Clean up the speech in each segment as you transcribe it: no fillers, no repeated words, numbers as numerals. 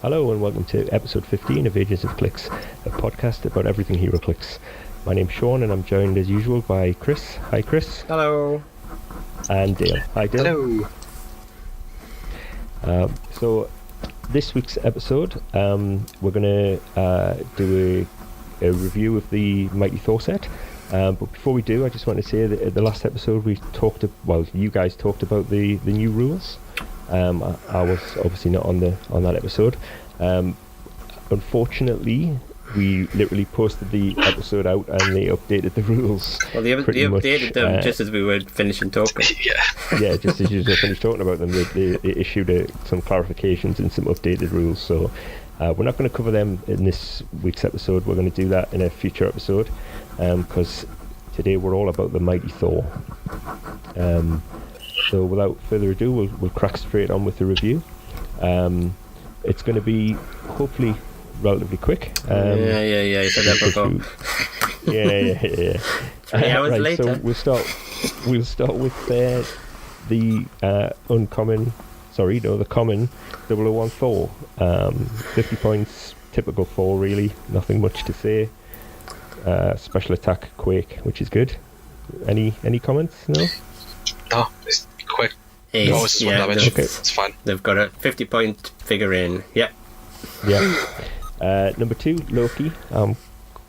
Hello and welcome to episode 15 of Agents of Clix, a podcast about everything Heroclix. My name's Sean and I'm joined as usual by Chris. Hi Chris. Hello. And Dale. Hi Dale. Hello. So this week's episode, we're going to do a review of the Mighty Thor set. But before we do, I just want to say that at the last episode you guys talked about the new rules. I was obviously not on that episode. Unfortunately, we literally posted the episode out and they updated the rules. Well, they updated them just as we were finishing talking. Yeah, just as you were finished talking about them, they issued some clarifications and some updated rules. So we're not going to cover them in this week's episode. We're going to do that in a future episode because today we're all about the Mighty Thor. So without further ado, we'll crack straight on with the review. It's going to be hopefully relatively quick. Yeah. You said that before. Yeah. 3 hours right, later. So we'll start with the common 001 Thor. 50 points, typical Thor really. Nothing much to say. Special attack Quake, which is good. Any comments? No, it's quick. Damage. Okay. It's fine. They've got a 50-point figurine. Yep. Yeah. Number 2, Loki. I'm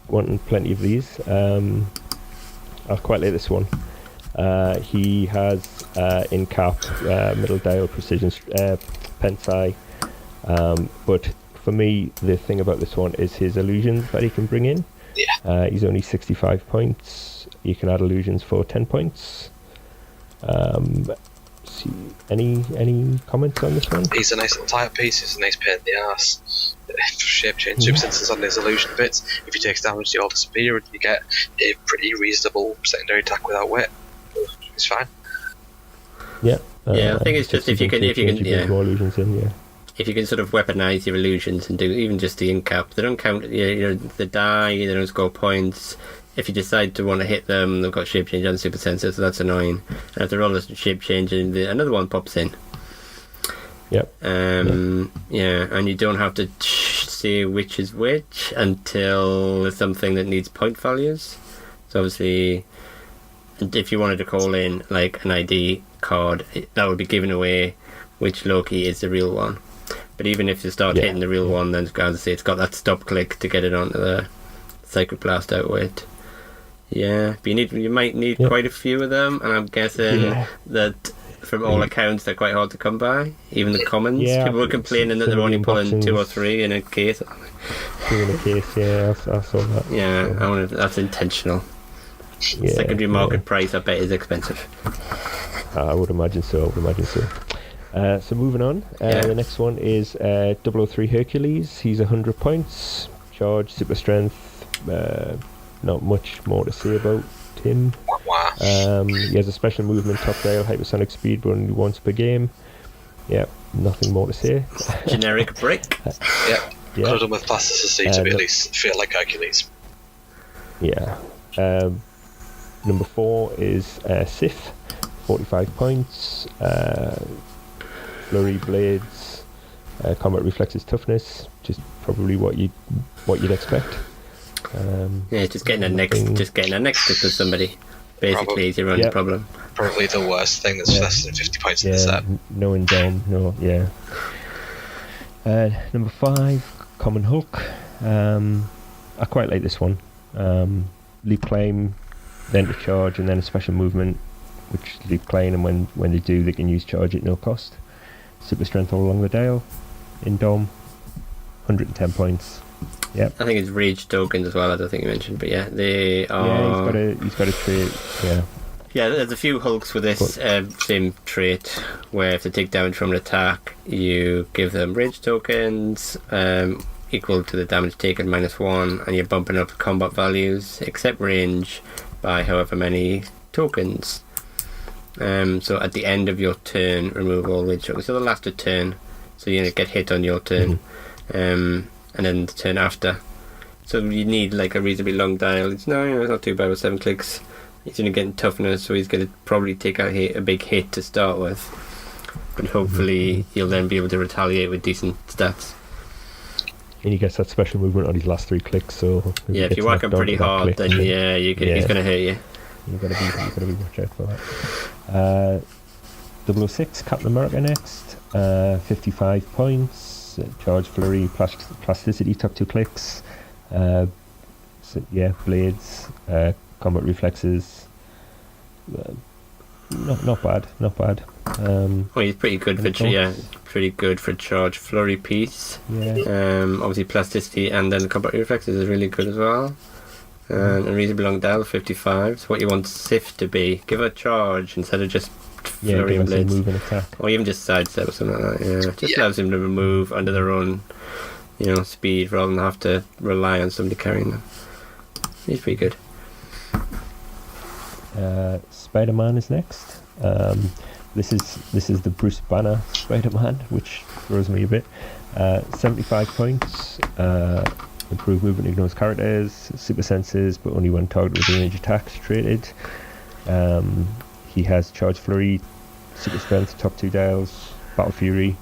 wanting plenty of these. I quite like this one. He has in cap middle dial precision pensai. But for me, the thing about this one is his illusions that he can bring in. Yeah. He's only 65 points. You can add illusions for 10 points. See, any comments on this one? He's a nice little type piece. He's a nice pain in the ass. Shape change substances on his illusion bits. If he takes damage, they all disappear, and you get a pretty reasonable secondary attack without weight. It's fine. Yeah. I think it's just if you can more illusions in, yeah. If you can sort of weaponize your illusions and do even just the incap, they don't count. The die, they don't score points. If you decide to want to hit them, they've got shape change and super sensor, so that's annoying. And if they roll a shape change, and another one pops in. Yep. Yeah, and you don't have to say which is which until it's something that needs point values. So obviously, if you wanted to call in like an ID card, that would be giving away which Loki is the real one. But even if you start hitting the real one, then as I say, it's got that stop click to get it onto the Psychic Blast out with. Yeah, but you might need quite a few of them, and I'm guessing that from all accounts they're quite hard to come by. Even the commons, people were complaining that they're only pulling 2 or 3 in a case. 2 in a case, yeah, I saw that. Yeah, that's intentional. Yeah, Secondary market price, I bet, is expensive. I would imagine so. So moving on, the next one is 003 Hercules. He's 100 points, charge, super strength. Not much more to say about him. He has a special movement, top dial, hypersonic speed, but only once per game. Yeah, nothing more to say. Generic brick. Yeah. Could have done with plasticity to be at least feel like Hercules. Yeah. Number 4 is Sith, 45 points. Flurry blades, combat reflexes, toughness, just probably what you'd expect. Just getting a next stick with somebody basically is your only problem. Probably the worst thing that's less than 50 points in the set. No indom, no, yeah. Number 5, Common Hulk. I quite like this one. Leap claim, then to charge, and then a special movement, which leap claim, and when they do, they can use charge at no cost. Super strength all along the dial. Indom, 110 points. Yep. I think it's rage tokens as well. I don't think you mentioned, but yeah, they are. Yeah, he's got a trait. Yeah. Yeah, there's a few Hulks with this same trait, where if they take damage from an attack, you give them rage tokens equal to the damage taken -1, and you're bumping up the combat values, except range, by however many tokens. So at the end of your turn, remove all rage tokens. So they'll last a turn, so you get hit on your turn. And then the turn after. So you need like a reasonably long dial. It's not too bad with 7 clicks. He's only getting toughness, so he's going to probably take a big hit to start with. But hopefully you'll then be able to retaliate with decent stats. And he gets that special movement on his last 3 clicks. So yeah, if you're working pretty hard, then yeah, he's going to hurt you. You gotta be watch out for that. 006 Captain America next. 55 points. Charge, flurry, plasticity, top 2 clicks. Blades, combat reflexes. Not bad. Well, he's pretty good for charge, flurry piece. Yeah. Obviously plasticity and then combat reflexes is really good as well. And reasonably long dial, 55. So what you want Sif to be, give a charge instead of just flurry and blades. Move and attack. Or even just sidestep or something like that. Yeah, just allows him to move under their own, speed rather than have to rely on somebody carrying them. He's pretty good. Spider-Man is next. This is the Bruce Banner Spider-Man, which throws me a bit. 75 points. Improved movement, ignores characters, super senses, but only when targeted with range attacks traded. He has charge, flurry, super strength, top 2 dials, battle fury,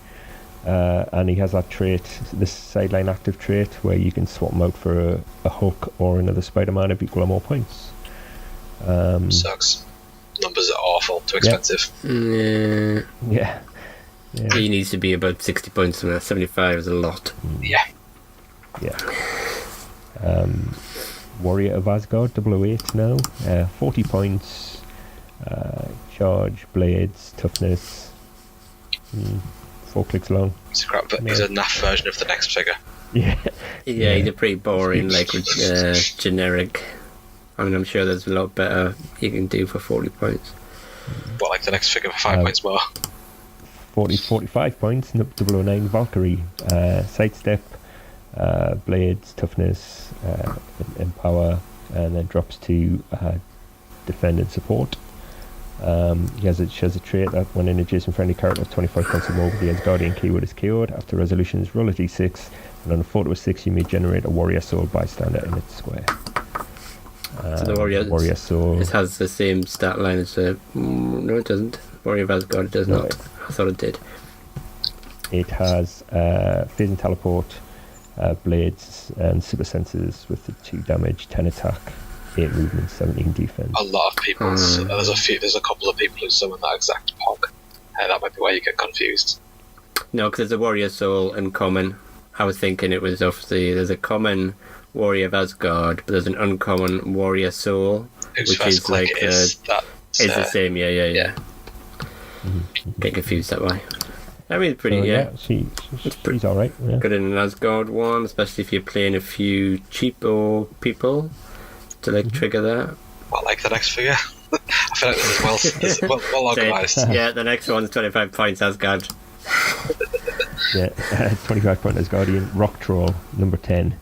and he has that trait, this sideline active trait, where you can swap him out for a Hulk or another Spider-Man of equal or more points. Sucks. Numbers are awful, too expensive. Yeah. He needs to be about 60 points from that. 75 is a lot. Yeah. Warrior of Asgard 008 now. 40 points. Charge, blades, toughness. 4 clicks long. He's a naff version of the next figure. Yeah, he's a pretty boring, generic. I mean, I'm sure there's a lot better you can do for 40 points. Well, like the next figure for 5 points more. 45 points. 009 Valkyrie. Sidestep, blades, toughness, empower, and then drops to defend and support. She has a trait that when an adjacent friendly character has 25 points or more with the Asgardian keyword is KO'd, after resolutions, roll a d6, and on a 4 to a 6 you may generate a Warrior Soul bystander in its square. So the Warrior Soul. It has the same stat line as no, it doesn't. Warrior of Asgard does not. I thought it did. It has phase and teleport, blades, and super senses with the 2 damage, 10 attack, 8 movement, 17 defense. A lot of people. There's a couple of people who summon that exact pog. That might be why you get confused. No, because there's a Warrior Soul in common. I was thinking it was obviously there's a common Warrior of Asgard, but there's an uncommon Warrior Soul, which is like it's the same. Yeah. Get confused that way. I mean, pretty. She's all right. Yeah. Good in an Asgard one, especially if you're playing a few cheapo people to trigger that. Well, like the next figure. I feel like this is well organised. Yeah, the next one's 25 points Asgard. 25 point Asgardian Rock Troll number 10.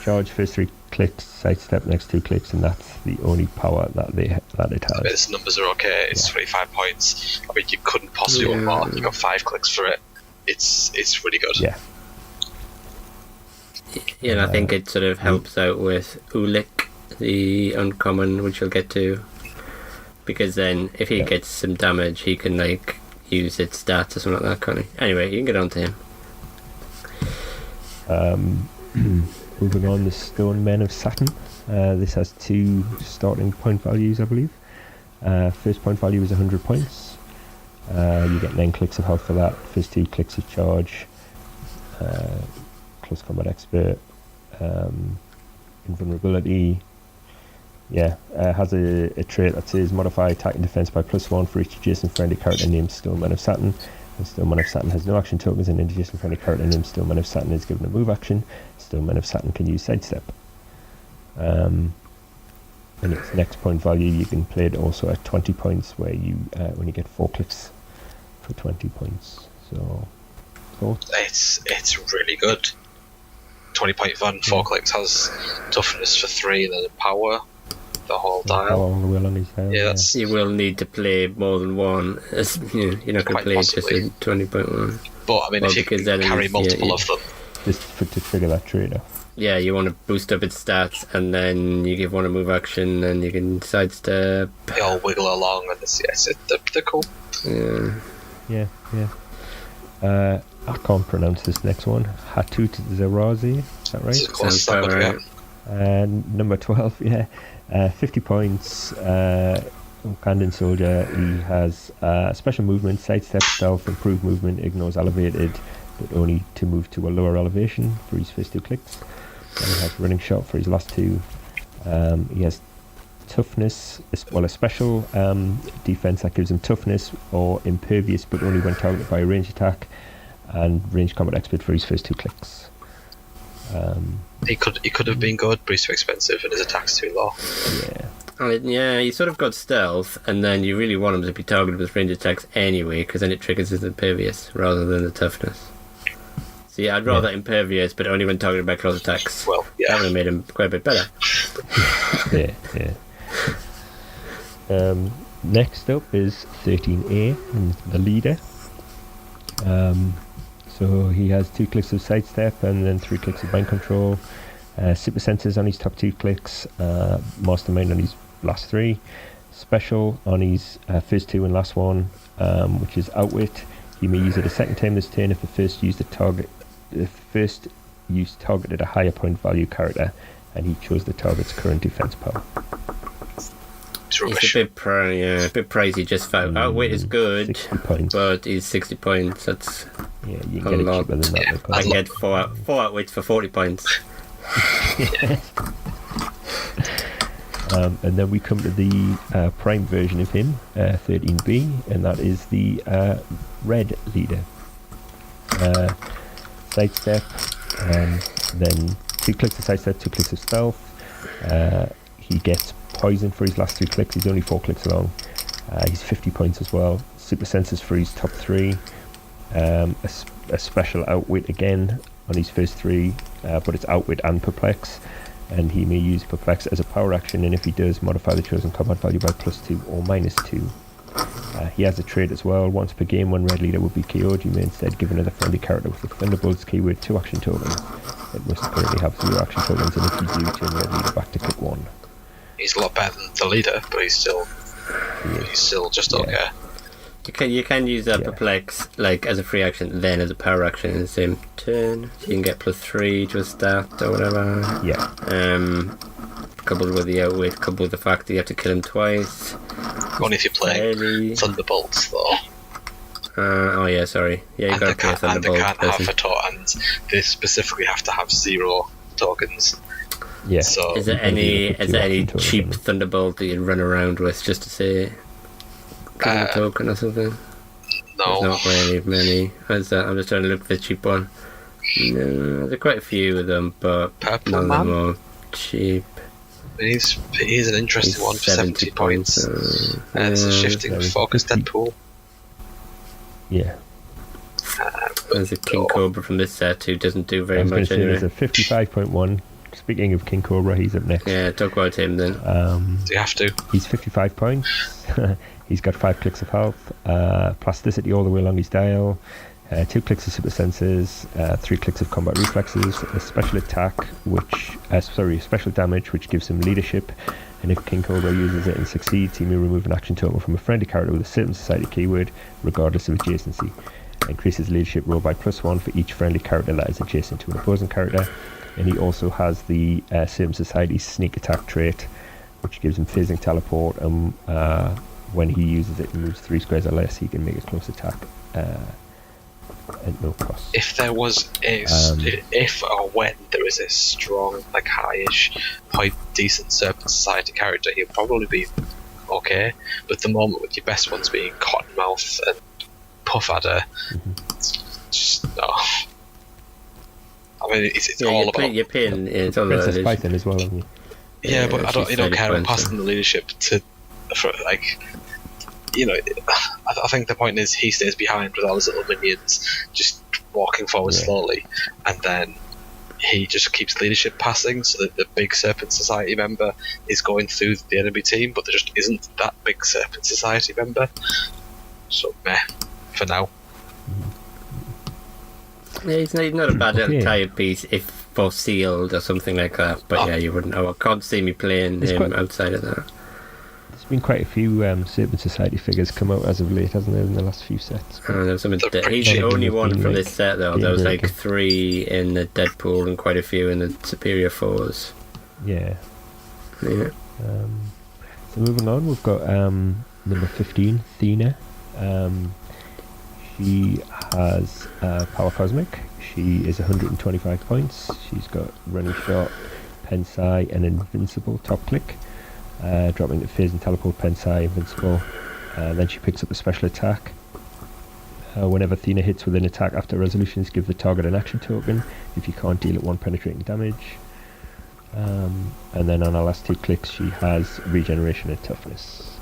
Charge, first 3 clicks, sidestep, next 2 clicks, and that's the only power that it has. I mean, its numbers are okay. It's 25 points. I mean, you couldn't possibly want more. You got 5 clicks for it. It's really good. Yeah. Yeah, and I think it sort of helps out with Ulik, the uncommon, which you'll get to, because then if he gets some damage, he can use its stats or something like that, can't he? Anyway, you can get on to him. Moving on, the Stone Men of Saturn. This has 2 starting point values, I believe. First point value is 100 points. You get 9 clicks of health for that. First 2 clicks of charge. Close combat expert. Invulnerability. Has a trait that says modify attack and defense by +1 for each adjacent friendly character named Stone Men of Saturn. And Stone Man of Saturn has no action tokens, and an adjacent friendly character named Stone Man of Saturn is given a move action. Stone Man of Saturn can use sidestep. And its next point value, you can play it also at 20 points, where you when you get 4 clicks for 20 points. So it's really good. 20 point fun. 4 clicks has toughness for 3, and then power. The whole dial. You will need to play more than one. You're not going to play just a 20.1. But I mean, if you can carry multiple of them, just to trigger that trade off. Yeah, you want to boost up its stats, and then you give one a move action, and you can sidestep. They all wiggle along, and they're cool. Yeah. I can't pronounce this next one. Hatut Zerazi, is that right? This is close Sounds to that, about but right. yeah. Number 12, yeah. 50 points. Ugandan soldier. He has special movement, sidestep, stealth, improved movement, ignores elevated, but only to move to a lower elevation for his first 2 clicks. And he has running shot for his last 2. He has toughness, a special defense that gives him toughness or impervious, but only when targeted by a ranged attack, and range combat expert for his first 2 clicks. He could have been good, but he's too expensive and his attack's too low. Yeah. Yeah, you sort of got stealth, and then you really want him to be targeted with range attacks anyway, because then it triggers his impervious rather than the toughness. So yeah, I'd rather impervious, but only when targeted by close attacks. Well, That yeah. would have made him quite a bit better. Yeah. Next up is 13A, the leader. So he has 2 clicks of sidestep and then 3 clicks of mind control. Super senses on his top 2 clicks. Mastermind on his last 3. Special on his first 2 and last 1, which is outwit. He may use it a second time this turn if the first use targeted a higher point value character, and he chose the target's current defense power. It's rubbish. It's a bit pricey just for outwit is good, 60 points. but he's 60 points. That's Yeah, you a can get it lot. cheaper than that. I can get four outwits for 40 points. And then we come to the prime version of him, 13B, and that is the red leader. Sidestep, then 2 clicks of sidestep, 2 clicks of stealth. He gets poison for his last 2 clicks. He's only 4 clicks long. He's 50 points as well. Super senses for his top 3. A special outwit again on his first 3, but it's outwit and perplex, and he may use perplex as a power action, and if he does, modify the chosen combat value by +2 or -2. He has a trait as well. Once per game, when red leader would be KO'd, you may instead give another friendly character with the Thunderbolts keyword 2 action tokens. It must currently have 0 action tokens, and if you do, turn red leader back to click 1. He's a lot better than the leader, but he's still just okay. You can use that Yeah. perplex like as a free action, then as a power action in the same turn. So you can get +3 to a stat or whatever. Yeah. Coupled with the outwit, coupled with the fact that you have to kill him twice. Only if you play Fairly. Thunderbolts, though. Oh yeah, sorry. Yeah, you And got they to play can't, and they Thunderbolt. can't have a and they specifically have to have 0 tokens. Yeah. So Is there Maybe any you put is 2 there any action tokens cheap on it. Thunderbolt that you'd run around with just to say give him a token or something? no, Not really many. I'm just trying to look for the cheap one. No, there are quite a few of them, but Purple none of Man? them are cheap. he's an interesting He's one for 70 points. It's a shifting There is focus 50. Deadpool. Yeah. There's a King Cobra from this set who doesn't do I very was going much to say anyway. there's a 55.1. Speaking of King Cobra, he's up next. Yeah, talk about him then. Do you have to? He's 55 points. He's got 5 clicks of health, plasticity all the way along his dial, 2 clicks of super senses, 3 clicks of combat reflexes, a special attack, special damage, which gives him leadership. And if King Cobra uses it and succeeds, he may remove an action token from a friendly character with a certain society keyword, regardless of adjacency. Increases leadership roll by +1 for each friendly character that is adjacent to an opposing character. And he also has the Certain Society sneak attack trait, which gives him phasing teleport, and when he uses it and moves 3 squares or less, he can make a close attack at no cost. If there was if or when there is a strong, like highish, quite decent Serpent Society character, he'll probably be okay. But at the moment, with your best ones being Cottonmouth and Puff Adder, it's just no. I mean, it's all about. You're paying. It's all about Princess it. Python as well, haven't you? Yeah, but I don't. she's You don't 30 care about points, passing the leadership to, for like. You know, I think the point is he stays behind with all his little minions, just walking forward slowly, and then he just keeps leadership passing, so that the big Serpent Society member is going through the enemy team, but there just isn't that big Serpent Society member. So meh, for now. Yeah, he's not a bad little Okay. tired piece if for sealed or something like that. But yeah, you wouldn't. I can't see me playing It's him quite- outside of that. There's been quite a few Serpent Society figures come out as of late, hasn't there, in the last few sets? There was some. They're He's the only one from this set, though. There was like Daybreaker. 3 in the Deadpool and quite a few in the Superior Fours. Yeah. Yeah. So moving on, we've got number 15, Thena. She has Power Cosmic. She is 125 points. She's got Running Shot, Pensai, and Invincible top click. Dropping to Phase and Teleport, Pensai, Invincible. Then she picks up a special attack. Whenever Thena hits with an attack after resolutions, give the target an action token. If you can't, deal it 1 penetrating damage. And then on her last 2 clicks, she has Regeneration and Toughness.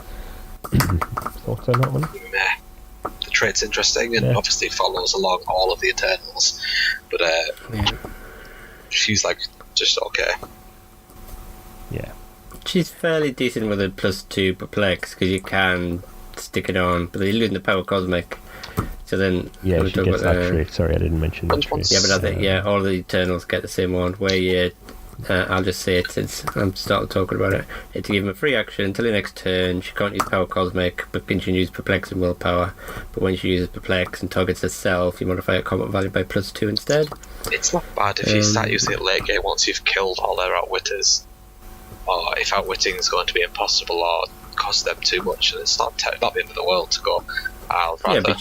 Thoughts on that one? Meh. The trait's interesting and obviously follows along all of the Eternals, but she's like just okay. Yeah. She's fairly decent with a +2 perplex because you can stick it on, but you're losing the Power Cosmic. So then, Yeah, she gets that trait. Sorry, I didn't mention that trait. Yeah, but I think all the Eternals get the same one. Where you, I'll just say it since I'm starting talking about it. It's to give them a free action until the next turn. She can't use Power Cosmic, but can use Perplex and Willpower. But when she uses Perplex and targets herself, you modify her combat value by +2 instead. It's not bad if you start using it late game once you've killed all their outwitters, or if outwitting is going to be impossible or cost them too much, and it's not the end of the world to go. I'll rather. Yeah, but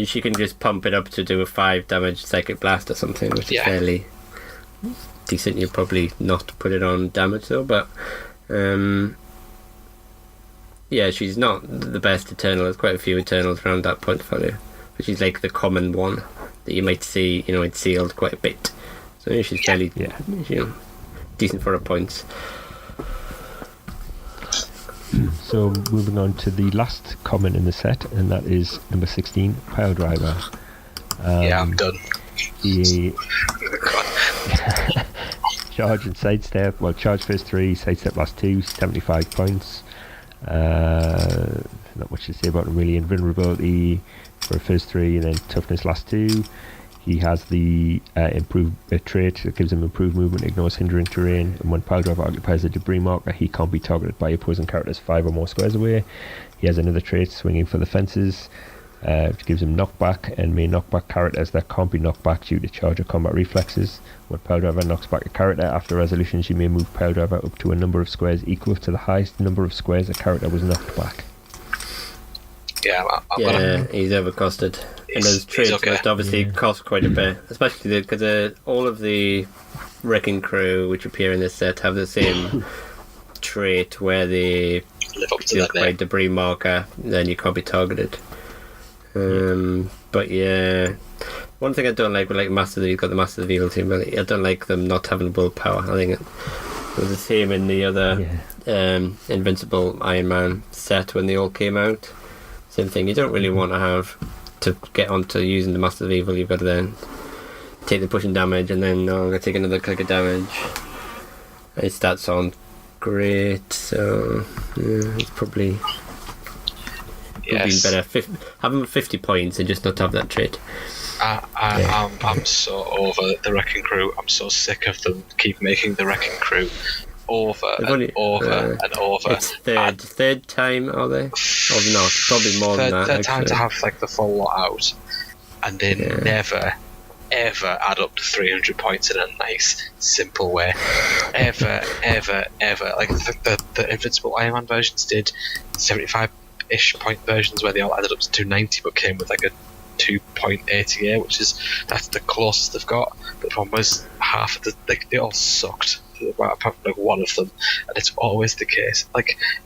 she can just pump it up to do a 5 damage Psychic Blast or something, which is fairly decent. You'll probably not put it on damage though, but she's not the best Eternal. There's quite a few Eternals around that point value, but she's like the common one that you might see, it's sealed quite a bit. So she's fairly, decent for her points. So moving on to the last common in the set, and that is number 16, Pile Driver. I'm done. Charge and sidestep. Well, charge first 3, sidestep last 2, 75 points. Not much to say about him really. Invulnerability for first 3, and then toughness last 2. He has the improved trait that gives him improved movement, ignores hindering terrain, and when Pile Driver occupies a debris marker, he can't be targeted by opposing characters 5 or more squares away. He has another trait, Swinging for the Fences, which gives him knockback, and may knock back characters that can't be knocked back due to charge or combat reflexes. When Pile Driver knocks back a character after resolutions, you may move Pile Driver up to a number of squares equal to the highest number of squares a character was knocked back. He's overcosted. And those traits must obviously cost quite a bit, especially because all of the Wrecking Crew which appear in this set have the same trait where they live up to that debris marker, then you can't be targeted. But one thing I don't like with you've got the Masters of Evil team, but I don't like them not having willpower. I think it was the same in the other Invincible Iron Man set when they all came out. Same thing, you don't really want to have to get onto using the Master of Evil. You've got to then take the pushing damage and then I'm going to take another click of damage. It starts on great, so it's probably better have him 50 points and just not have that trait. I'm so over the Wrecking Crew. I'm so sick of them keep making the Wrecking Crew over and over. It's third time, are they? Or not? Probably more than that. Third time to have the full lot out, and they never ever add up to 300 points in a nice, simple way. Ever. Like the Invincible Iron Man versions did 75-ish point versions where they all added up to 290, but came with a 2.80, which that's the closest they've got. But the problem was half of they all sucked. Apart from one of them, and it's always the case.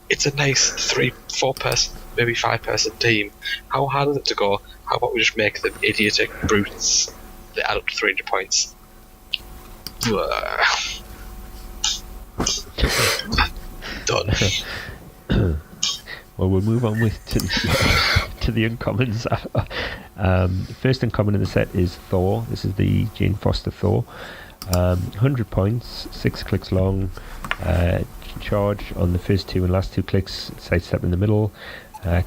It's a nice 3-4 person, maybe 5 person team. How hard is it to go? How about we just make them idiotic brutes that add up to 300 points? Done. Well, we'll move on to the uncommons. First uncommon in the set is Thor. This is the Jane Foster Thor. 100 points, 6 clicks long, charge on the first 2 and last 2 clicks, sidestep in the middle,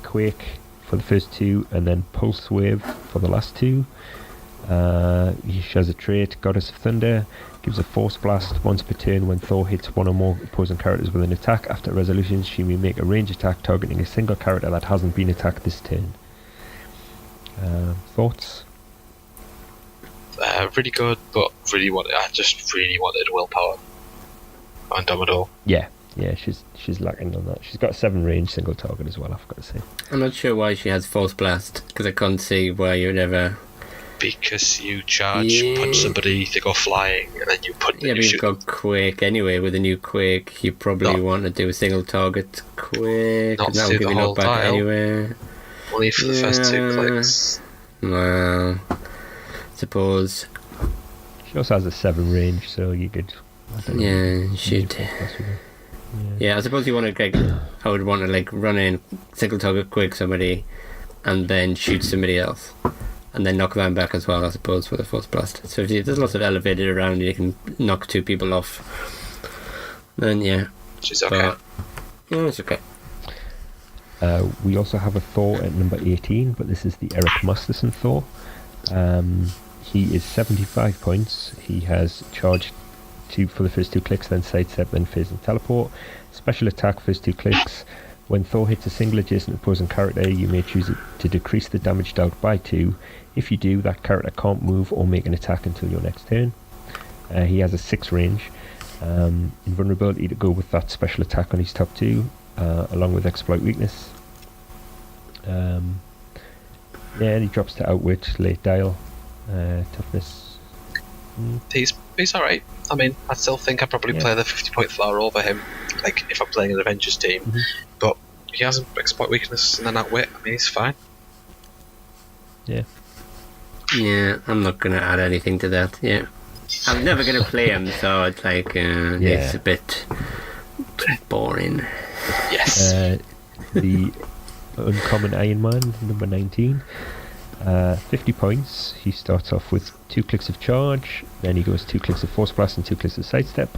quake for the first 2, and then pulse wave for the last 2. She has a trait, Goddess of Thunder, gives a Force Blast once per turn. When Thor hits one or more opposing characters with an attack after resolution, she may make a range attack targeting a single character that hasn't been attacked this turn. Thoughts? Really good, but I just really wanted willpower on Domino. Yeah, she's lacking on that. She's got a 7 range single target as well, I've got to say. I'm not sure why she has Force Blast, because I can't see why you'd ever... Because you charge, punch somebody, they go flying, and then you put them. Yeah, but you've got Quake anyway. With a new Quake, you probably want to do a single target Quake, and that'll give you knockback anyway. Only for the first 2 clicks. Well, suppose. She also has a 7 range, so you could. Yeah, should. Yeah, I suppose you want to. I would want to run in, single target Quake somebody, and then shoot somebody else. And then knock them back as well, I suppose, with a Force Blast. So if there's lots of elevated around, you can knock 2 people off. Then yeah, she's okay. Yeah, it's okay. We also have a Thor at number 18, but this is the Eric Masterson Thor. He is 75 points. He has charged 2 for the first 2 clicks, then sidestep, then phase and teleport. Special attack, first 2 clicks. When Thor hits a single adjacent opposing character, you may choose to decrease the damage dealt by 2. If you do, that character can't move or make an attack until your next turn. He has a 6 range. Invulnerability to go with that special attack on his top 2, along with exploit weakness. And he drops to outwit, late dial, toughness. He's alright. I mean, I still think I'd probably play the 50-point Thor over him, if I'm playing an Avengers team. Mm-hmm. But he has an exploit weakness and then outwit. I mean, he's fine. Yeah. Yeah, I'm not going to add anything to that. Yeah, I'm never going to play him, so it's it's a bit boring. Yes. The Uncommon Iron Man, number 19. 50 points. He starts off with 2 clicks of charge, then he goes 2 clicks of Force Blast and 2 clicks of sidestep.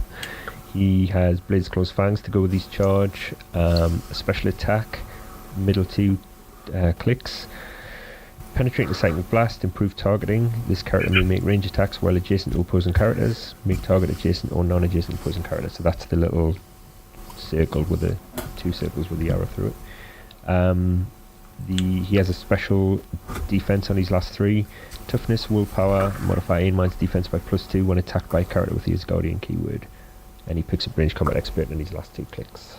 He has Blade's Claws Fangs to go with his charge, a special attack, middle 2 clicks. Penetrating Sighting Blast, improved targeting. This character may make range attacks while adjacent to opposing characters. Make target adjacent or non-adjacent opposing characters. So that's the little circle with the 2 circles with the arrow through it. He has a special defense on his last 3. Toughness, willpower, modify Iron Man's defense by +2 when attacked by a character with his Guardian keyword. And he picks up Range Combat Expert in his last 2 clicks.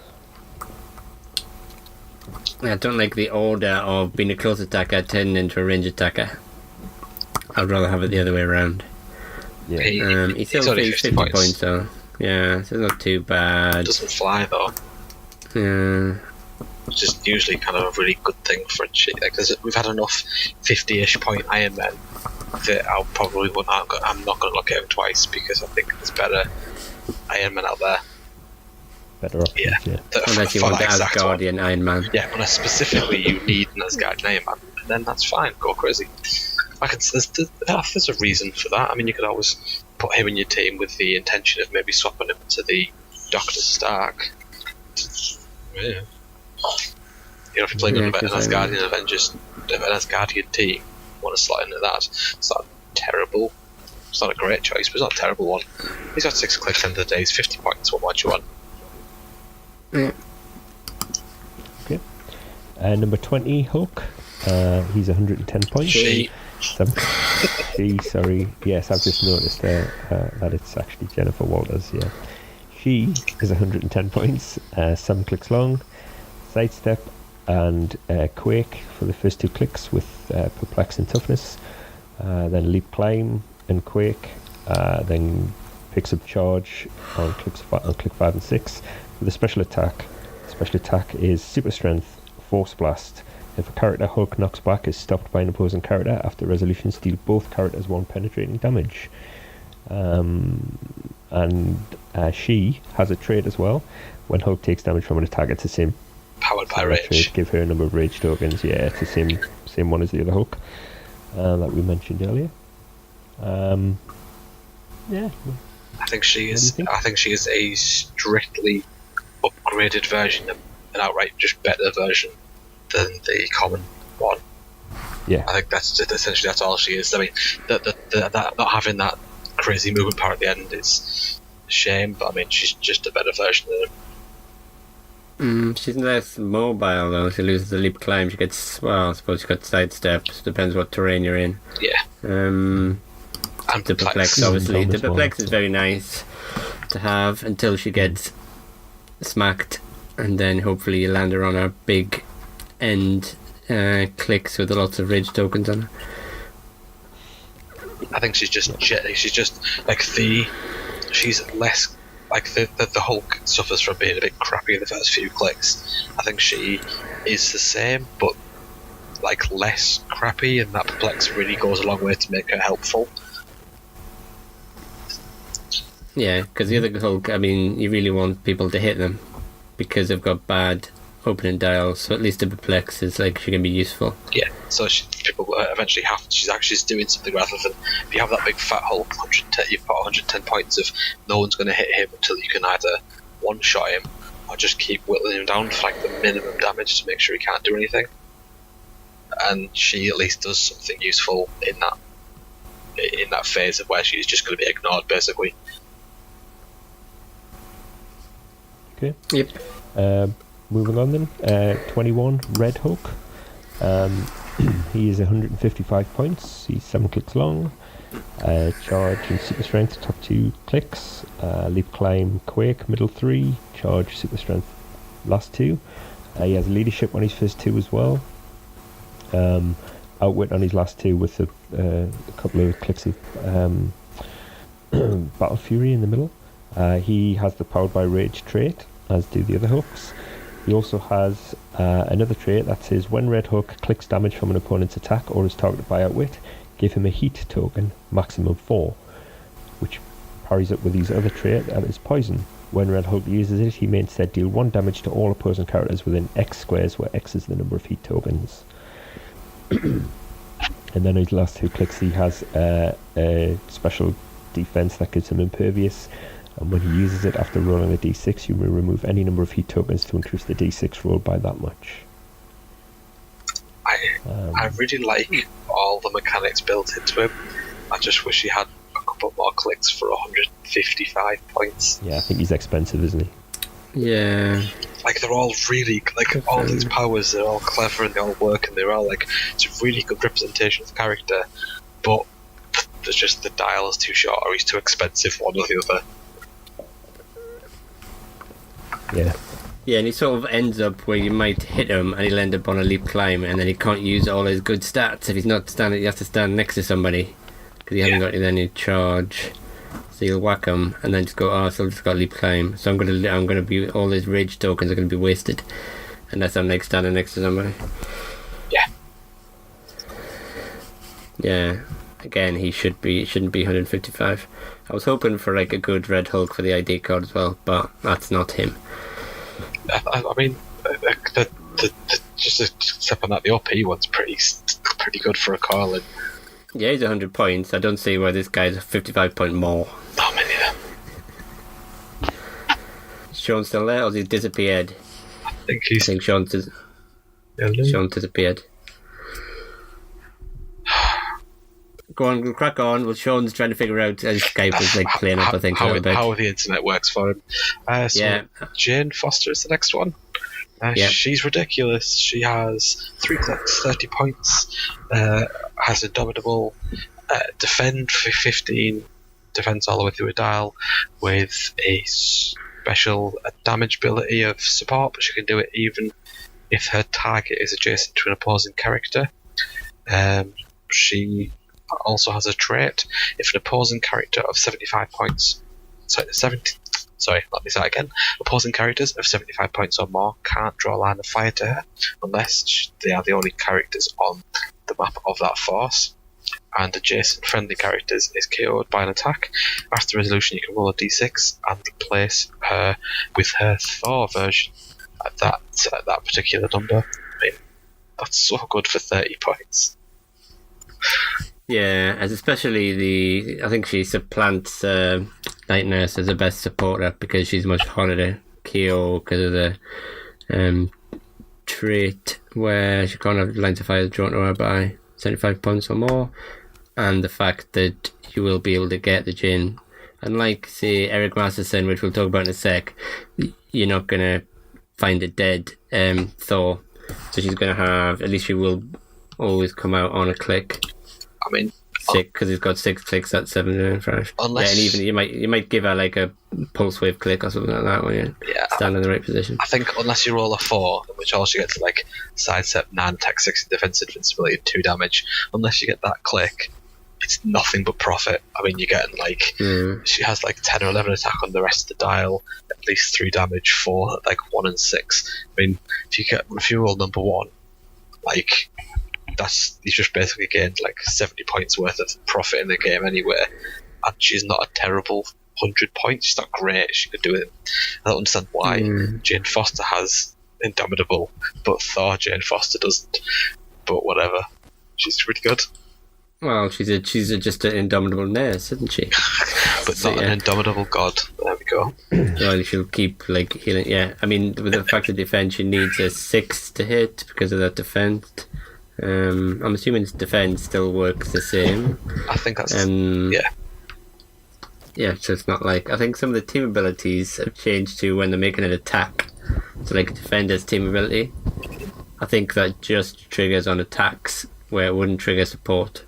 I don't like the order of being a close attacker turning into a range attacker. I'd rather have it the other way around. Yeah. He still only 50 points though. Yeah, so it's not too bad. Doesn't fly though. Yeah. Which is usually kind of a really good thing for a cheat. We've had enough 50-ish point Iron Men that I'm not going to look at him twice because I think there's better Iron Men out there. Better options, yeah. Unless you want the Asgardian Iron Man. Yeah, unless specifically you need an Asgardian Iron Man, then that's fine, go crazy. There's a reason for that. I mean, you could always put him in your team with the intention of maybe swapping him to the Dr. Stark. Yeah. If you're playing an Asgardian Avengers, an Asgardian team, you want to slot into that. It's not terrible. It's not a great choice, but it's not a terrible one. He's got 6 clicks end of the day, he's 50 points, what more do you want? Yeah. Okay. Number 20, Hulk. He's 110 points. She, sorry. Yes, I've just noticed that it's actually Jennifer Walters, yeah. She is 110 points, 7 clicks long, sidestep, and Quake for the first 2 clicks with Perplex and Toughness. Then Leap Climb and Quake, then picks up Charge on click 5 and 6. With a special attack. Special attack is Super Strength, Force Blast. If a character Hulk knocks back is stopped by an opposing character, after resolution deal both characters 1 penetrating damage. And she has a trait as well. When Hulk takes damage from an attack, it's the same. Powered by Rage. Trait, give her a number of Rage tokens. Yeah, it's the same one as the other Hulk that we mentioned earlier. Yeah. I think she is a strictly upgraded version, an outright just better version than the common one. Yeah. I think that's all she is. I mean, that not having that crazy movement power at the end is a shame, but I mean, she's just a better version of him. She's less mobile though. She loses the leap climb. She gets, well, I suppose she got sidesteps. Depends what terrain you're in. Yeah. And the perplex, obviously. The perplex is very nice to have until she gets smacked, and then hopefully you land her on a big end Clix with lots of rage tokens on her. I think she's just like she's less like the Hulk suffers from being a bit crappy in the first few clicks. I think she is the same, but like less crappy, and that perplex really goes a long way to make her helpful. Yeah, because the other Hulk, I mean, you really want people to hit them because they've got bad opening dials, so at least the perplex is like she can be useful. Yeah, so people eventually have. She's actually doing something rather than if you have that big fat Hulk, you've got 110 points of no one's going to hit him until you can either one shot him or just keep whittling him down for like the minimum damage to make sure he can't do anything. And she at least does something useful in that phase of where she's just going to be ignored, basically. Okay. Yep. Moving on then, 21, Red Hulk. He is 155 points. He's 7 clicks long. Charge and super strength, top 2 clicks. Leap, climb, quake, middle 3. Charge, super strength, last 2. He has leadership on his first 2 as well. Outwit on his last 2 with a couple of clicks of Battle Fury in the middle. He has the Powered by Rage trait, as do the other hooks. He also has another trait that says when Red Hook clicks damage from an opponent's attack or is targeted by Outwit, give him a heat token, maximum 4, which parries up with his other trait that is poison. When Red Hulk uses it, he may instead deal 1 damage to all opposing characters within X squares, where X is the number of heat tokens. And then his last 2 clicks, he has a special defense that gives him impervious. And when he uses it after rolling a d6, you may remove any number of heat tokens to increase the d6 roll by that much. I really like all the mechanics built into him. I just wish he had a couple more clicks for 155 points. Yeah, I think he's expensive, isn't he? Yeah. Like, they're all really, like, all these powers, they're all clever and they all work and they're all, like, it's a really good representation of the character, but there's just the dial is too short or he's too expensive, one or the other. Yeah. Yeah, and he sort of ends up where you might hit him and he'll end up on a leap climb, and then he can't use all his good stats if he's not standing. He has to stand next to somebody because he hasn't got any charge. So you'll whack him and then just go, oh, so I've just got leap climb. So I'm gonna be, all his rage tokens are gonna be wasted unless I'm like standing next to somebody. Yeah. Yeah. Again, it shouldn't be 155. I was hoping for like a good Red Hulk for the ID card as well, but that's not him. I mean, just to step on that, the OP one's pretty good for a Carlin. Yeah, he's 100 points. I don't see why this guy's a 55 point more. Not many of them. Is Sean still there, or has he disappeared? I think Sean disappeared. Go on, we'll crack on. Well, Sean's trying to figure out his Skype is like playing up, I think, a little bit. How the internet works for him. Yeah. Jane Foster is the next one. Yeah. She's ridiculous. She has 3 clicks, 30 points, has Indomitable, defend for 15, defense all the way through a dial, with a special damage ability of support, but she can do it even if her target is adjacent to an opposing character. She also has a trait. If an opposing character of 75 points, opposing characters of 75 points or more can't draw a line of fire to her unless they are the only characters on the map of that force. And adjacent friendly characters is KO'd by an attack. After resolution, you can roll a d6 and replace her with her Thor version at that particular number. I mean, that's so good for 30 points. Yeah, as especially I think she supplants Night Nurse as the best supporter because she's much harder to KO because of the trait where she can't have lines of fire drawn to her by 75 points or more. and the fact that you will be able to get the Jane. Unlike, say, Eric Masterson, which we'll talk about in a sec, you're not going to find a dead Thor. So she's going to have, at least she will always come out on a click. I mean, because he's got 6 clicks at 7 refresh. Unless, and even you might give her like a pulse wave click or something like that when you stand in the right position. I think unless you roll a 4, in which all she gets like sidestep, 9, attack, 6, defense, invincibility, 2 damage. Unless you get that click, it's nothing but profit. I mean, you're getting like she has like 10 or 11 attack on the rest of the dial, at least 3 damage, 4 like 1 and 6. I mean, if you roll number 1, like you just basically gained like 70 points worth of profit in the game anyway. And she's not a terrible 100 points. She's not great. She could do it. I don't understand why Jane Foster has Indomitable, but Thor Jane Foster doesn't. But whatever, she's pretty good. Well, she's just an indomitable nurse, isn't she? But not an indomitable god. There we go. Well, she'll keep like healing. Yeah, I mean, with the fact of defense, she needs a 6 to hit because of that defense. I'm assuming defense still works the same. I think that's yeah, so it's not like, I think some of the team abilities have changed to when they're making an attack. So like defender's team ability, I think that just triggers on attacks where it wouldn't trigger support.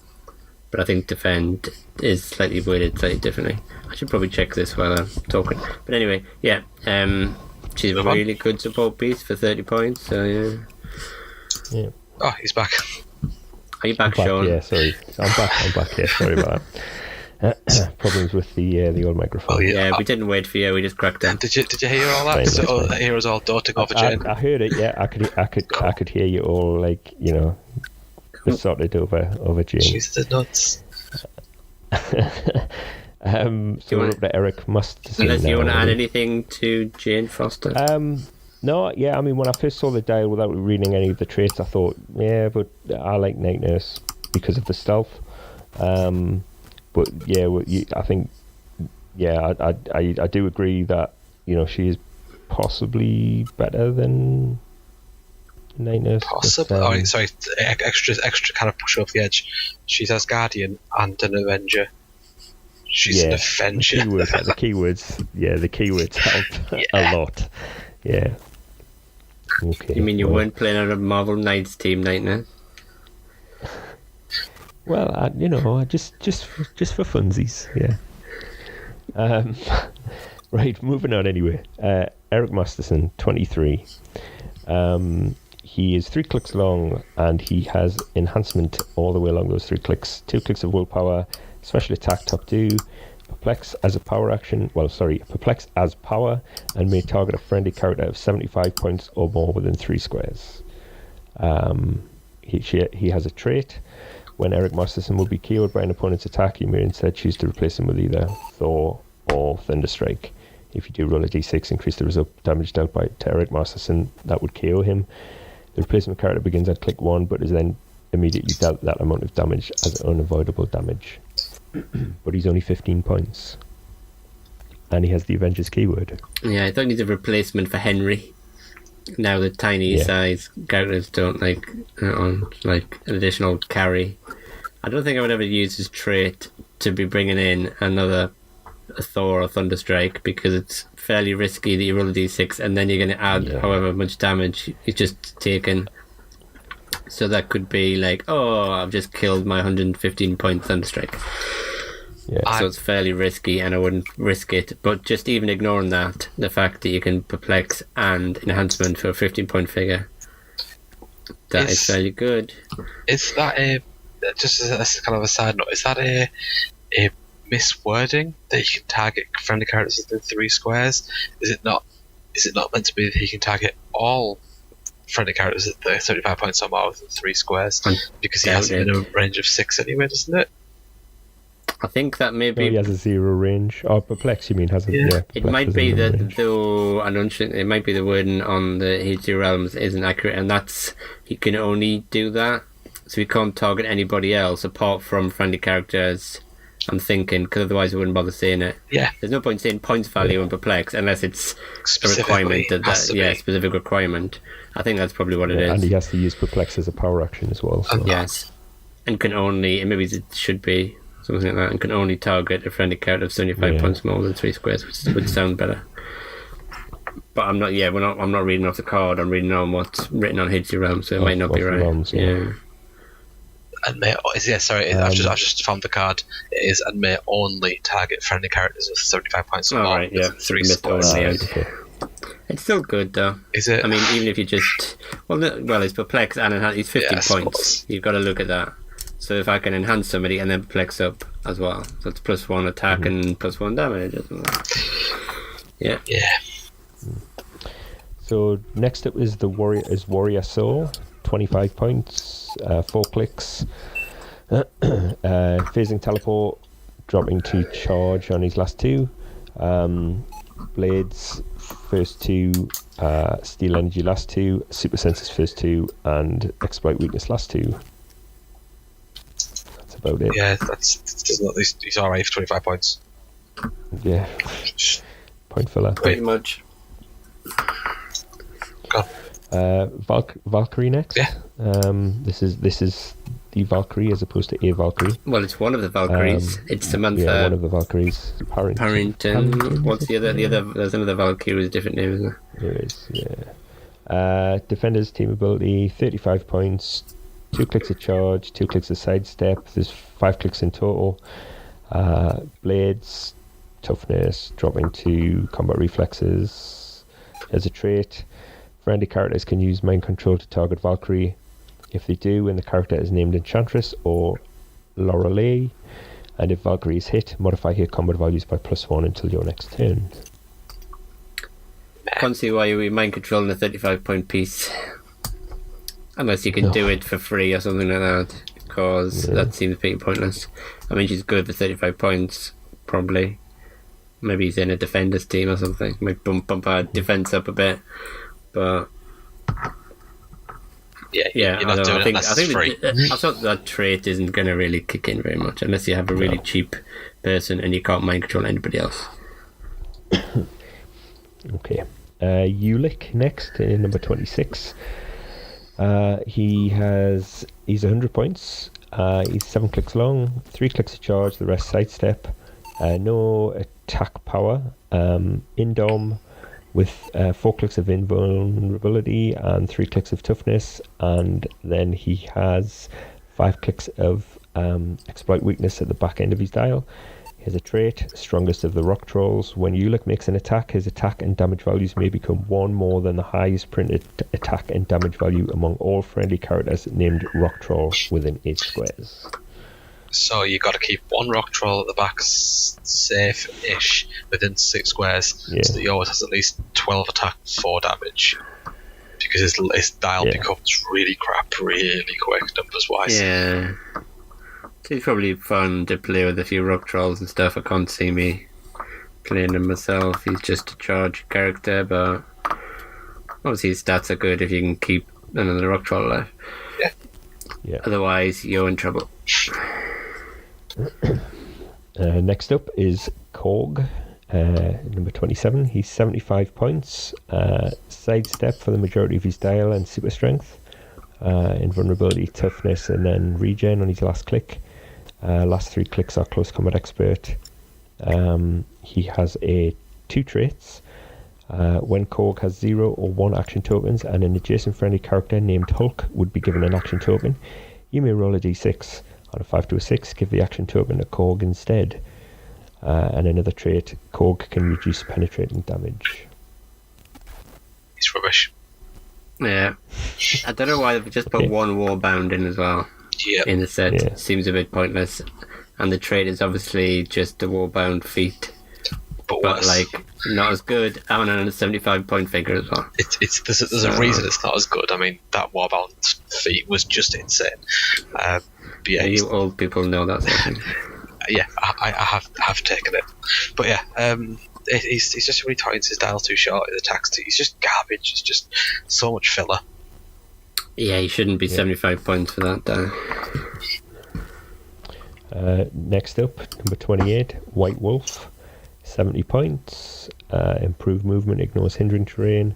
But I think defend is slightly worded slightly differently. I should probably check this while I'm talking. But anyway, yeah, she's a really good support piece for 30 points. So yeah. Oh, he's back. Are you back, Sean? Yeah, sorry. I'm back. Yeah, sorry about that. Problems with the old microphone. Oh, yeah, we didn't wait for you. We just cracked in. Did you hear all that? Hear us all doting over Jane? I heard it. Yeah, I could hear you all like besotted over Jane. She's the nuts. So we're up to Eric Masterson. Unless you want to add anything to Jane Foster. No, yeah, I mean, when I first saw the dial without reading any of the traits, I thought, yeah, but I like Night Nurse because of the stealth. But yeah, I think, yeah, I do agree that, she is possibly better than Night Nurse. Possibly. Sorry, extra kind of push off the edge. She's Asgardian and an Avenger. She's an Avenger. The keywords help a lot. Yeah. Okay. You mean you weren't playing on a Marvel Knights team, Night Nurse? Well, just for funsies, yeah. Right, moving on anyway. Eric Masterson, 23. He is 3 clicks long, and he has enhancement all the way along those 3 clicks. 2 clicks of willpower, special attack top 2, perplex as a power action. Perplex as power, and may target a friendly character of 75 points or more within 3 squares. He has a trait. When Eric Masterson will be KO'd by an opponent's attack, you may instead choose to replace him with either Thor or Thunderstrike. If you do roll a d6, increase the result damage dealt to Eric Masterson, that would KO him. The replacement character begins at click 1, but is then immediately dealt that amount of damage as unavoidable damage. But he's only 15 points. And he has the Avengers keyword. Yeah, I thought he needs a replacement for Henry. Now the tiny size characters don't like an additional carry. I don't think I would ever use his trait to be bringing in another Thor or Thunderstrike, because it's fairly risky that you roll a d6 and then you're going to add however much damage you've just taken. So that could be like, oh, I've just killed my 115 point Thunderstrike. Yeah. So it's fairly risky, and I wouldn't risk it. But just even ignoring that, the fact that you can perplex and enhancement for a 15-point figure, that is fairly good. Is that just as kind of a side note, is that a miswording that you can target friendly characters within 3 squares? Is it not meant to be that he can target all friendly characters at the 75 points or more within 3 squares? Because he has it in a range of 6 anyway, doesn't it? I think that maybe he has a 0 range. Or perplex, you mean? It might be that though, it might be the wording on the H2 realms isn't accurate, and that's he can only do that, so he can't target anybody else apart from friendly characters. I'm thinking, because otherwise I wouldn't bother saying it. Yeah. There's no point saying points value and perplex unless it's a requirement. Specific requirement. I think that's probably what it is. And he has to use perplex as a power action as well. So. Yes. and can only, and maybe it should be something like that, and can only target a friendly character of 75 Yeah. points more than 3 squares, which would sound better. But I'm not. Yeah, I'm not reading off the card. I'm reading on what's written on Hidzy Realm, so it might not be off the right. realms, yeah. And I've just found the card. It is and may only target friendly characters with 75 points or Oh, more. right, yeah. Within 3 Missed squares. only. Okay. It's still good though. Is it? I mean, even if you just it's perplex and enhance. It's 15 Yeah, I points. suppose. You've got to look at that. So if I can enhance somebody and then perplex up as well, so it's +1 attack and +1 damage. Or something. Yeah. So next up is Warrior Soul, 25 points, 4 clicks, phasing teleport, dropping to charge on his last 2, blades first 2, steal energy last 2, super senses first 2, and exploit weakness last 2. That's about it. Yeah, he's alright for 25 points. Yeah. Point filler. Pretty much. Valkyrie next. Yeah. This is the Valkyrie as opposed to a Valkyrie. Well, it's one of the Valkyries. It's Samantha. Yeah, one of the Valkyries. Parrington. What's the other? There's another Valkyrie with a different name, isn't there? There is, yeah. Defender's team ability, 35 points, 2 clicks of charge, 2 clicks of sidestep. There's 5 clicks in total. Blades, toughness, dropping to combat reflexes. As a trait, friendly characters can use mind control to target Valkyrie. If they do, and the character is named Enchantress or Lorelei, and if Valkyrie is hit, modify her combat values by +1 until your next turn. I can't see why you're mind controlling a 35-point piece. Unless you can do it for free or something like that, because that seems pretty pointless. I mean, she's good for 35 points, probably. Maybe he's in a defender's team or something. Might bump our defense up a bit. But you're not doing it unless it's free. I thought that trait isn't going to really kick in very much unless you have a really cheap person and you can't mind control anybody else. Okay. Ulick next in number 26. He's 100 points. He's 7 clicks long, 3 clicks of charge, the rest sidestep. No attack power. Indom with 4 clicks of invulnerability and 3 clicks of toughness, and then he has 5 clicks of exploit weakness at the back end of his dial. He has a trait, strongest of the rock trolls. When Ulick makes an attack, his attack and damage values may become 1 more than the highest printed attack and damage value among all friendly characters named rock troll within 8 squares. So you got to keep 1 rock troll at the back safe-ish within 6 squares, so that he always has at least 12 attack, 4 damage. Because his dial becomes really crap really quick, numbers-wise. Yeah. It's probably fun to play with a few rock trolls and stuff. I can't see me playing him myself. He's just a charge character, but obviously his stats are good if you can keep another rock troll alive. Yeah. Otherwise, you're in trouble. Next up is Korg, number 27. He's 75 points, sidestep for the majority of his dial and super strength, invulnerability, toughness, and then regen on his last click. Last 3 clicks are close combat expert. He has 2 traits. When Korg has 0 or 1 action tokens and an adjacent friendly character named Hulk would be given an action token, you may roll a d6. On a 5 to a 6, give the action token to Korg instead. And another trait, Korg can reduce penetrating damage. It's rubbish. Yeah. I don't know why they've just put 1 Warbound in as well. In the set. Yeah. Seems a bit pointless. And the trait is obviously just a Warbound feat. But like, not as good. And on a 75-point figure as well. There's a reason it's not as good. I mean, that Warbound feat was just insane. You old people know that sort of thing. Yeah, I have taken it. But yeah, he's just really tight. His dial's too short. His attacks he's just garbage. It's just so much filler. Yeah, he shouldn't be 75 points for that, though. Next up, number 28, White Wolf, 70 points. Improved movement, ignores hindering terrain.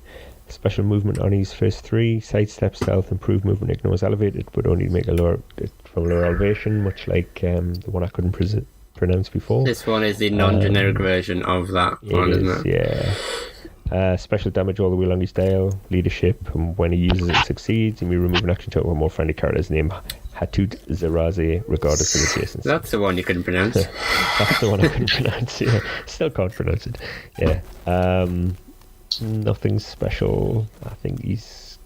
Special movement on his first 3. Sidestep, stealth, improved movement, ignores elevated, but only make a lower from Lower Elevation, much like the one I couldn't pronounce before. This one is the non-generic version of that one, isn't it? Yeah. Special damage all the way along his dial, leadership, and when he uses it succeeds, he may remove an action token with more friendly characters named Hatut Zeraze, regardless of adjacency. That's the one you couldn't pronounce. That's the one I couldn't pronounce, yeah. Still can't pronounce it. Yeah. Nothing special. I think he's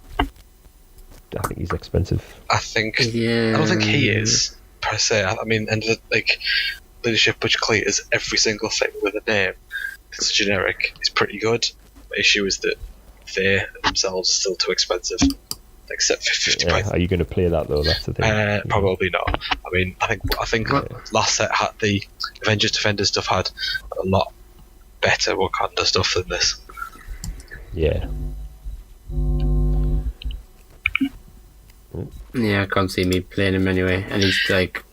expensive. I don't think he is, per se. I mean, and like, leadership which clears every single thing with a name. It's generic. It's pretty good. The issue is that they themselves are still too expensive. Like set 50 points. Are you going to play that though? That's the thing. Probably not. I mean, I think last set had the Avengers Defender stuff had a lot better Wakanda stuff than this. Yeah. Yeah, I can't see me playing him anyway. And he's like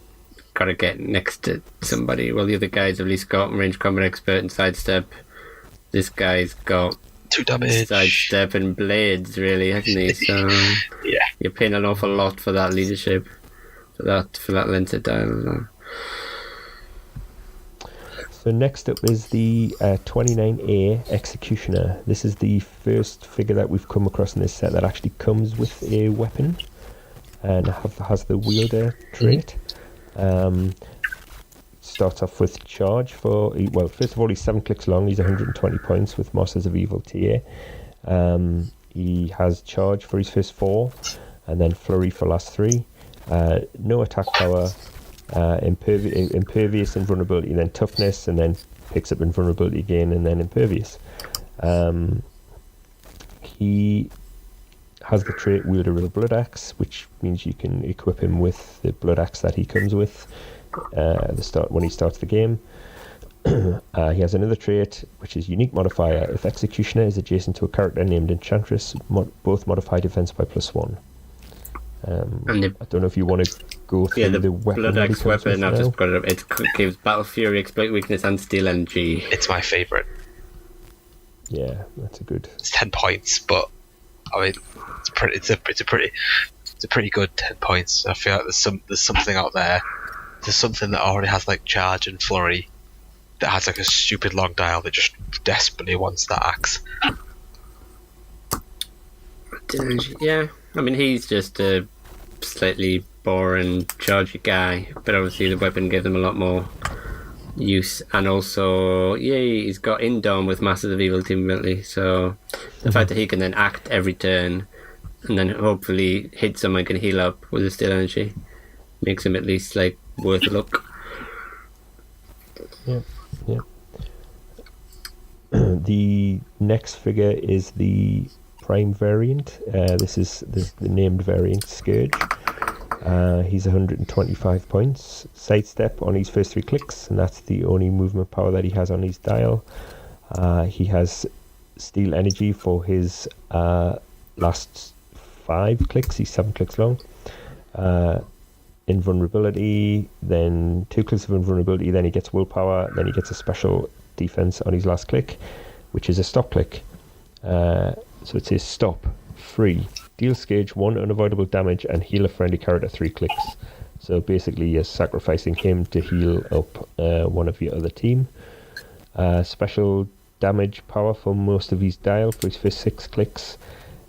got to get next to somebody. Well, the other guy's at least got range combat expert and sidestep. This guy's got 2 damage, sidestep and blades, really, hasn't he? So yeah, you're paying an awful lot for that leadership, for that length of dial as well. So next up is the 29A Executioner. This is the first figure that we've come across in this set that actually comes with a weapon and has the wielder trait. Starts off with charge for, well, first of all, he's 7 clicks long, he's 120 points with Masters of Evil TA. He has charge for his first 4, and then flurry for last 3. No attack power, impervious, invulnerability, and then toughness, and then picks up invulnerability again, and then impervious. He has the trait wielder with a blood axe, which means you can equip him with the blood axe that he comes with at the start when he starts the game. He has another trait, which is unique modifier. If Executioner is adjacent to a character named Enchantress, both modify defense by +1. I don't know if you want to go through the weapon. Blood axe weapon, I've just got it up. It gives Battle Fury, Exploit Weakness, and Steal Energy. It's my favourite. Yeah, that's a good. It's 10 points, but I mean, it's a pretty good 10 points. I feel like there's something out there. There's something that already has like charge and flurry that has like a stupid long dial that just desperately wants that axe. Yeah, I mean, he's just a slightly boring chargy guy, but obviously the weapon gives him a lot more use, and also, he's got Indom with Masters of Evil team ability, so the fact that he can then act every turn and then hopefully hit someone can heal up with his Steal Energy makes him at least like worth a look. Yeah. The next figure is the Prime variant. This is the named variant, Scourge. He's 125 points. Sidestep on his first 3 clicks, and that's the only movement power that he has on his dial. He has Steal Energy for his last 5 clicks. He's 7 clicks long. Invulnerability, then 2 clicks of invulnerability, then he gets willpower, then he gets a special defense on his last click, which is a stop click. So it says stop, free, deal Scourge 1 unavoidable damage and heal a friendly character 3 clicks. So basically you're sacrificing him to heal up one of your other team. Special damage power for most of his dial for his first 6 clicks.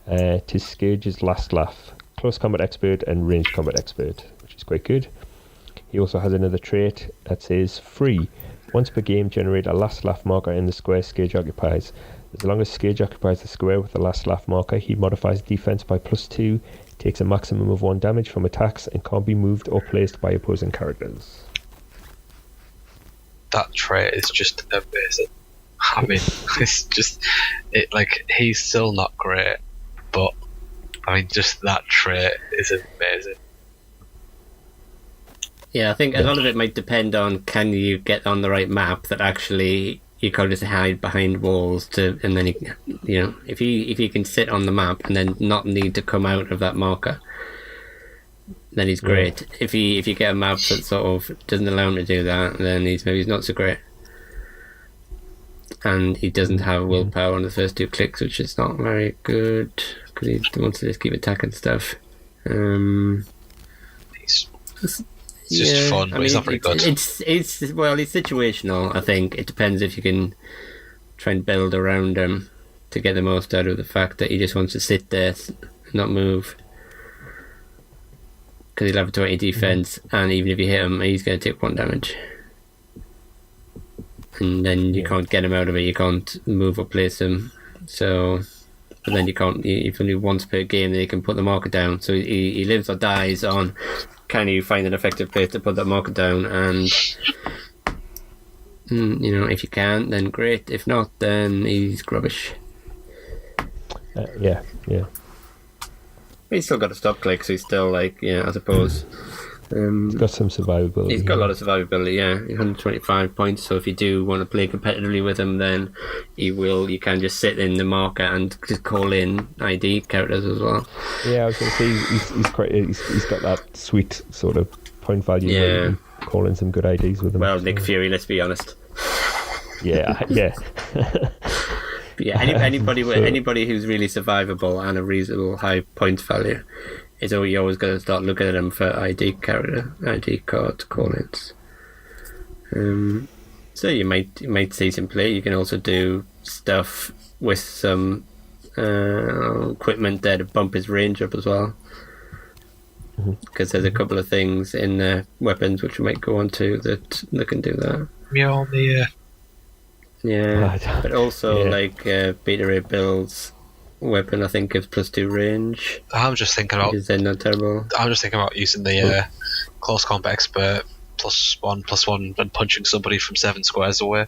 Tis Scourge's last laugh, close combat expert and ranged combat expert, which is quite good. He also has another trait that says free. Once per game, generate a last laugh marker in the square Scourge occupies. As long as Scourge occupies the square with the last laugh marker, he modifies defense by +2, takes a maximum of 1 damage from attacks, and can't be moved or placed by opposing characters. That trait is just amazing. I mean, it's just he's still not great, but I mean, just that trait is amazing. Yeah, I think a lot of it might depend on can you get on the right map that actually you can't just hide behind walls and then if he can sit on the map and then not need to come out of that marker, then he's great. Yeah. If you get a map that sort of doesn't allow him to do that, then he's not so great. And he doesn't have willpower on the first 2 clicks, which is not very good because he wants to just keep attacking stuff. It's just fun, but he's not very good. It's situational. I think it depends if you can try and build around him to get the most out of the fact that he just wants to sit there, not move, because he'll have a 20 defense, and even if you hit him, he's going to take 1 damage, and then you can't get him out of it. You can't move or place him. So, but then you can't. If only once per game, then you can put the marker down. So he lives or dies on. Can you find an effective place to put that marker down? And if you can, then great. If not, then he's rubbish. Yeah. But he's still got a stop click, so he's still I suppose. He's got some survivability. He's got a lot of survivability, 125 points. So if you do want to play competitively with him, then you can just sit in the marker and just call in ID characters as well. Yeah, I was going to say he's got that sweet sort of point value. Yeah, where you can call in some good IDs with him. Well, Nick Fury, let's be honest. Yeah. But yeah, anybody who's really survivable and a reasonable high point value. You're always going to start looking at them for ID card call-ins. So you might see some play. You can also do stuff with some equipment there to bump his range up as well. Because there's a couple of things in the weapons which we might go on to that can do that. Mjolnir. Yeah, but also Beta Ray builds weapon, I think, gives +2 range. I'm just thinking about. Is that not terrible? I'm just thinking about using the close combat expert +1/+1 and punching somebody from 7 squares away.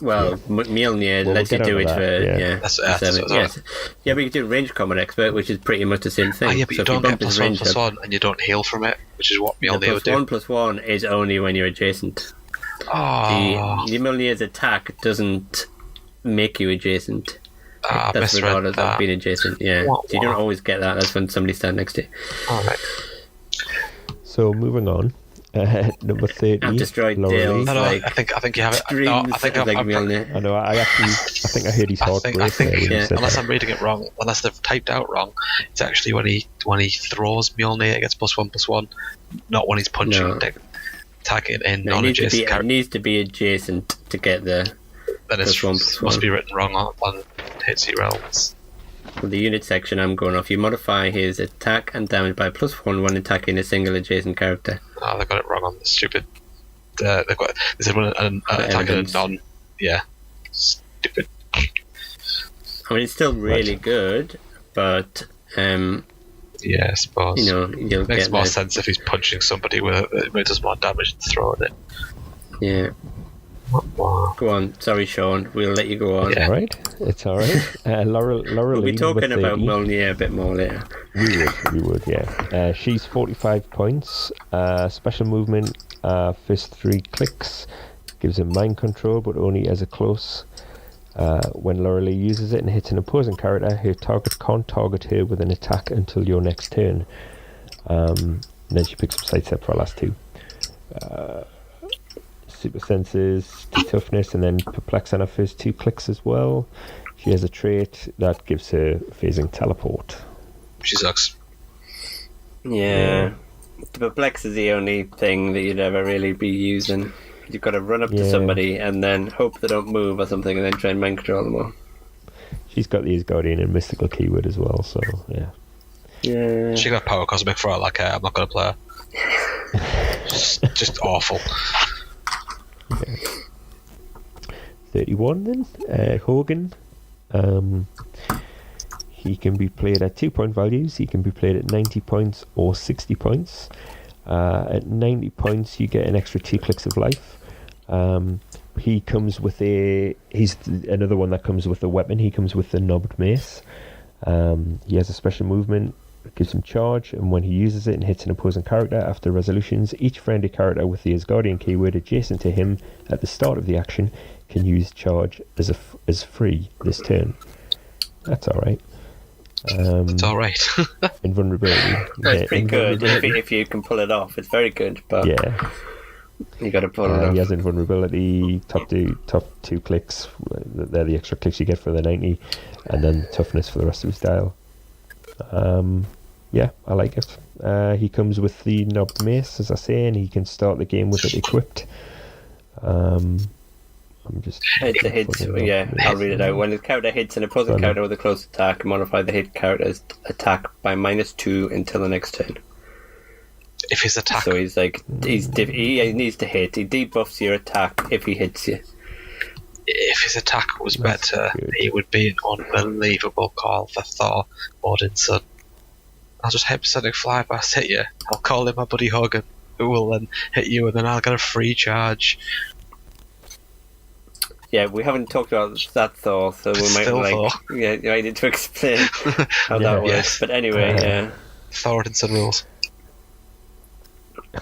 Well, Mjolnir lets you do it for That's 7. Yes. Yeah, but you can do range combat expert, which is pretty much the same thing. Yeah, but you don't get +1/+1 and you don't heal from it, which is what Mjolnir would do. +1/+1 is only when you're adjacent. Oh. The Mjolnir's attack doesn't make you adjacent. I That's misread regardless that. of being adjacent. Yeah, What? So you don't always get that. That's when somebody stands next to you. Alright. So moving on, number 30. I've destroyed Laura Dale's, Lee. No, I think you have it. No, I think Mjolnir. I know. I think I heard his heart break there when you said unless that. I'm reading it wrong, unless they've typed out wrong, it's actually when he throws Mjolnir, it gets +1/+1, not when he's punching, attacking in non-adjacent character. It needs to be adjacent to get the. Then it must be written wrong on Hitsy Realms. For the unit section, I'm going off. You modify his attack and damage by +1 when attacking a single adjacent character. Oh, they got it wrong on the stupid. They said when attacking a non. Yeah, stupid. I mean, it's still really good, but yeah, I suppose. You'll makes get more sense if he's punching somebody with it does more damage than throwing it. Yeah. Go on. Sorry, Sean. We'll let you go on. Yeah. It's all right. Laura we'll Lee, be talking number about 30. Mjolnir a bit more later. We would, yeah. She's 45 points. Special movement, fist 3 clicks. Gives him mind control, but only as a close. When Laura Lee uses it and hits an opposing character, her target can't target her with an attack until your next turn. And then she picks up sidestep for her last 2. Super senses to toughness, and then perplex on her first 2 clicks as well. She has a trait that gives her phasing teleport. She sucks. Yeah. The perplex is the only thing that you'd ever really be using. You've got to run up to somebody and then hope they don't move or something, and then try and mind control them all. She's got the Asgardian and mystical keyword as well, so yeah. Yeah. She got power cosmic for it, like I'm not gonna play her. just awful. Yeah. 31 then, Hogan. He can be played at 2-point values. He can be played at 90 points or 60 points. At 90 points, you get an extra 2 clicks of life. He comes with he's another one that comes with a weapon. He comes with the knobbed mace. He has a special movement. Gives him charge, and when he uses it and hits an opposing character after resolutions, each friendly character with the Asgardian keyword adjacent to him at the start of the action can use charge as free this turn. That's alright. It's alright. Invulnerability. That's pretty good if you can pull it off. It's very good, but yeah, you got to pull it off. He has invulnerability, top two clicks. They're the extra clicks you get for the 90, and then toughness for the rest of his dial. Yeah, I like it. He comes with the knobbed mace, as I say, and he can start the game with it equipped. I'm just... It's a hit, yeah, I'll read it out. When the character hits an opposing character with a close attack, modify the hit character's attack by -2 until the next turn. If his attack... So he's like, he needs to hit. He debuffs your attack if he hits you. If his attack was better, he would be an unbelievable call for Thor, Odin's son. I'll just hypersonic fly past, hit you. I'll call in my buddy Hogan, who will then hit you, and then I'll get a free charge. Yeah, we haven't talked about that Thor, so we might Thor. Yeah, I need to explain how that works. Yes. But anyway, yeah. Thor and Son rules.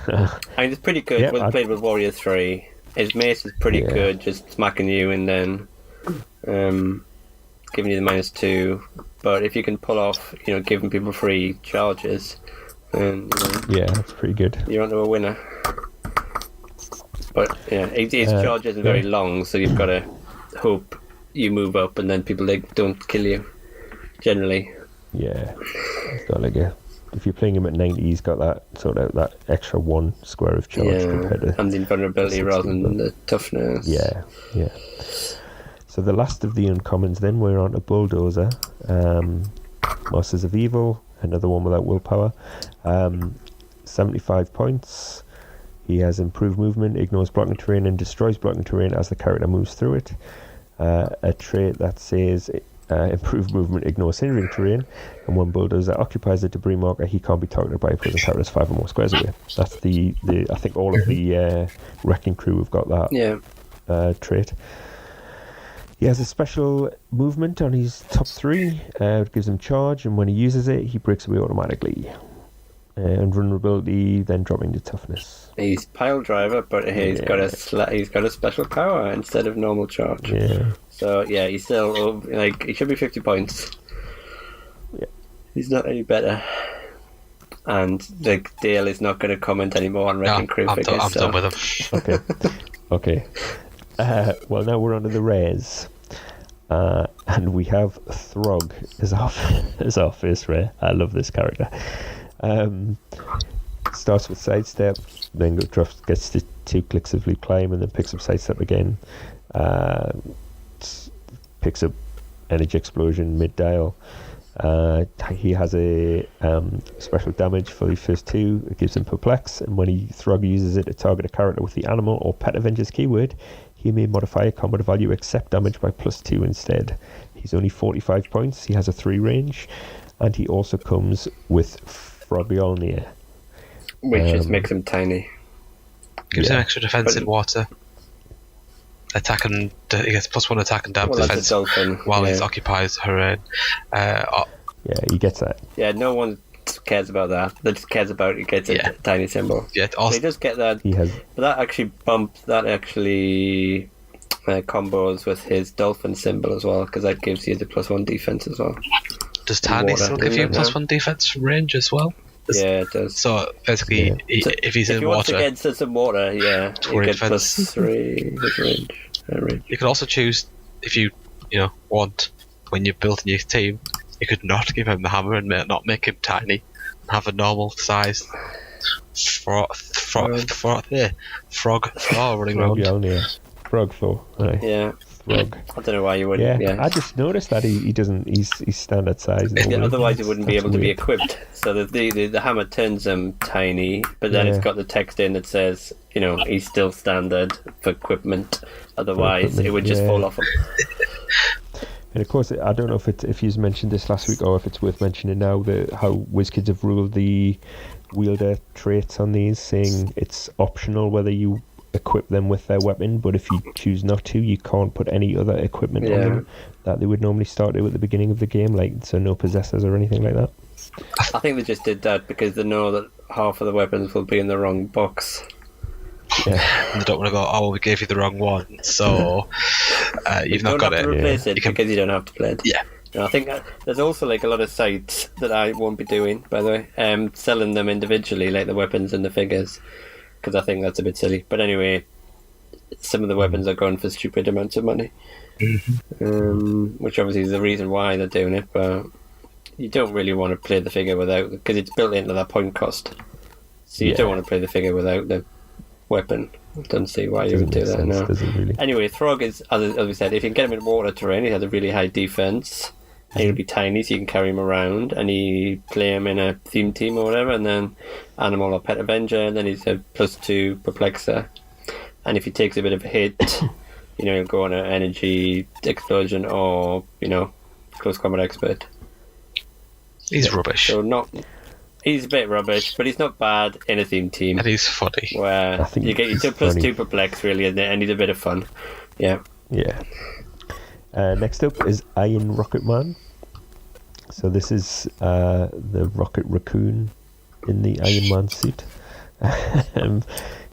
I mean, it's pretty good. Yeah, Played with Warrior 3. His mace is pretty good, just smacking you and then giving you the -2. But if you can pull off, giving people free charges, then yeah, that's pretty good. you're onto a winner. But yeah, his charge isn't very long, so you've got to hope you move up and then people don't kill you. Generally, yeah, he's got if you're playing him at 90, he's got that extra 1 square of charge compared to... And the invulnerability rather than the toughness. Yeah. So the last of the uncommons then, we're on to Bulldozer. Masters of Evil, another one without willpower. 75 points. He has improved movement, ignores blocking terrain, and destroys blocking terrain as the character moves through it. A trait that says... improved movement ignores hindering terrain, and when Bulldozer occupies a debris marker, he can't be targeted by opposing characters 5 or more squares away. That's the I think all of the wrecking crew have got that trait. He has a special movement on his top 3. It gives him charge, and when he uses it, he breaks away automatically. And vulnerability, then dropping to toughness. He's pile driver, but he's got a special power instead of normal charge. Yeah. So yeah, he's still he should be 50 points. Yeah. He's not any better. And Dale is not going to comment anymore on Wrecking Crew figures. I'm done with him. Okay. Well, now we're on to the rares. And we have Throg as our first rare. I love this character. Starts with sidestep, then gets to 2 clicks of leap climb, and then picks up sidestep again. Picks up energy explosion mid dial. He has a special damage for the first 2. It gives him perplex, and when Throg uses it to target a character with the animal or pet Avengers keyword, he may modify a combat value except damage by +2 instead. He's only 45 points. He has a 3 range, and he also comes with Frogolnir, which just makes him tiny. Gives him extra defense in water. Attack and he gets +1 attack and damage defense while he occupies her own. He gets that. Yeah, no one cares about that. They just cares about he gets a tiny symbol. Yeah, so he does get that. But that actually combos with his dolphin symbol as well, because that gives you the +1 defense as well. Does Tiny still give you +1 defense from range as well? Yeah, it does. So basically, if he's in water, he gets some water, he gets +3 range. You can also choose if you want, when you're building your team, you could not give him the hammer and not make him tiny, and have a normal size frog running around. Frog Thor. Right. Yeah. Frog. I don't know why you wouldn't. Yeah. I just noticed that he doesn't. He's standard size. Otherwise, he wouldn't be able to be equipped. So the hammer turns him tiny, but then it's got the text in that says, he's still standard for equipment. Otherwise, it would just fall off him. And of course, I don't know if you mentioned this last week or if it's worth mentioning now, how WizKids have ruled the wielder traits on these, saying it's optional whether you equip them with their weapon, but if you choose not to, you can't put any other equipment on them that they would normally start to at the beginning of the game, so no possessors or anything like that. I think they just did that because they know that half of the weapons will be in the wrong box. Yeah. And they don't want to go, oh, well, we gave you the wrong one, so you've not got it. You don't have to replace it because you don't have to play it. Yeah. I think there's also a lot of sites that I won't be doing, by the way, selling them individually, like the weapons and the figures, because I think that's a bit silly. But anyway, some of the weapons are going for stupid amounts of money, which obviously is the reason why they're doing it. But you don't really want to play the figure without, because it's built into that point cost. So you Yeah. don't want to play the figure without the weapon. I don't see why you would do that. No. Does it really? Anyway, Throg is, as we said, if you can get him in water terrain, he has a really high defense. And he'll be tiny, so you can carry him around, and you play him in a theme team or whatever, and then Animal or Pet Avenger, and then he's a +2 Perplexer. And if he takes a bit of a hit, he'll go on an Energy Explosion or, Close Combat Expert. He's rubbish. So he's a bit rubbish, but he's not bad in a theme team. And he's funny. Where I think you get your he's +2 funny. Perplex, really, isn't it? And he's a bit of fun. Yeah. Yeah. Next up is Iron Rocket Man. So this is the Rocket Raccoon in the Iron Man suit.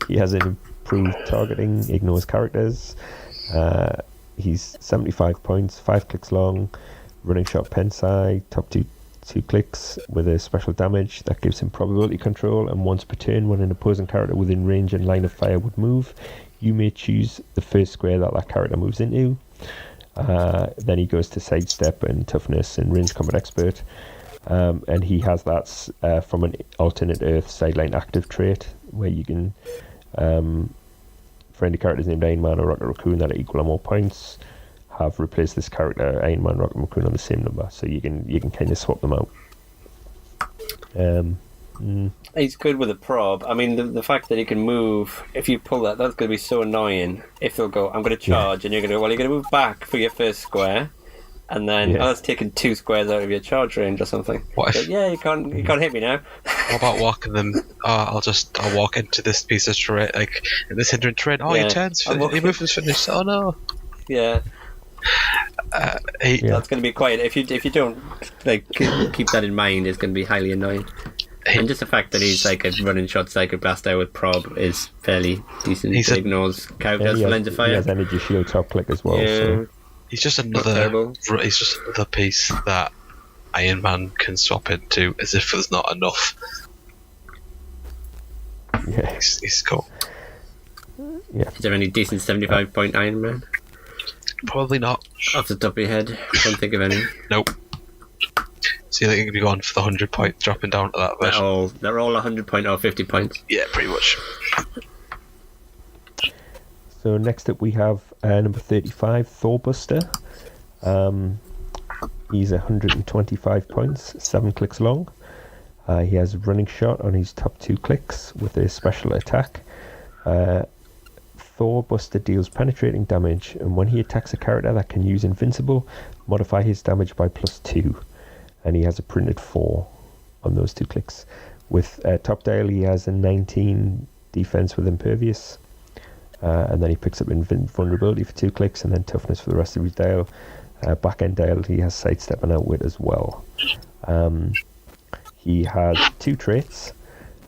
He has an improved targeting, ignores characters. He's 75 points, 5 clicks long, running shot pen side, top two clicks with a special damage that gives him probability control, and once per turn when an opposing character within range and line of fire would move, you may choose the first square that character moves into. Then he goes to sidestep and toughness and range combat expert, and he has that from an alternate Earth sideline active trait where you can friendly characters named Iron Man or Rocket Raccoon that are equal or more points have replaced this character Iron Man Rocket Raccoon on the same number, so you can kind of swap them out. He's good with a prob. I mean, the fact that he can move, if you pull that's going to be so annoying. If they'll go, I'm going to charge, and you're going to go, well, you're going to move back for your first square, and then that's taking 2 squares out of your charge range or something. What if, you can't hit me now. What about walking them? I'll walk into this piece of terrain, like in this hindering terrain. Oh, your turn's finished. Your movement's finished. Oh no. Yeah. That's going to be quite. If you don't keep that in mind, it's going to be highly annoying. And just the fact that he's like a running shot Psycho Blaster with prob is fairly decent. He ignores characters for lines of fire. He has energy shield top click as well. Yeah. So. He's just another piece that Iron Man can swap into as if there's not enough. Yeah. He's cool. Yeah. Is there any decent 75-point Iron Man? Probably not. Off the top of your head, I can't think of any. Nope. So you think you're going to be going for the 100 point, dropping down to that version? They're all 100 point or 50 points. Yeah, pretty much. So next up we have number 35, Thorbuster. He's 125 points, 7 clicks long. He has running shot on his top 2 clicks with a special attack. Thorbuster deals penetrating damage, and when he attacks a character that can use Invincible, modify his damage by +2. And he has a printed 4 on those 2 clicks. With top dial, he has a 19 defense with Impervious. And then he picks up Invulnerability for 2 clicks, and then Toughness for the rest of his dial. Back end dial, he has Sidestep and Outwit as well. He has 2 traits.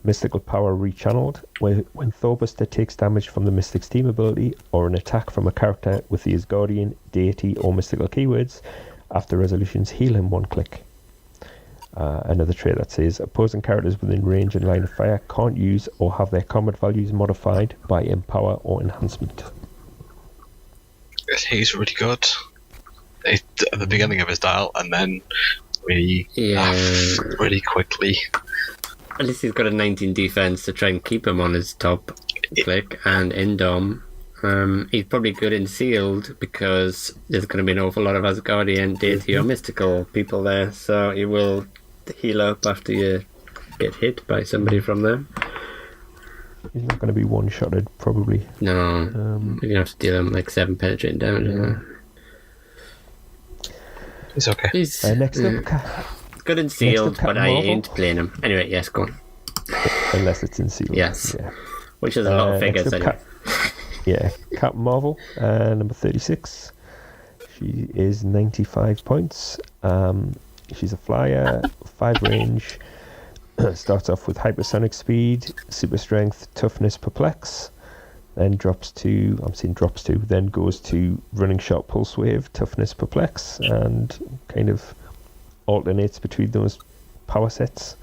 Mystical Power Rechanneled. When Thorbuster takes damage from the Mystic's team ability or an attack from a character with the Asgardian, Deity, or Mystical keywords, after resolutions, heal him 1 click. Another trait that says opposing characters within range and line of fire can't use or have their combat values modified by Empower or Enhancement. He's really good. At the beginning of his dial, and then really quickly. At least he's got a 19 defense to try and keep him on his top click, and in Dom. He's probably good in sealed because there's going to be an awful lot of Asgardian, Deity, or Mystical people there, so he will heal up after you get hit by somebody from them. He's not going to be one-shotted, probably. No, you're going to have to deal him like 7 penetrating damage. Yeah. He's okay. He's next up, good in sealed, but I Marvel. ain't playing him. Anyway, yes, go on. Unless it's in sealed. Yes. Yeah. Which is a lot of figures, next up, anyway. Yeah, Captain Marvel, number 36. She is 95 points. She's a flyer, 5 range. Starts off with hypersonic speed, super strength, toughness, perplex. Then then goes to running shot, pulse wave, toughness, perplex, and kind of alternates between those power sets.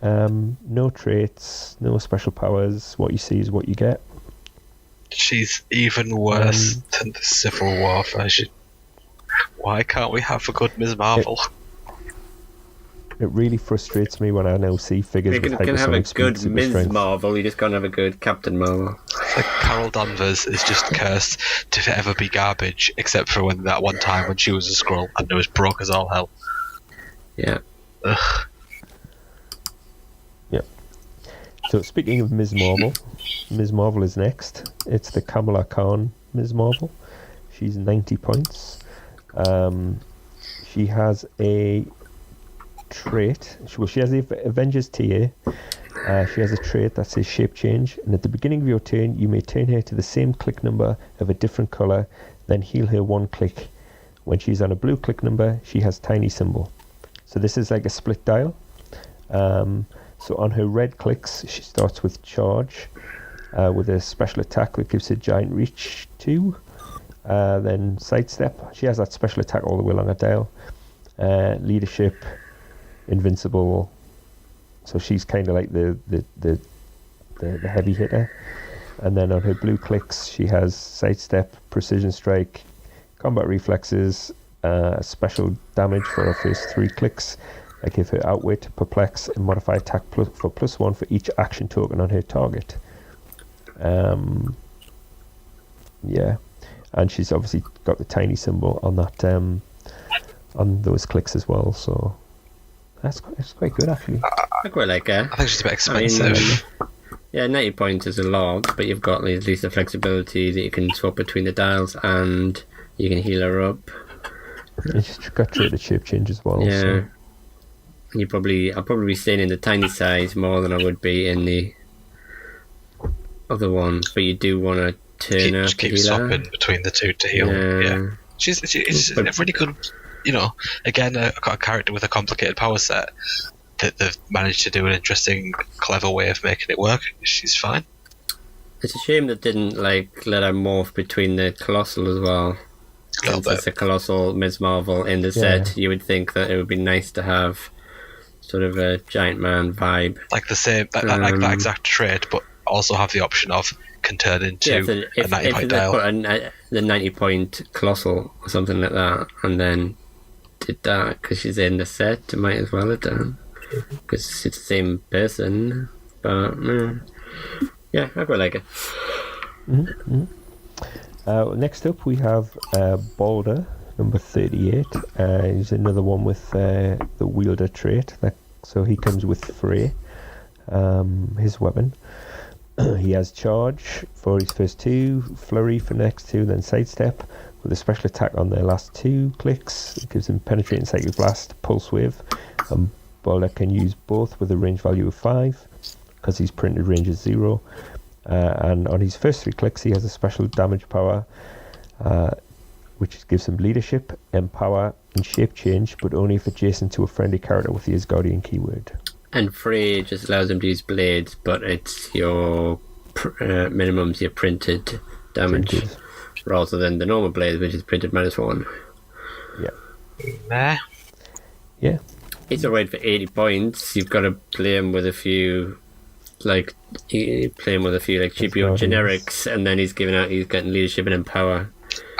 No traits, no special powers. What you see is what you get. She's even worse than the Civil War version. Why can't we have a good Ms. Marvel? It really frustrates me when I now see figures You with can have a hypersonic speed, good super Ms. strength. Marvel, you just can't have a good Captain Marvel. It's like Carol Danvers is just cursed to ever be garbage, except for when that one time when she was a Skrull and it was broke as all hell. Yeah. Ugh. Yeah. So speaking of Ms. Marvel is next. It's the Kamala Khan Ms. Marvel. She's 90 points. She has a trait. She has the Avengers TA. She has a trait that says shape change, and at the beginning of your turn, you may turn her to the same click number of a different color, then heal her 1 click. When she's on a blue click number, she has tiny symbol. So this is like a split dial. So on her red clicks, she starts with charge, with a special attack that gives her giant reach 2. Then sidestep. She has that special attack all the way along her dial. Leadership, invincible. So she's kind of like the heavy hitter. And then on her blue clicks, she has sidestep, precision strike, combat reflexes, special damage for her first 3 clicks. I give her outwit, perplex, and modify attack for +1 for each action token on her target. Yeah, and she's obviously got the tiny symbol on that on those clicks as well. So it's quite good actually. I quite like her. I think she's a bit expensive. Yeah, 90 points is a lot, but you've got at least the flexibility that you can swap between the dials and you can heal her up. And she's got traded shape change as well. Yeah. So. I'll probably be staying in the tiny size more than I would be in the other ones, but you do want to turn her. Keep swapping between the two to heal. Yeah. She's a really good, again, got a character with a complicated power set that they've managed to do an interesting, clever way of making it work. She's fine. It's a shame that didn't let her morph between the Colossal as well. Since it's a Colossal Ms. Marvel in the set, you would think that it would be nice to have sort of a giant man vibe. Like the same, like that exact trait, but also have the option of can turn into a 90-point dial. Put the 90-point Colossal or something like that, and then did that because she's in the set, it might as well have done. Because it's the same person, but yeah, I quite like it. Next up, we have Balder, number 38. He's another one with the wielder trait. So he comes with Frey, his weapon. He has charge for his first 2, flurry for next 2, then sidestep with a special attack on their last 2 clicks. It gives him penetrating psychic blast, pulse wave, and Balder can use both with a range value of 5 because his printed range is 0. And on his first 3 clicks, he has a special damage power, which gives him leadership, empower, and shape change, but only if adjacent to a friendly character with the Asgardian keyword. And Frey just allows him to use blades, but it's your minimum's your printed damage rather than the normal blades, which is printed -1. Nah. Yeah. He's alright for 80 points. You've got to play him with a few, like cheap generics, and then he's getting leadership and empower.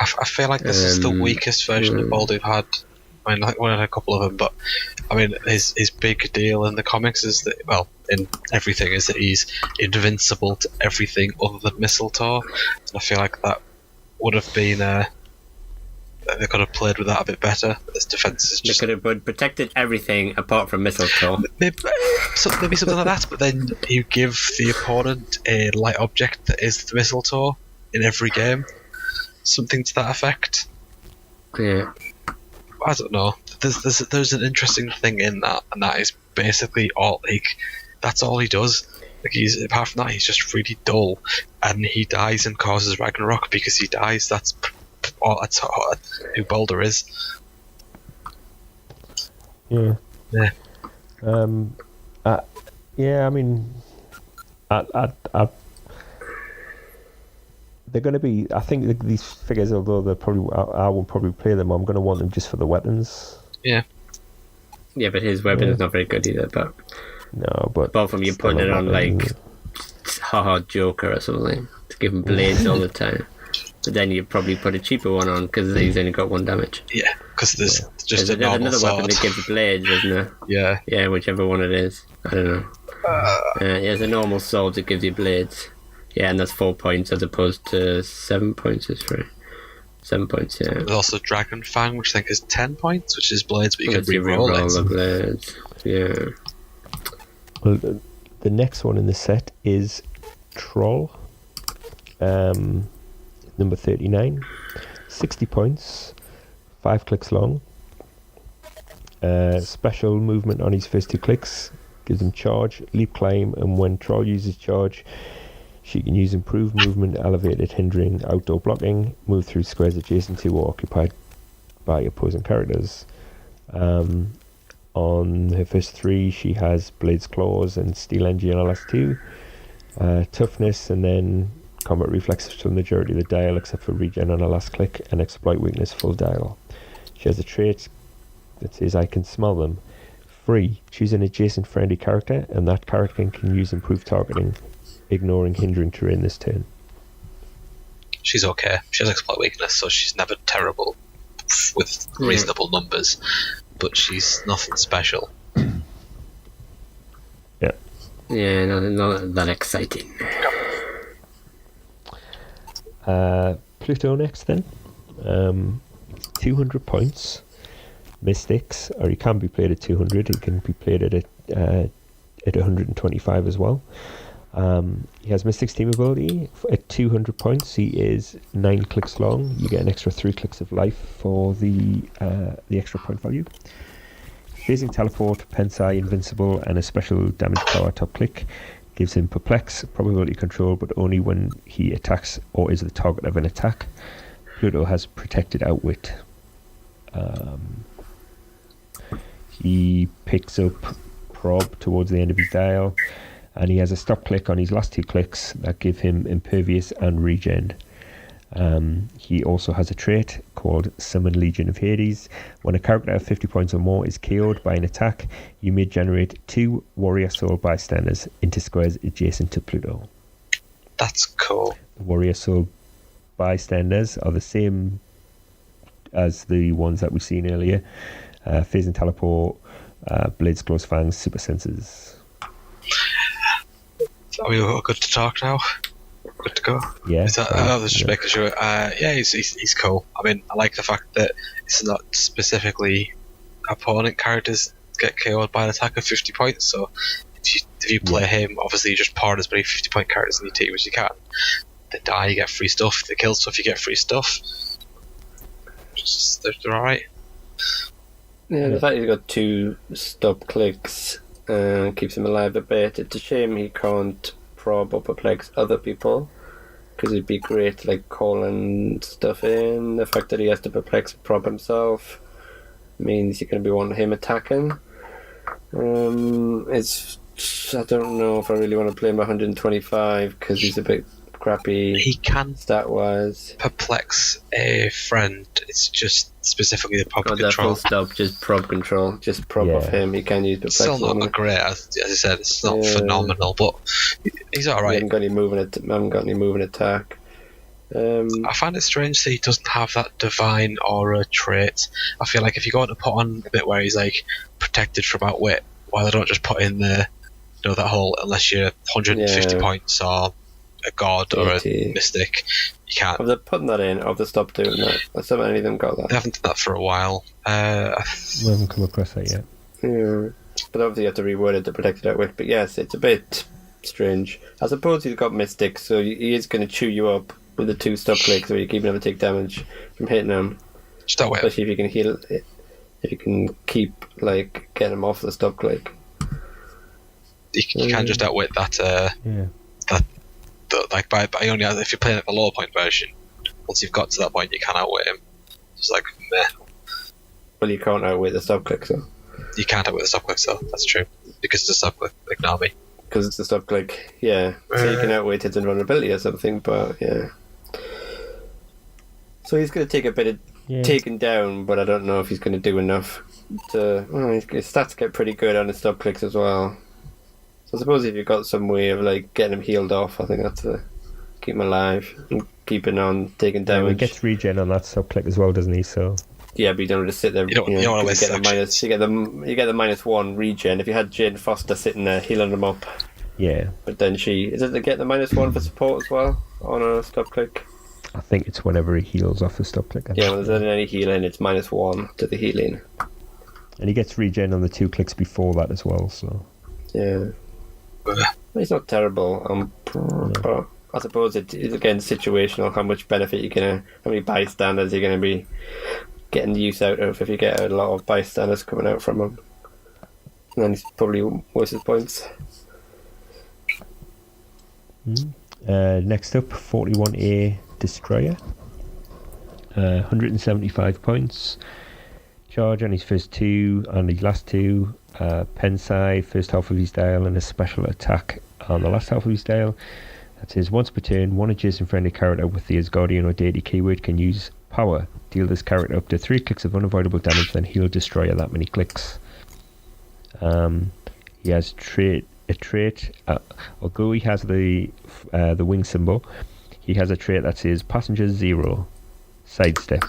I feel like this is the weakest version of Balder we've had. I mean, we had a couple of them, but I mean, his big deal in the comics is that, well, in everything, is that he's invincible to everything other than Mistletoe. And I feel like that would have been they could have played with that a bit better. His defense is just... They could have protected everything apart from Mistletoe. Maybe something like that, but then you give the opponent a light object that is the Mistletoe in every game. Something to that effect. Yeah. I don't know. There's an interesting thing in that, and that is basically all. That's all he does. Apart from that, he's just really dull, and he dies and causes Ragnarok because he dies. That's who Balder is. Yeah. Yeah. I mean, they're going to be. I think these figures, although I will probably play them, I'm going to want them just for the weapons. Yeah. Yeah, but his weapon is not very good either. But no, but apart from you putting it on like Joker or something to give him blades all the time. But then you probably put a cheaper one on because he's only got 1 damage. Yeah, because there's just There's a normal another sword. weapon that gives blades, isn't there? Yeah. Yeah, whichever one it is. I don't know. There's a normal sword that gives you blades. Yeah, and that's 4 points as opposed to 7 points. Is free. 7 points, yeah. There's also Dragon Fang, which I think is 10 points, which is blades, but you can Lets you re-roll reroll it. the blades. Yeah. Well, the next one in the set is Troll, number 39, 60 points, 5 clicks long. Special movement on his first 2 clicks gives him charge, leap, climb, and when Troll uses charge, she can use improved movement, elevated, hindering, outdoor blocking, move through squares adjacent to or occupied by opposing characters. On her first 3, she has Blade's Claws and Steel Energy on LS2, Toughness, and then Combat Reflexes for the majority of the dial except for Regen on her last click, and Exploit Weakness full dial. She has a trait that says I can smell them. Free, choose an adjacent friendly character, and that character can use improved targeting, ignoring hindering terrain this turn. She's okay. She has Exploit Weakness, so she's never terrible with reasonable numbers, but she's nothing special. Yeah. Yeah, not that exciting. Pluto next then. 200 points. Mystics, or he can be played at 200. He can be played at 125 as well. He has Mystic's team ability. At 200 points, he is 9 clicks long. You get an extra 3 clicks of life for the extra point value. Phasing Teleport, Pensai, Invincible, and a special damage power top click gives him Perplex, Probability Control, but only when he attacks or is the target of an attack. Pluto has Protected Outwit. He picks up Prob towards the end of his dial, and he has a stop click on his last 2 clicks that give him Impervious and Regen. He also has a trait called Summon Legion of Hades. When a character of 50 points or more is KO'd by an attack, you may generate 2 Warrior Soul bystanders into squares adjacent to Pluto. That's cool. Warrior Soul bystanders are the same as the ones that we've seen earlier. Phase and Teleport, Blades, Claws, Fangs, Super Senses. Are we all good to talk now? Good to go? Yeah. I was just making sure. Yeah, he's cool. I mean, I like the fact that it's not specifically opponent characters get KO'd by an attack of 50 points, so if you play him, obviously you just part as many 50 point characters in your team as you can. They die, you get free stuff. If they kill stuff, you get free stuff. They're alright. Yeah, the fact he's got 2 stop clicks keeps him alive a bit. It's a shame he can't prob or perplex other people, because it'd be great, like calling stuff in. The fact that he has to perplex and prob himself means you're going to be wanting him attacking. I don't know if I really want to play him 125 because he's a bit crappy. He can stat wise perplex a friend. It's just specifically the prob that control. full stop, just prob control, just prob off him. He can use perplex. Still not great, as I said. It's not phenomenal, but he's alright. I haven't got any moving attack. I find it strange that he doesn't have that divine aura trait. I feel like if you go on to put on a bit where he's like protected from outwit, why they don't just put in the that whole, unless you're 150 points or a god 80. Or a mystic, you can't. Have they putting that in, or have they stopped doing that? Has any of them got that? They haven't done that for a while. We haven't come across that yet. Yeah, but obviously you have to reword it to protect it outwit. But yes, it's a bit strange. I suppose he's got mystic, so he is going to chew you up with the 2 stop clicks, where you keep him to take damage from hitting him. Just that way. Especially if you can heal, if you can keep getting him off the stop click. You can just outwit that. Like by only if you're playing at the lower point version, once you've got to that point, you can outwit him. It's like meh. Well, you can't outwit the stop click, so. You can't outwit the stop click, so that's true. Because it's a stop click, ignore me. Because it's a stop click, yeah. So you can outwit its invulnerability or something, but yeah. So he's going to take a bit of taking down, but I don't know if he's going to do enough to. Well, his stats get pretty good on his stop clicks as well. So I suppose if you've got some way of getting him healed off, I think that's the keep him alive, and keeping on taking He damage. gets regen on that sub click as well, doesn't he? So Yeah, but you don't just sit there. You don't want to waste get the actions. minus. You get the -1 regen. If you had Jane Foster sitting there healing them up, yeah, but then is it to get the -1 for support as well on a stop click? I think it's whenever he heals off the stop click. Yeah, when there's any healing, it's -1 to the healing. And he gets regen on the 2 clicks before that as well. So Yeah, it's not terrible. But I suppose it is again situational. How much benefit how many bystanders you're going to be getting the use out of if you get a lot of bystanders coming out from him. And then he's probably worth his points. Next up, 41A Destroyer. 175 points. Charge on his first 2 and his last 2. Pen side, first half of his dial, and a special attack on the last half of his dial. That says once per turn, one adjacent friendly character with the Asgardian or deity keyword can use power. Deal this character up to 3 clicks of unavoidable damage, then heal Destroyer that many clicks. He has a trait. Although he has the wing symbol, he has a trait that says Passenger 0. Sidestep.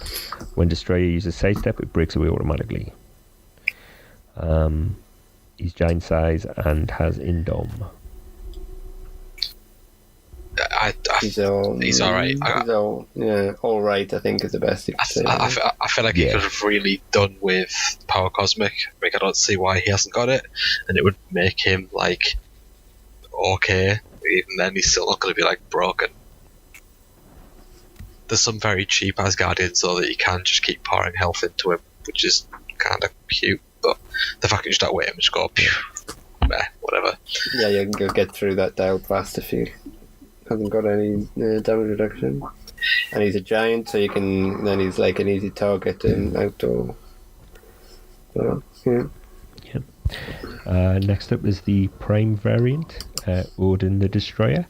When Destroyer uses sidestep, it breaks away automatically. He's giant size and has indom. He's alright. He's alright. Alright, I think is the best you could say. I feel like he could have really done with Power Cosmic. Like, I don't see why he hasn't got it, and it would make him like okay. Even then, he's still not going to be like broken. There's some very cheap Asgardians so that you can just keep pouring health into him, which is kind of cute. But the fact that you just don't wait him and just go, meh, whatever. Yeah, you can go get through that dial fast if you haven't got any damage reduction. And he's a giant, so then he's like an easy target in outdoor. So, yeah. Next up is the Prime variant, Odin the Destroyer.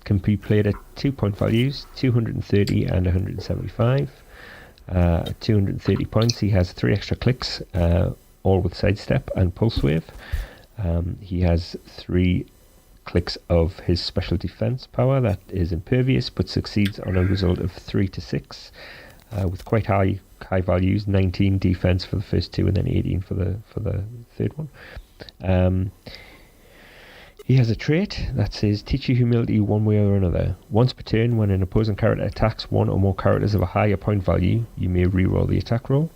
Can be played at 2 point values, 230 and 175. At 230 points, he has 3 extra clicks, all with sidestep and pulse wave. He has 3 clicks of his special defense power that is impervious but succeeds on a result of 3 to 6, with quite high values, 19 defense for the first 2 and then 18 for the third one. He has a trait that says teach you humility one way or another. Once per turn, when an opposing character attacks one or more characters of a higher point value, you may reroll the attack roll.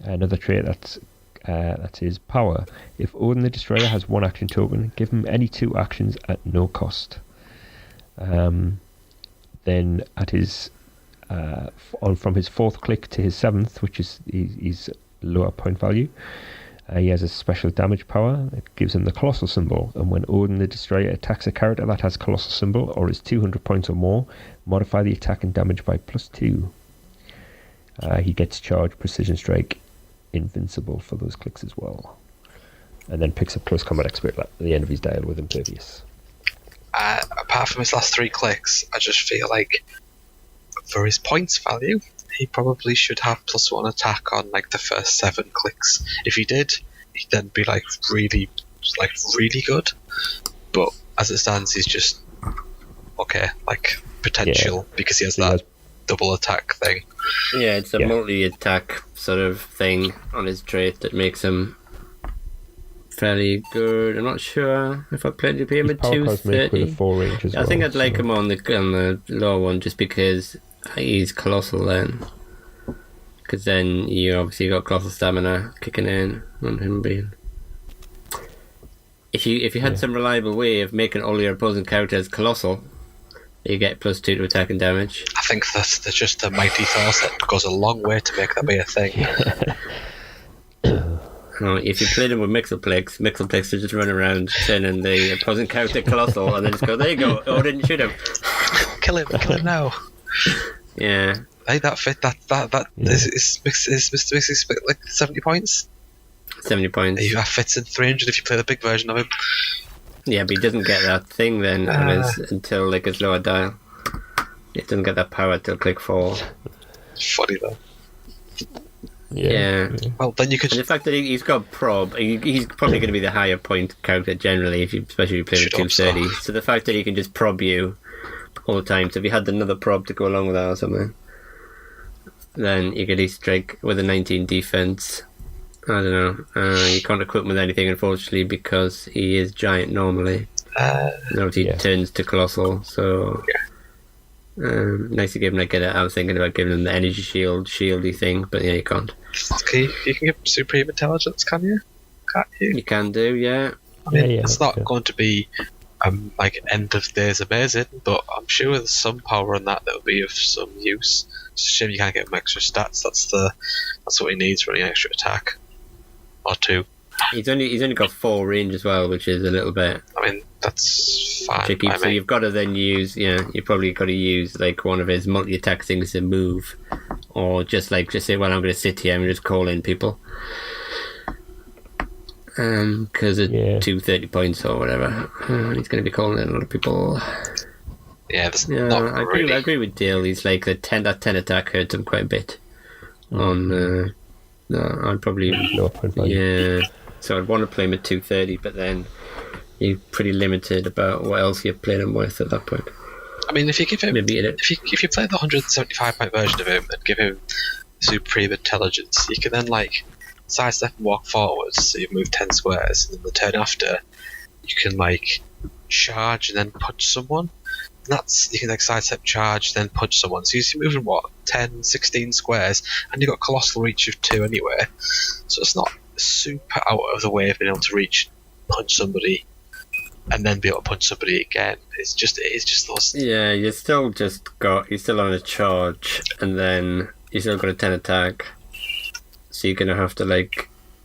Another trait that says power. If Odin the Destroyer has 1 action token, give him any 2 actions at no cost. Then at his from his 4th click to his 7th, which is his lower point value, he has a special damage power that gives him the colossal symbol, and when Odin the Destroyer attacks a character that has colossal symbol or is 200 points or more, modify the attack and damage by +2. He gets charge, precision strike, invincible for those clicks as well, and then picks up close combat expert at the end of his dial with impervious. Apart from his last 3 clicks, I just feel like for his points value, he probably should have +1 attack on like the first 7 clicks. If he did, he'd then be like really good. But as it stands, he's just okay, like potential because he has that double attack thing. Yeah, it's a multi-attack sort of thing on his trait that makes him fairly good. I'm not sure if I plan to pay him at 230. With a 4 range as I think I'd like him on the lower one just because he's colossal then. Because then you obviously got colossal stamina kicking in on him being. If you had some reliable way of making all your opposing characters colossal, you get +2 to attack and damage. I think that's just the Mighty Thor set goes a long way to make that be a thing. If you played him with Mixelplex will just run around turning the opposing character colossal and then just go, there you go, Odin, shoot him. Kill him now. Yeah. Hey, that fit, is like 70 points? 70 points. That fits in 300 if you play the big version of him. Yeah, but he doesn't get that thing then until like his lower dial. He doesn't get that power till click 4. Funny though. Yeah. Well, then you could. And the fact that he's got prob, he's probably going to be the higher point character generally, especially if you play with 230. So the fact that he can just prob you all the time. So if you had another prop to go along with that or something, then you could at least strike with a 19 defense. I don't know. You can't equip him with anything, unfortunately, because he is giant normally. Now he turns to colossal, so nice to give him I was thinking about giving him the energy shieldy thing, but yeah, you can't. Okay, you can give him supreme intelligence, can you? Can't you? You can do, yeah. I mean, it's not going to be end of days amazing, but I'm sure there's some power in that will be of some use. It's a shame you can't get him extra stats. That's what he needs for any extra attack or 2. He's only got 4 range as well, which is a little bit. I mean, that's fine. Tricky. So you've got to then use, you probably got to use like one of his multi-attack things to move, or just say, well, I'm going to sit here and just call in people. Because at 230 points or whatever, he's going to be calling in a lot of people. Yeah, I agree with Dale. He's like that 10 attack hurts him quite a bit. I'd probably So I'd want to play him at 230, but then you're pretty limited about what else you're playing him with at that point. I mean, if you give him, if you play the 175 point version of him and give him supreme intelligence, you can then sidestep and walk forwards, so you've moved 10 squares, and then the turn after you can charge and then punch someone, and that's, you can sidestep, charge, then punch someone, so you're moving 10, 16 squares, and you've got colossal reach of 2 anyway, so it's not super out of the way of being able to reach, punch somebody, and then be able to punch somebody again. It's just those. Yeah, you're still on a charge, and then you still got a 10 attack. So you're gonna have to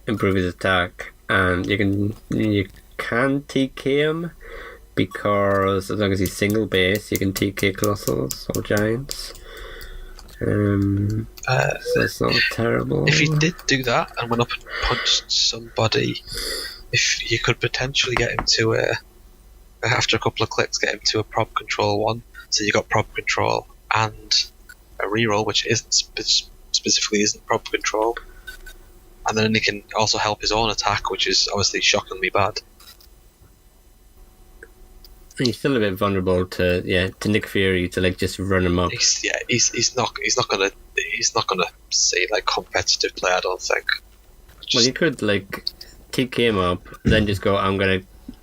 improve his attack, and you can TK him, because as long as he's single base, you can TK colossals or giants. So it's not terrible. If he did do that and went up and punched somebody, if you could potentially get him to after a couple of clicks, get him to a prop control 1. So you got prop control and a reroll, which specifically isn't prop control. And then he can also help his own attack, which is obviously shockingly bad. He's still a bit vulnerable to Nick Fury to just run him up. He's not gonna say competitive play, I don't think. Well, you could TK him up, then just go, I'm gonna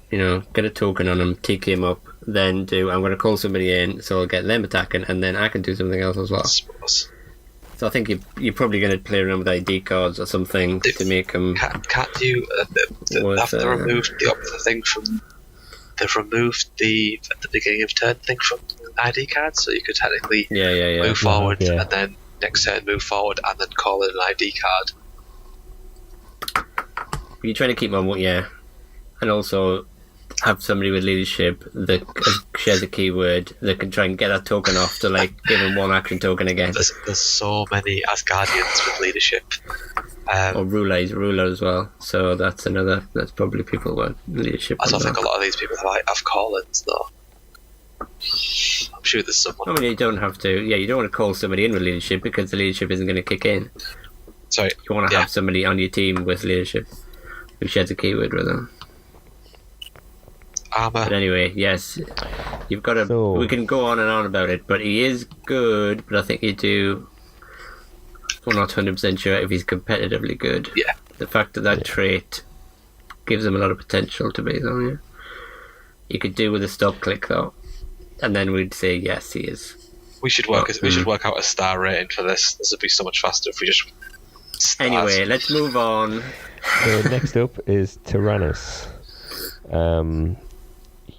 get a token on him, TK him up, then I'm gonna call somebody in, so I'll get them attacking, and then I can do something else as well. I suppose. So I think you're probably going to play around with ID cards or something to make them. Can't you? They've removed the thing from. They've removed the at the beginning of turn thing from ID cards, so you could technically move forward and then next turn move forward and then call in an ID card. You're trying to keep them on, and also have somebody with leadership that shares a keyword that can try and get that token off to give him one action token again. There's so many Asgardians with leadership. Or ruler as well. So that's probably people with leadership. I don't think a lot of these people have call-ins though. I'm sure there's someone. I mean, you don't have to. Yeah, you don't want to call somebody in with leadership because the leadership isn't going to kick in. Sorry. You want to have somebody on your team with leadership who shares a keyword with them. Armor. But anyway, yes, you've got to. We can go on and on about it, but he is good. But I think you do. We're not 100% sure if he's competitively good. Yeah. The fact that trait gives him a lot of potential to be, though. Yeah. You could do with a stop click though, and then we'd say yes, he is. We should work. We should work out a star rating for this. This would be so much faster if we just. Anyway, let's move on. So next up is Tyrannus.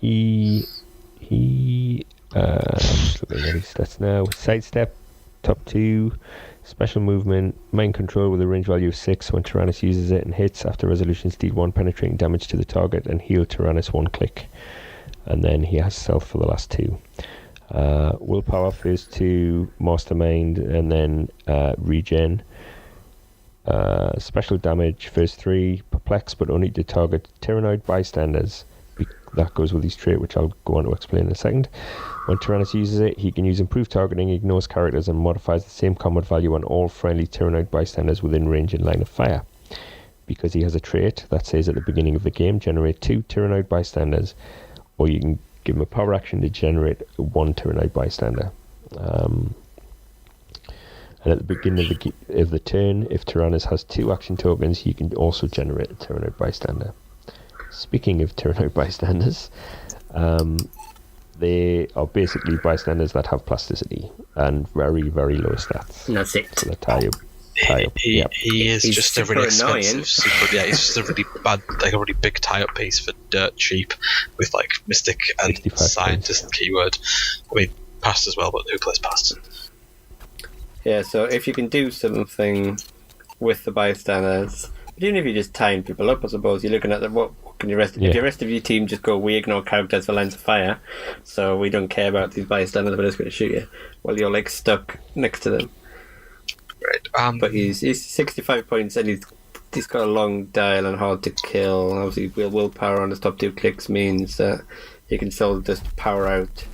He I'm just looking at his stats now. Sidestep, top 2, special movement, mind control with a range value of 6 when Tyrannus uses it and hits. After resolutions, deal 1 penetrating damage to the target and heal Tyrannus 1 click. And then he has stealth for the last 2. Willpower first 2, mastermind, and then regen. Special damage first 3, perplex but only to target Tyrannoid bystanders. That goes with his trait, which I'll go on to explain in a second. When Tyrannus uses it, he can use improved targeting, ignores characters, and modifies the same combat value on all friendly Tyrannoid bystanders within range and line of fire. Because he has a trait that says at the beginning of the game, generate 2 Tyrannoid bystanders, or you can give him a power action to generate 1 Tyrannite bystander. And at the beginning of the turn, if Tyrannus has 2 action tokens, he can also generate a Tyrannite bystander. Speaking of Tyrannite bystanders, they are basically bystanders that have plasticity and very, very low stats. And that's it. So they tie up. He is He's just a really super expensive, annoying. he's just a really bad, like a really big tie-up piece for dirt cheap with like Mystic and 65 Scientist points. keyword. I mean, Past as well, but who plays Past? Yeah, so if you can do something with the bystanders, but even if you're just tying people up, I suppose you're looking at what can your rest. If your rest of your team just go, we ignore characters for lines of fire, so we don't care about these bystanders. We're just going to shoot you. Well, you're like stuck next to them. Right. But he's 65 points and he's got a long dial and hard to kill. Obviously, willpower on his top 2 clicks means that he can still just power out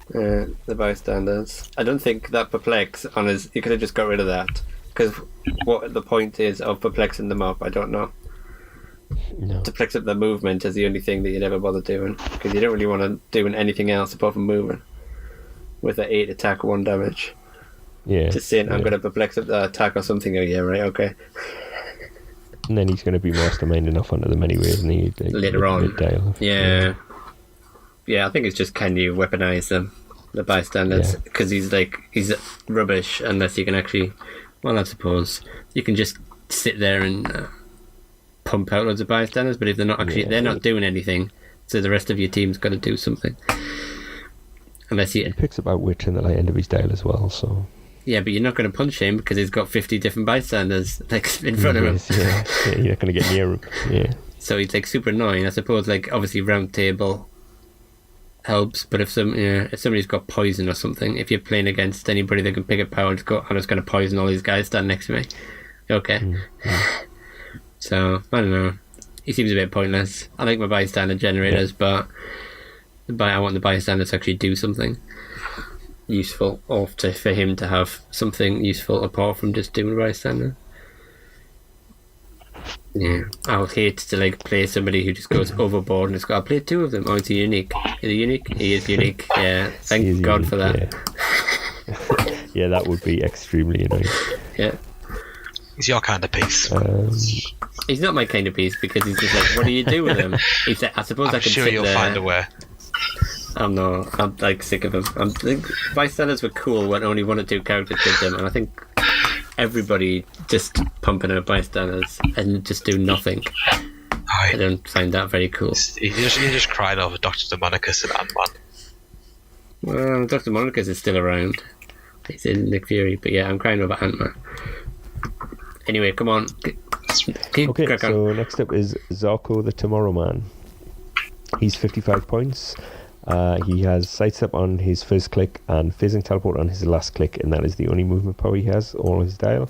the bystanders. I don't think that perplex on his. He could have just got rid of that, because what the point is of perplexing them up, I don't know. No. To flex up their movement is the only thing that you'd ever bother doing, because you don't really want to do anything else apart from moving. With an 8 attack, 1 damage. Yeah. Just saying, I'm going to perplex up the attack or something. Oh yeah, right, okay. And then he's going to be masterminding off onto them anyway, isn't he? Later on. Mid-dial. Yeah. Yeah, I think it's just, can you weaponize them, the bystanders? Because he's rubbish unless you can actually. Well, I suppose you can just sit there and pump out loads of bystanders, but if they're not actually, they're not doing anything, so the rest of your team's got to do something. Unless He picks up Outwit in the light end of his dial as well, so. Yeah, but you're not going to punch him because he's got 50 different bystanders like in front of him. Yeah, you're not going to get near him. Yeah. So he's like super annoying. I suppose, like, obviously round table helps, but if somebody's got poison or something, if you're playing against anybody that can pick up power and go, I'm just going to poison all these guys stand next to me. Okay. Mm-hmm. So I don't know. He seems a bit pointless. I like my bystander generators, but I want the bystanders to actually do something useful, or for him to have something useful apart from just doing a bystander. Yeah, I would hate to like play somebody who just goes overboard and it's got, I'll play 2 of them. Oh, is he unique? Is he unique? He is unique. Yeah, thank God unique, for that. Yeah. Yeah, that would be extremely annoying. Yeah. He's your kind of piece. He's not my kind of piece, because he's just like, what do you do with him? He's like, I suppose I can sure sit you'll there. find a way. I'm like sick of them. I think bystanders were cool when only 1 or 2 characters did them, and I think everybody just pumping out bystanders and just do nothing. I don't find that very cool. You just cried over Dr. Demonicus and Ant-Man. Well, Dr. Monicus is still around. He's in Nick Fury, but yeah, I'm crying over Ant-Man. Anyway, come on. Keep Okay, crack on. so next up is Zarko the Tomorrow Man. He's 55 points. He has Sidestep on his first click and Phasing Teleport on his last click, and that is the only movement power he has, all his dial.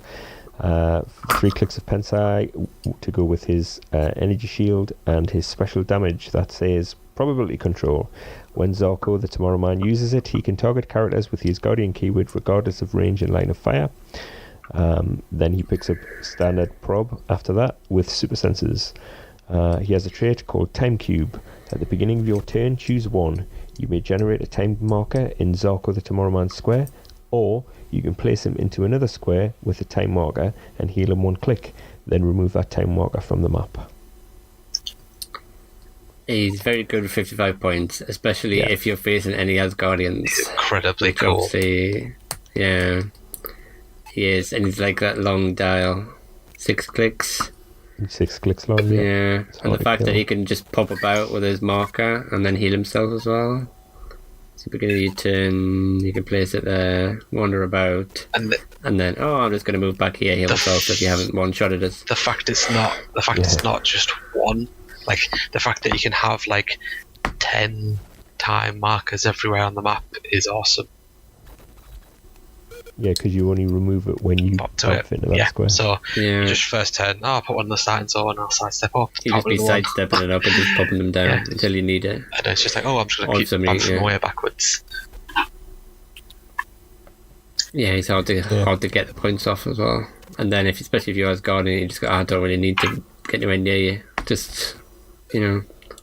3 clicks of Pensai to go with his energy shield and his special damage that says Probability Control. When Zarko the Tomorrow Man uses it, he can target characters with his Guardian keyword regardless of range and line of fire. Then he picks up Standard Prob after that with Super Senses. He has a trait called Time Cube. At the beginning of your turn, choose 1. You may generate a time marker in Zarko the Tomorrow Man square, or you can place him into another square with a time marker and heal him 1 click. Then remove that time marker from the map. He's very good with 55 points, especially if you're facing any Asgardians. He's incredibly cool. Obviously, yeah, he is, and he's like that long dial, 6 clicks. 6 clicks long, Yeah, and the fact that he can just pop about with his marker and then heal himself as well. So beginning of your turn, you can place it there, wander about, and then I'm just going to move back here, heal myself if you haven't one-shotted us. The fact it's not just 1, like the fact that you can have like 10 time markers everywhere on the map is awesome. Yeah, because you only remove it when you Pop to it. fit into that square. So you just first turn, I'll put 1 in the starting zone and I'll sidestep up. You just be sidestepping it up and just popping them down until you need it. And it's just like, I'm just going to keep bouncing away backwards. Yeah, it's hard to get the points off as well. And then especially if you're Asgardian, you just go, I don't really need to get anywhere near you. Just,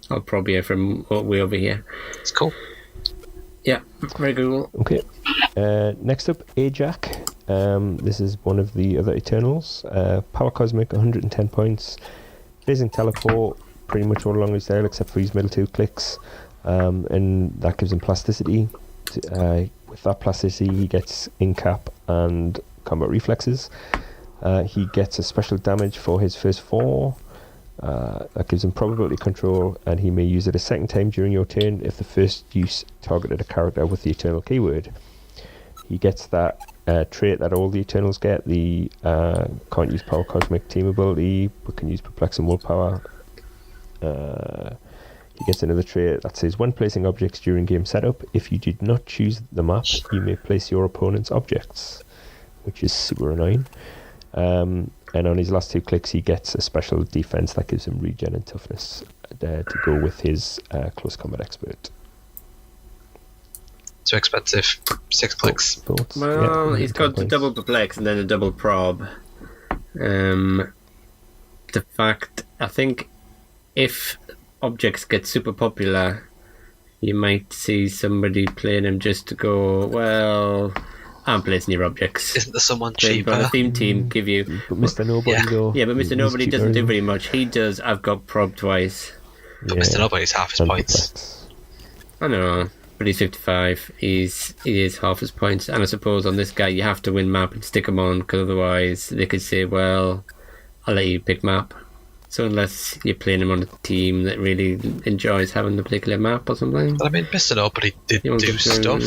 I'll prob you from way over here. It's cool. Yeah, very cool. Okay. Next up, Ajax. This is one of the other Eternals. Power Cosmic, 110 points. Blazing Teleport, pretty much all along his tail except for his middle 2 clicks. And that gives him plasticity. With that plasticity, he gets Incap and Combat Reflexes. He gets a special damage for his first 4. That gives him probability control, and he may use it a second time during your turn if the first use targeted a character with the Eternal keyword. He gets that trait that all the Eternals get, the can't use Power Cosmic team ability, but can use Perplex and Willpower. He gets another trait that says, when placing objects during game setup, if you did not choose the map, you may place your opponent's objects, which is super annoying. And on his last 2 clicks, he gets a special defense that gives him regen and toughness to go with his close combat expert. Too expensive. 6 clicks. Thoughts? Well, Yeah, he's got the points. double perplex and then a double prob. The fact, I think, if objects get super popular, you might see somebody playing him just to go, well, I'm placing your objects. Isn't there someone But cheaper? a theme team give you... But Mr. Nobody, though. Yeah, but Mr. he's Nobody cheaper, doesn't do isn't very much. He does, I've got prob twice. But Mr. Nobody's half his and points. Perplex. I know, but he's 55. He is half his points. And I suppose on this guy, you have to win map and stick him on, because otherwise they could say, well, I'll let you pick map. So unless you're playing him on a team that really enjoys having the particular map or something. But I mean, Mr. Nobody did you won't do get stuff.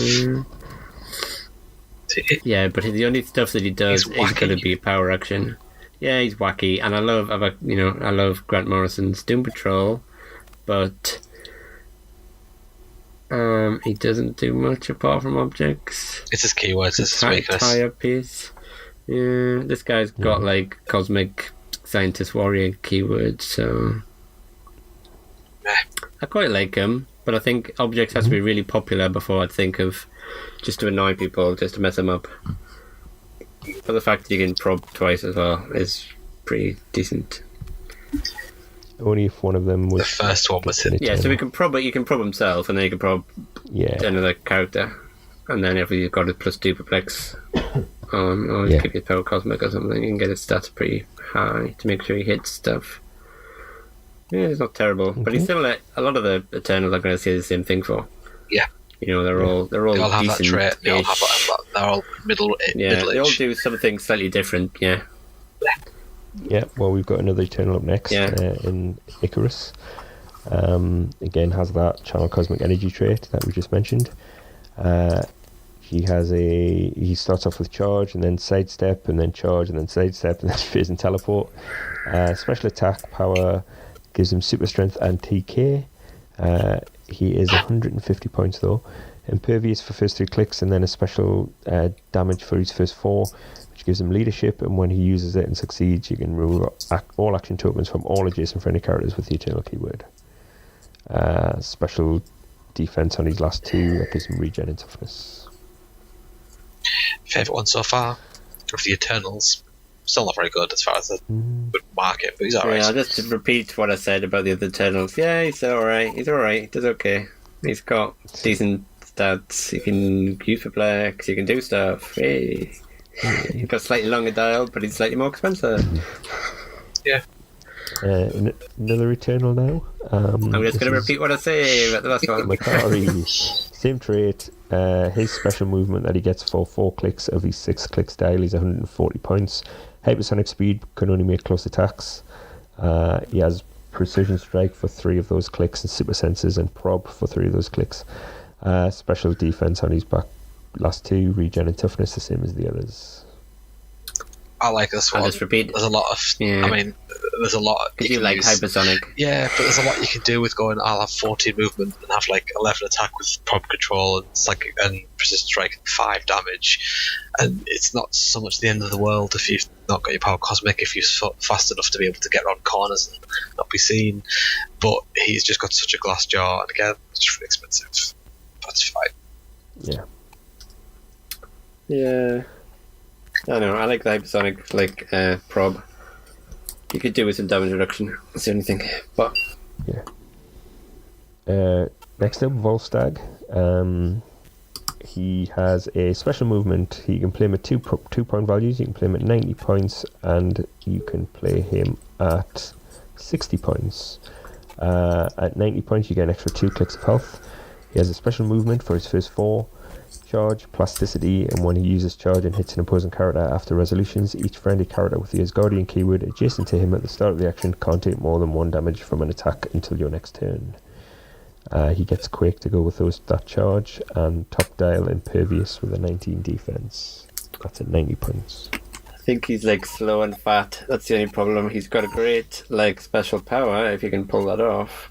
Yeah, but the only stuff that he does He's is going to wacky. be power action. Yeah, he's wacky, and I love Grant Morrison's Doom Patrol, but he doesn't do much apart from objects. It's his keywords, it's his weakness. Tire piece. Yeah, this guy's got like cosmic scientist warrior keywords, so Meh. I quite like him, but I think objects has to be really popular before I'd think of just to annoy people, just to mess them up. But the fact that you can prob twice as well is pretty decent. Only if one of them The was... first one was him. Yeah, so we can prob it. You can prob himself, and then you can prob Yeah. another character, and then if you've got a +2 perplex, or Yeah. give you power cosmic or something, you can get his stats pretty high to make sure he hits stuff. Yeah, it's not terrible, but he's still a lot of the Eternals are going to say the same thing for. Yeah. You know, they're all They all have that decent. trait. They all have that. They're all middle-aged. Yeah, they all do something slightly different. Yeah. Yeah, well, we've got another Eternal up next in Icarus. Again, has that Channel Cosmic Energy trait that we just mentioned. He starts off with charge and then sidestep and then charge and then sidestep and then phase and teleport. Special attack power gives him super strength and TK. He is 150 points though. Impervious for first 3 clicks and then a special damage for his first 4, which gives him leadership, and when he uses it and succeeds, you can remove all action tokens from all adjacent friendly characters with the Eternal keyword. Special defense on his last 2 that gives him regen and toughness. Favourite one so far of the Eternals. Still not very good as far as the good market, but he's alright. Yeah, I'll just repeat what I said about the other Eternals. Yeah, he's alright. He's alright. He does okay. He's got decent stats. He can use perplex. He can do stuff. Hey. He's got slightly longer dial, but he's slightly more expensive. Yeah. Another Eternal now. I'm just going to repeat what I say about the last one. Makari. Same trait. His special movement that he gets for 4 clicks of his 6 clicks dial is 140 points. Hypersonic speed, can only make close attacks. He has precision strike for 3 of those clicks and super senses and prob for 3 of those clicks. Special defense on his back last 2, regen and toughness, the same as the others. I like this one. I'll just repeat. There's a lot of. Yeah. I mean, there's a lot. Because you like use. hypersonic. Yeah, but there's a lot you can do with going. I'll have 14 movement and have like 11 attack with prob control and precision strike and 5 damage, and it's not so much the end of the world if you've not got your power cosmic, if you're fast enough to be able to get around corners and not be seen. But he's just got such a glass jaw, and again, it's just really expensive. That's fine. Yeah. Yeah. I don't know. I like the hypersonic prob. You could do with some damage reduction. That's the only thing. But Yeah. Next up, Volstagg. He has a special movement. He can play him at 2 point values. You can play him at 90 points, and you can play him at 60 points. At 90 points, you get an extra 2 clicks of health. He has a special movement for his first 4. Charge, plasticity, and when he uses charge and hits an opposing character after resolutions, each friendly character with the Asgardian keyword adjacent to him at the start of the action can't take more than 1 damage from an attack until your next turn. He gets Quake to go with that charge, and Top Dial Impervious with a 19 defense. That's at 90 points. I think he's like slow and fat. That's the only problem. He's got a great like special power if you can pull that off.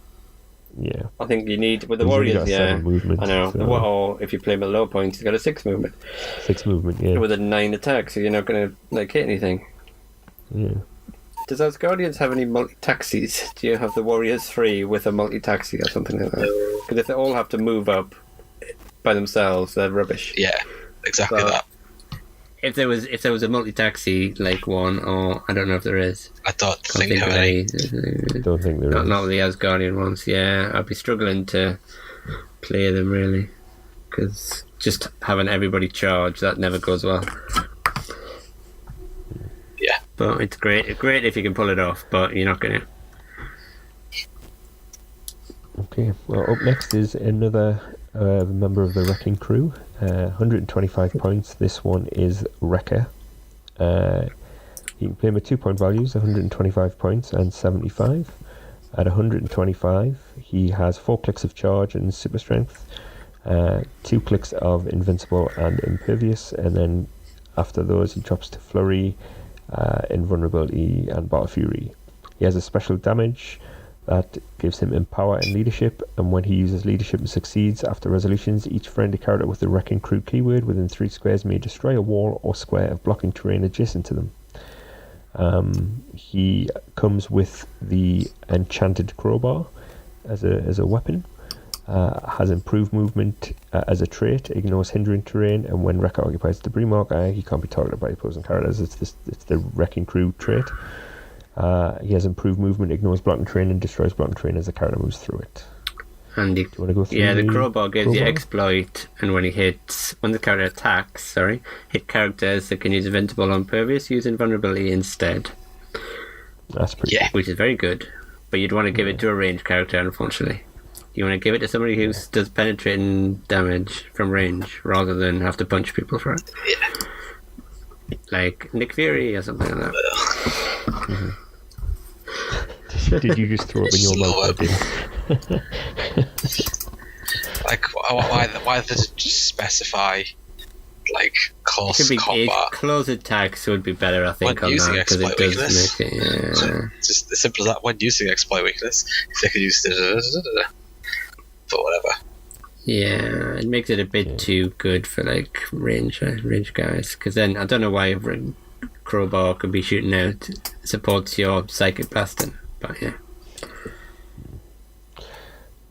Yeah. I think you need with the He's only Warriors. got a 7 movement, I know. so- Or if you play him at low points, he's got a 6 movement 6 movement, yeah. with a 9 attack, so you're not going to like hit anything. Yeah. Does Asgardians have any multi-taxis? Do you have the Warriors 3 with a multi-taxi or something like that? Because if they all have to move up by themselves, they're rubbish. Yeah, exactly So- that. If there was a multi-taxi like one, or I don't know if there is. I don't Can't think of of any. Don't think there is. Not the Asgardian ones. Yeah, I'd be struggling to play them really, because just having everybody charge, that never goes well. Yeah. But it's great if you can pull it off, but you're not gonna. Okay, well, up next is another member of the Wrecking Crew. 125 points. This one is Wrecker. You can play him at 2 point values, 125 points and 75. At 125, he has 4 clicks of charge and super strength, 2 clicks of invincible and impervious, and then after those he drops to flurry, invulnerability and battle fury. He has a special damage that gives him empower and leadership, and when he uses leadership and succeeds after resolutions, each friendly character with the Wrecking Crew keyword within 3 squares may destroy a wall or square of blocking terrain adjacent to them. He comes with the Enchanted Crowbar as a weapon, has improved movement as a trait, ignores hindering terrain, and when Wrecker occupies the debris marker, he can't be targeted by opposing characters. It's the Wrecking Crew trait. He has improved movement, ignores blocking terrain, and destroys blocking terrain as the character moves through it. And Do you want to go through the crowbar gives you crowbar? exploit, and when the character attacks, hit characters that can use invincible or impervious, use invulnerability instead, That's pretty Yeah. which is very good. But you'd want to give it to a ranged character, unfortunately. You want to give it to somebody who does penetrating damage from range, rather than have to punch people for it. Yeah. Like Nick Fury or something like that. Did you just throw up in your mouth? Did Like, why did it just specify, like, It close could be combat? close attacks would be better, I think, When on using that, because it exploit does weakness. make it. Yeah. Just as simple as that. When using exploit weakness, if they could use but whatever. Yeah, it makes it a bit too good for like range guys. Because then I don't know why crowbar could be shooting out supports your psychic blasting, but yeah.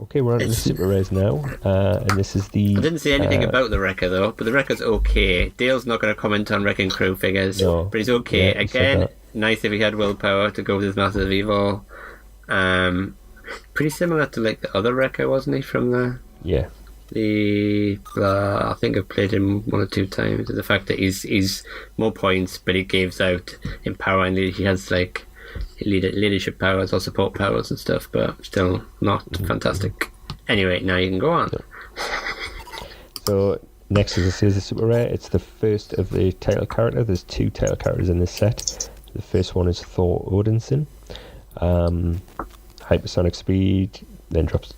Okay, we're on to the super rares now, and this is the. I didn't say anything about the Wrecker though, but the Wrecker's okay. Dale's not going to comment on Wrecking Crew figures, No. but he's okay. Yeah, he said Again, that. nice if he had willpower to go with his Massive Evil. Pretty similar to like the other Wrecker, wasn't he? From Yeah. I think I've played him 1 or 2 times. The fact that he's more points, but he gives out empower, and he has like leadership powers or support powers and stuff, but still not fantastic. Anyway, now you can go on. So next, as I say, is a super rare. It's the first of the title character. There's 2 title characters in this set. The first one is Thor Odinson. Hypersonic speed, then drops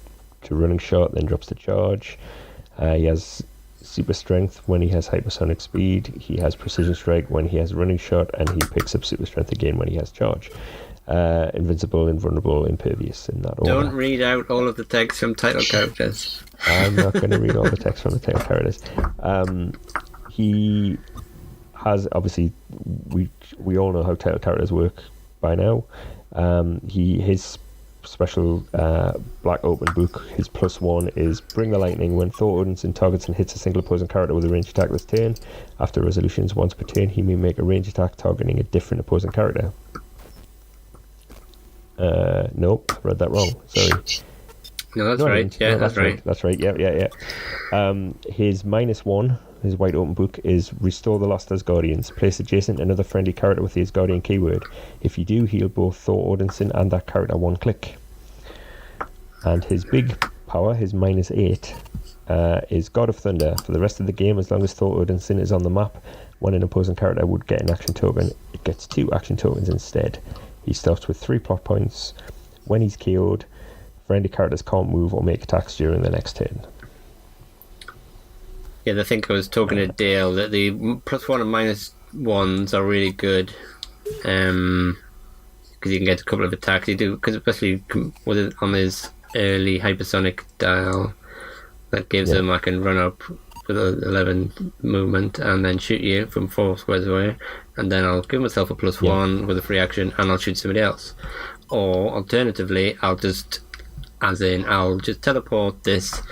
to running shot, then drops to charge. He has super strength when he has hypersonic speed. He has precision strike when he has running shot, and he picks up super strength again when he has charge. Invincible, invulnerable, impervious in that order. Don't read out all of the text from title characters. I'm not going to read all the text from the title characters. He has, obviously, we all know how title characters work by now. His special black open book, his +1 is Bring the Lightning. When Thor Odinson targets and hits a single opposing character with a ranged attack this turn, after resolutions once per turn, he may make a ranged attack targeting a different opposing character. Nope, read that wrong, sorry. No, that's No, I right. didn't. Yeah, No, that's right. That's right. Yeah. His -1, his white open book, is restore the lost Asgardians. Place adjacent another friendly character with the Asgardian keyword. If you do, heal both Thor Odinson and that character 1 click. And his big power, his -8, is God of Thunder. For the rest of the game, as long as Thor Odinson is on the map, when an opposing character would get an action token, it gets 2 action tokens instead. He starts with 3 plot points. When he's KO'd, friendly characters can't move or make attacks during the next turn. Yeah, I think I was talking to Dale that the +1 and -1s are really good. Because you can get a couple of attacks. You do, because especially with it on his early hypersonic dial, that gives him, I can run up with 11 movement and then shoot you from 4 squares away, and then I'll give myself a +1 with a free action and I'll shoot somebody else. Or alternatively, I'll just teleport this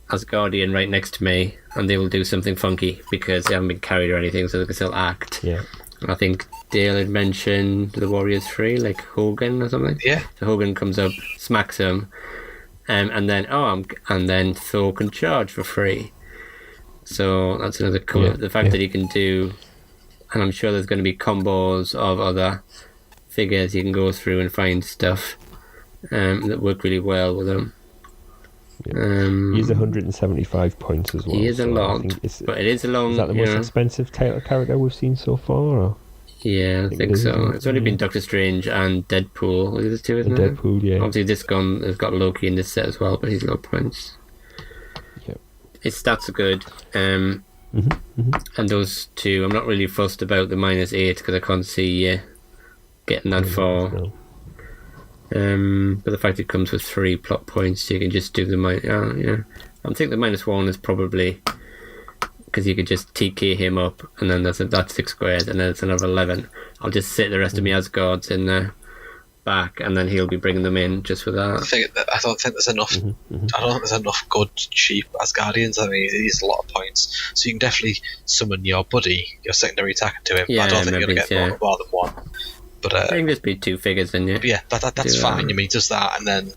Asgardian right next to me and they will do something funky because they haven't been carried or anything, so they can still act. Yeah. I think Dale had mentioned the Warriors 3, like Hogan or something. Yeah. So Hogan comes up, smacks him, and then Thor can charge for free. So that's another cool. Yeah, the fact that he can do, and I'm sure there's going to be combos of other figures you can go through and find stuff that work really well with him. Yeah. He's 175 points as well. He is a lot, but it is a long. Is that the most expensive title character we've seen so far? Or? Yeah, I think so. It's only been Doctor Strange and Deadpool. Is it 2, isn't it? Deadpool, yeah. Obviously, this gun has got Loki in this set as well, but he's low points. Yep. His stats are good. And those 2, I'm not really fussed about the -8 because I can't see getting that far. No. But the fact it comes with 3 plot points, you can just do the I think the -1 is probably because you could just TK him up, and then that's 6 squares, and then it's another 11. I'll just sit the rest of me Asgards in the back, and then he'll be bringing them in just for that. I don't think there's enough. I don't think there's enough good cheap Asgardians. I mean, he's a lot of points, so you can definitely summon your buddy, your secondary attacker to him. Yeah, but I don't think you're gonna get more than 1. But I think just be 2 figures, then yeah, that's fine. I mean, he does that, and then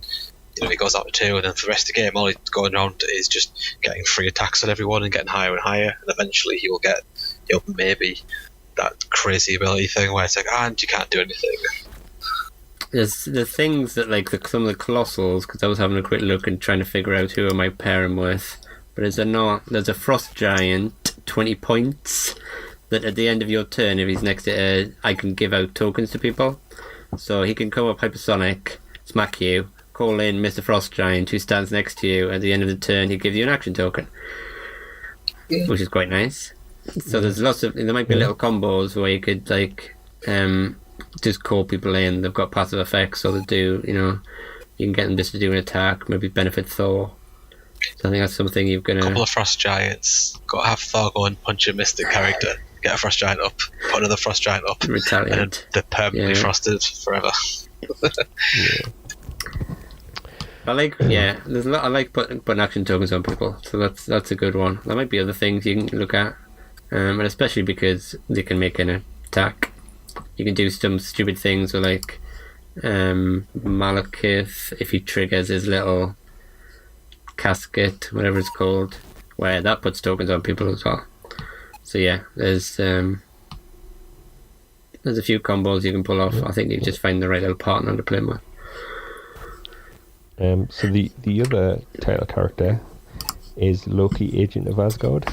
he goes out to 2, and then for the rest of the game, all he's going around is just getting free attacks on everyone and getting higher and higher, and eventually he'll maybe that crazy ability thing where it's like, and you can't do anything. There's the things that some of the colossals, because I was having a quick look and trying to figure out who I might pair him with, but there's a frost giant, 20 points, that at the end of your turn, if he's next to I can give out tokens to people. So he can come up hypersonic, smack you, call in Mr. Frost Giant, who stands next to you. At the end of the turn, he gives you an action token, which is quite nice. So there's there might be little combos where you could just call people in. They've got passive effects, so they do, you can get them just to do an attack, maybe benefit Thor. So I think that's something you're gonna. A couple of Frost Giants. Got to have Thor go and punch a Mystic character. Get a Frost Giant up. Put another Frost Giant up. Retaliate. And they're permanently frosted forever. I like putting action tokens on people, so that's a good one. There might be other things you can look at, and especially because they can make an attack. You can do some stupid things with Malekith, if he triggers his little casket, whatever it's called, where that puts tokens on people as well. So yeah, there's a few combos you can pull off. I think you just find the right little partner to play them with. So the other title character is Loki, Agent of Asgard.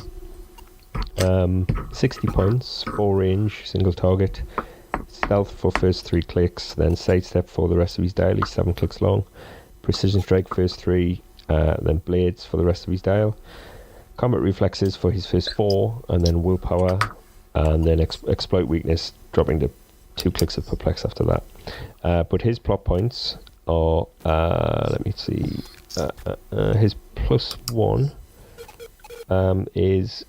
60 points, 4 range, single target, stealth for first 3 clicks, then sidestep for the rest of his dial. He's 7 clicks long. Precision strike first 3, then blades for the rest of his dial. Combat reflexes for his first 4, and then willpower, and then exploit weakness, dropping to 2 clicks of perplex after that. But his plot points are, let me see, his +1 is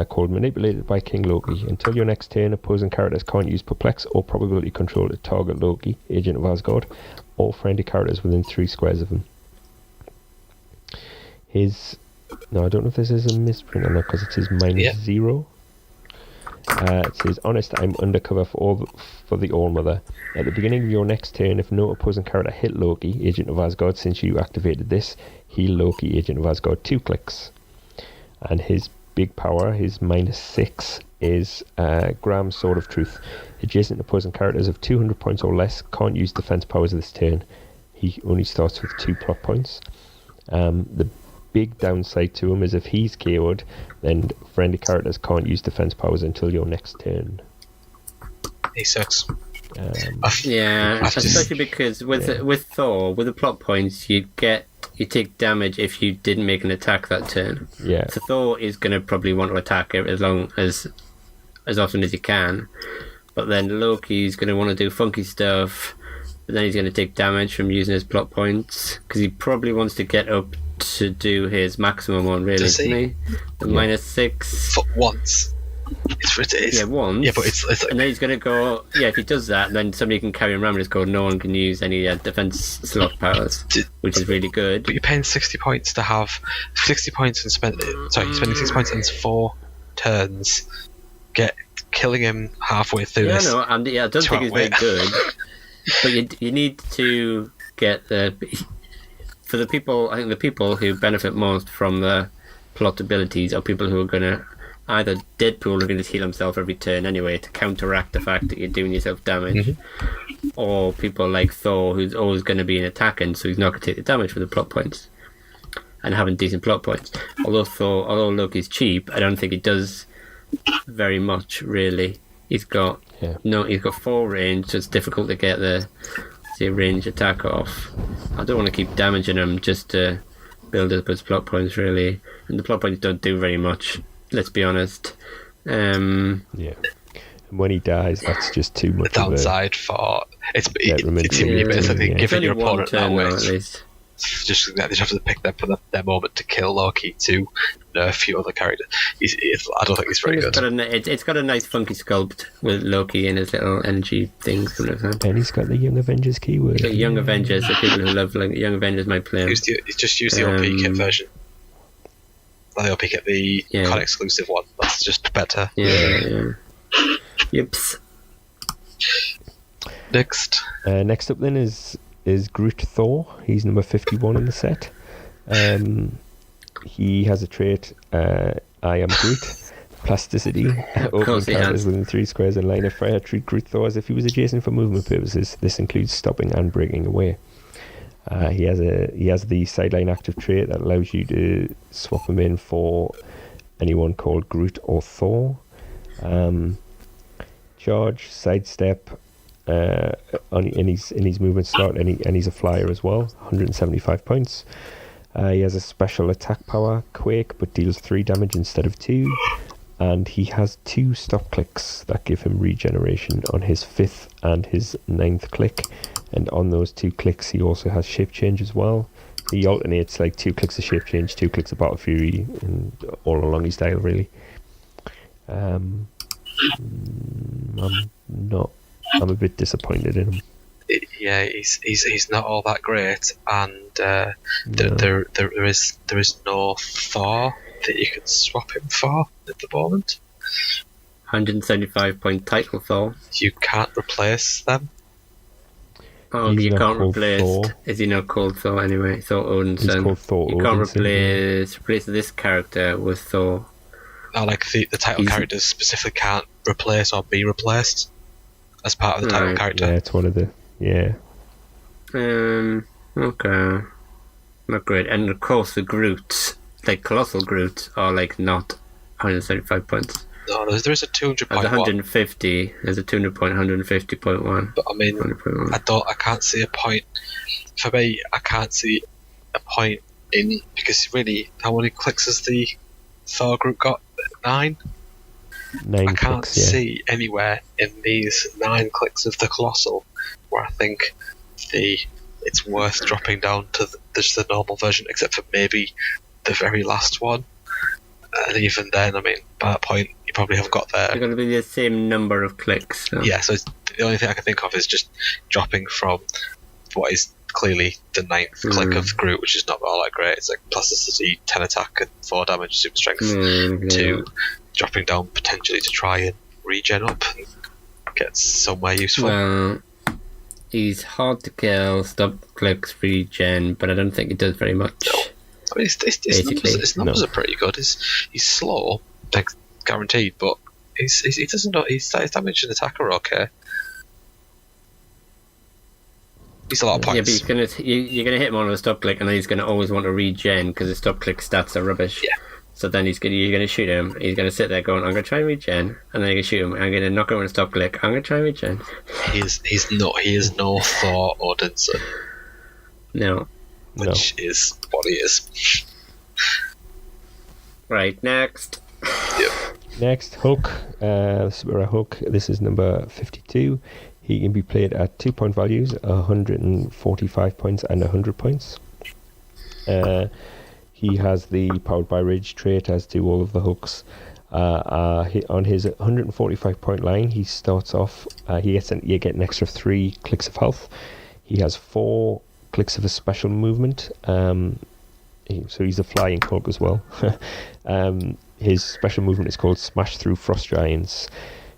called Manipulated by King Loki. Until your next turn, opposing characters can't use perplex or probability control to target Loki, Agent of Asgard, or friendly characters within 3 squares of him. No, I don't know if this is a misprint or not, because it says -0. It says, honest, I'm undercover for the All-Mother. At the beginning of your next turn, if no opposing character hit Loki, Agent of Asgard, since you activated this, heal Loki, Agent of Asgard, 2 clicks. And his big power, his -6, is Graham's Sword of Truth. Adjacent opposing characters of 200 points or less can't use defense powers this turn. He only starts with 2 plot points. The big downside to him is if he's KO'd, then friendly characters can't use defense powers until your next turn. He sucks. Especially because with Thor, with the plot points, you take damage if you didn't make an attack that turn. Yeah. So Thor is going to probably want to attack it as often as he can, but then Loki's going to want to do funky stuff, but then he's going to take damage from using his plot points because he probably wants to get up to do his maximum one, really, doesn't he? The -6 for once. It is. Yeah, once. Yeah, but it's like, and then he's going to go. Yeah, if he does that, then somebody can carry him around with his code. No one can use any defense slot powers, which is really good. But you're paying 60 points to have 60 points and spending 6 points in 4 turns, killing him halfway through. Yeah, no, and I don't think he's very good. But you need to get for the people. I think the people who benefit most from the plot abilities are people who are going to. Either Deadpool who can just heal himself every turn anyway to counteract the fact that you're doing yourself damage, or people like Thor who's always going to be an attacking, so he's not going to take the damage for the plot points and having decent plot points. Although Loki's cheap, I don't think he does very much really. He's got 4 range, so it's difficult to get the range attack off. I don't want to keep damaging him just to build up his plot points really, and the plot points don't do very much. Let's be honest. And when he dies, that's just too much. The downside for it's basically giving your opponent that way. At least. Just they just have to pick their moment to kill Loki to nerf a few other characters. I don't think he's very good. It's got a nice funky sculpt with Loki and his little energy things. And he's got the Young Avengers keyword. The Young Avengers, the people who love Young Avengers might play him. Just use the OP kit version. I'll pick up the con exclusive one. That's just better. Yeah. Yips. Next up then is Groot Thor. He's number 51 in the set. He has a trait, I am Groot. Plasticity. Open counters within 3 squares in line of fire. Treat Groot Thor as if he was adjacent for movement purposes. This includes stopping and breaking away. He has the sideline active trait that allows you to swap him in for anyone called Groot or Thor. Charge, sidestep, in his movement slot, and he's a flyer as well. 175 points. He has a special attack power, Quake, but deals 3 damage instead of 2. And he has 2 stop clicks that give him regeneration on his 5th and his 9th click. And on those 2 clicks, he also has shape change as well. He alternates like 2 clicks of shape change, 2 clicks of battle fury, and all along his dial really. I'm a bit disappointed in him. Yeah, he's not all that great, and there is no Thor that you can swap him for at the moment. 175 point title Thor. You can't replace them. Oh, you can't replace. Thor. Is he not called Thor anyway? Thor Odinson. He's called Thor You can't replace this character with Thor. No, like the title characters specifically can't replace or be replaced as part of the title character. Yeah, it's one of the Okay. Not great. And of course the Groots, like Colossal Groots, are like not 175 points. No, there is a 200 point. There's 150. There's a 200 point, 150.1. But I mean, I can't see a point. For me, I can't see a point in because really, how many clicks has the Thor group got? 9. 9 I can't clicks, see anywhere in these 9 clicks of the Colossal where I think it's worth dropping down to just the normal version, except for maybe the very last one. And even then, I mean, by that point, you probably have got there. They're going to be the same number of clicks. So. Yeah, so the only thing I can think of is just dropping from what is clearly the 9th click of Groot, which is not all that great. It's like plasticity, 10 attack, and 4 damage, super strength, to dropping down potentially to try and regen up and get somewhere useful. Well, he's hard to kill, stop Clix regen, but I don't think it does very much. No. I mean, his numbers are pretty good. He's slow, like, guaranteed, but he doesn't know. His damage and attack are okay. He's a lot of points. Yeah, but you're gonna hit him on a stop click, and then he's gonna always want to regen because his stop click stats are rubbish. Yeah. So then you're gonna shoot him. He's gonna sit there going, "I'm gonna try and regen," and then you can shoot him. I'm gonna knock him on a stop click. I'm gonna try and regen. He is no Thor Odinson. No. Which is what he is. Right, next. Yep. Next, Hulk. Super Hulk. This is number 52. He can be played at 2-point values, 145 points and 100 points. He has the Powered by Rage trait, as do all of the Hulks. On his 145 point line, he starts off, you get an extra 3 clicks of health. He has 4 clicks of a special movement. So he's a flying Hulk as well. His special movement is called Smash Through Frost Giants.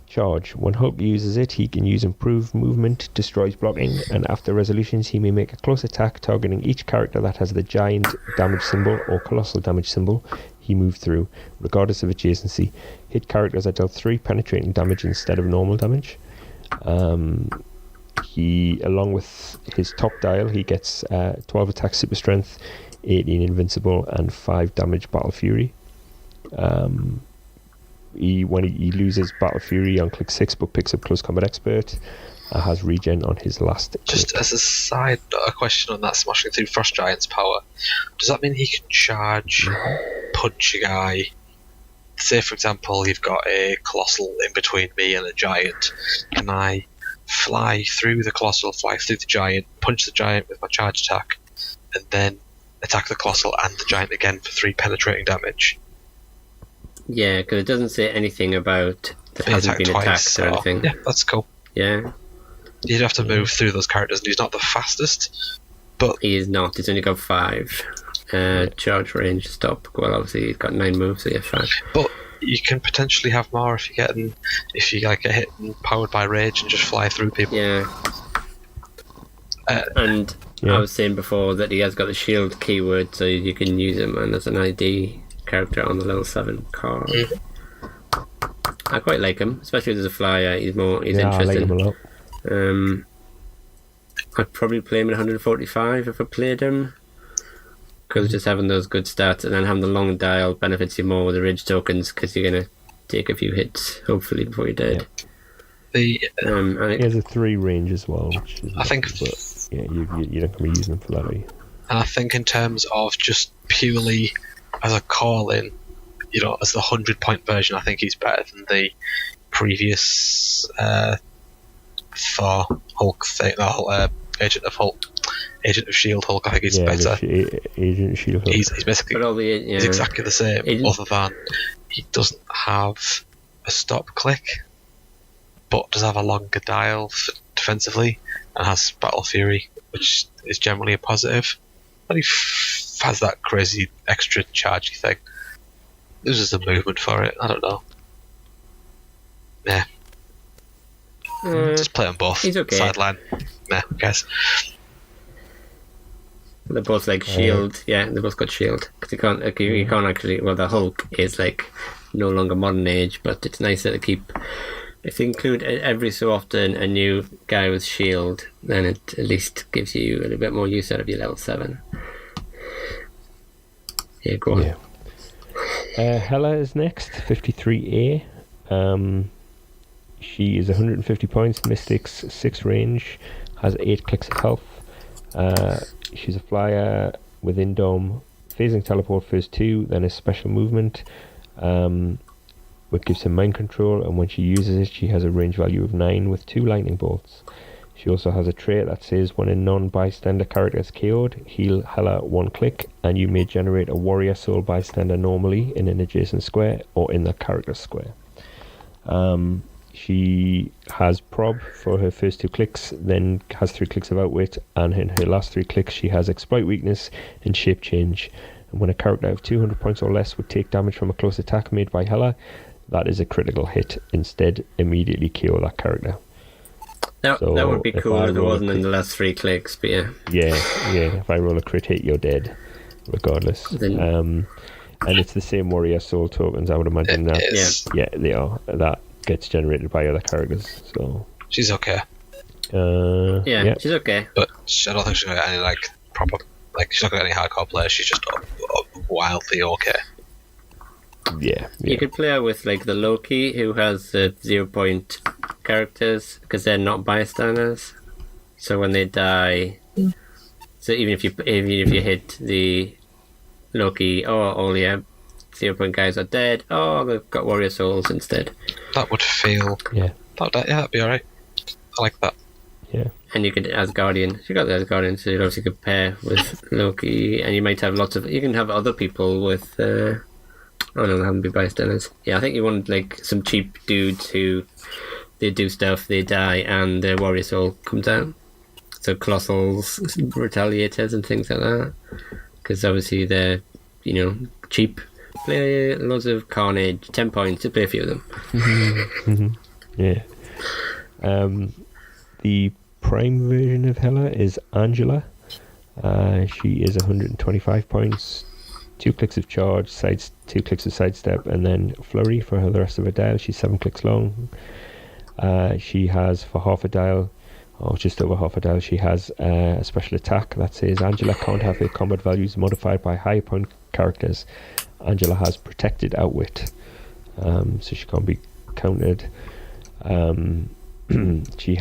Charge. When Hulk uses it, he can use improved movement, destroys blocking, and after resolutions he may make a close attack targeting each character that has the giant damage symbol or colossal damage symbol he moved through, regardless of adjacency. Hit characters are dealt 3 penetrating damage instead of normal damage. He, along with his top dial, he gets 12 attack super strength, 18 invincible, and 5 damage battle fury. When he loses Battle Fury on click 6 but picks up Close Combat Expert, has regen on his last Just click. as a side a question on that smashing through Frost Giant's power, does that mean he can charge, punch a guy? Say for example you've got a Colossal in between me and a Giant. Can I fly through the Colossal, fly through the Giant, punch the Giant with my charge attack, and then attack the Colossal and the Giant again for 3 penetrating damage? Yeah, because it doesn't say anything about that hasn't been attacked or anything. Yeah, that's cool. Yeah. You'd have to move through those characters, and he's not the fastest, but He is not. He's only got 5. Charge, range, stop. Well, obviously he's got 9 moves, so you have 5. But you can potentially have more if you like get hit and powered by rage and just fly through people. Yeah. And I was saying before that he has got the shield keyword, so you can use him and as an ID character on the level 7 card. I quite like him, especially as a flyer. He's interesting. I like him a lot. I'd probably play him at 145 if I played him, because just having those good stats and then having the long dial benefits you more with the ridge tokens, because you're going to take a few hits hopefully before you're dead. He has a 3 range as well, which is I think you're not going to be using him for that, are you? And I think in terms of just purely as a call-in, as the 100-point version, I think he's better than the previous Thor Hulk thing, Agent of S.H.I.E.L.D. Hulk. I think he's better. Agent of S.H.I.E.L.D. Hulk. He's basically he's exactly the same, other than he doesn't have a stop click, but does have a longer dial defensively, and has Battle Fury, which is generally a positive. And he has that crazy extra chargey thing. This is the movement for it. I don't know. Yeah. Just play them both. He's okay. Sideline. Nah, who cares? They're both like shield. Yeah, they both got shield. Because you can't actually. Well, the Hulk is like no longer modern age, but it's nice that they keep. If they include every so often a new guy with shield, then it at least gives you a little bit more use out of your level 7. Yeah, go on. Yeah. Hela is next, 53A. She is 150 points, Mystics 6 range, has 8 clicks of health. She's a flyer within Dome, phasing teleport first 2, then a special movement, which gives her mind control, and when she uses it, she has a range value of 9 with 2 lightning bolts. She also has a trait that says when a non-bystander character is KO'd, heal Hela 1 click, and you may generate a warrior soul bystander normally in an adjacent square or in the character square. She has prob for her first 2 clicks, then has 3 clicks of outwit, and in her last 3 clicks she has exploit weakness and shape change. And when a character of 200 points or less would take damage from a close attack made by Hela, that is a critical hit. Instead, immediately KO that character. That would be if cool I if it roll a wasn't in crit- the last 3 clicks, but yeah. Yeah. If I roll a crit hit, you're dead, regardless. Then- And it's the same warrior soul tokens. I would imagine that. Is. Yeah, they are. That gets generated by other characters. So. She's okay, Yeah, she's okay. but I don't think she's gonna get any like proper. Like she's not gonna get any hardcore players. She's just wildly okay. Yeah. You could play her with like the Loki, who has 0 point characters because they're not bystanders. So when they die, so even if you hit the Loki, all the 0 point guys are dead. Oh, they've got warrior souls instead. That would feel. Yeah. That'd be alright. I like that. Yeah. And you could Asgardian. She got the Asgardian, so you'd obviously could pair with Loki, and you might have lots of. You can have other people with. Oh no, they haven't been bystanders. Yeah, I think you want like some cheap dudes who they do stuff, they die, and their warrior soul comes out. So colossals, retaliators, and things like that. Because obviously they're cheap. Play loads of carnage, 10 points to play a few of them. Yeah. The prime version of Hela is Angela. She is 125 points, 2 clicks of charge, 2 clicks of sidestep, and then flurry for the rest of her dial. She's 7 clicks long. She has, for half a dial, or just over half a dial, she has a special attack that says Angela can't have her combat values modified by high point characters. Angela has protected outwit, so she can't be countered. She's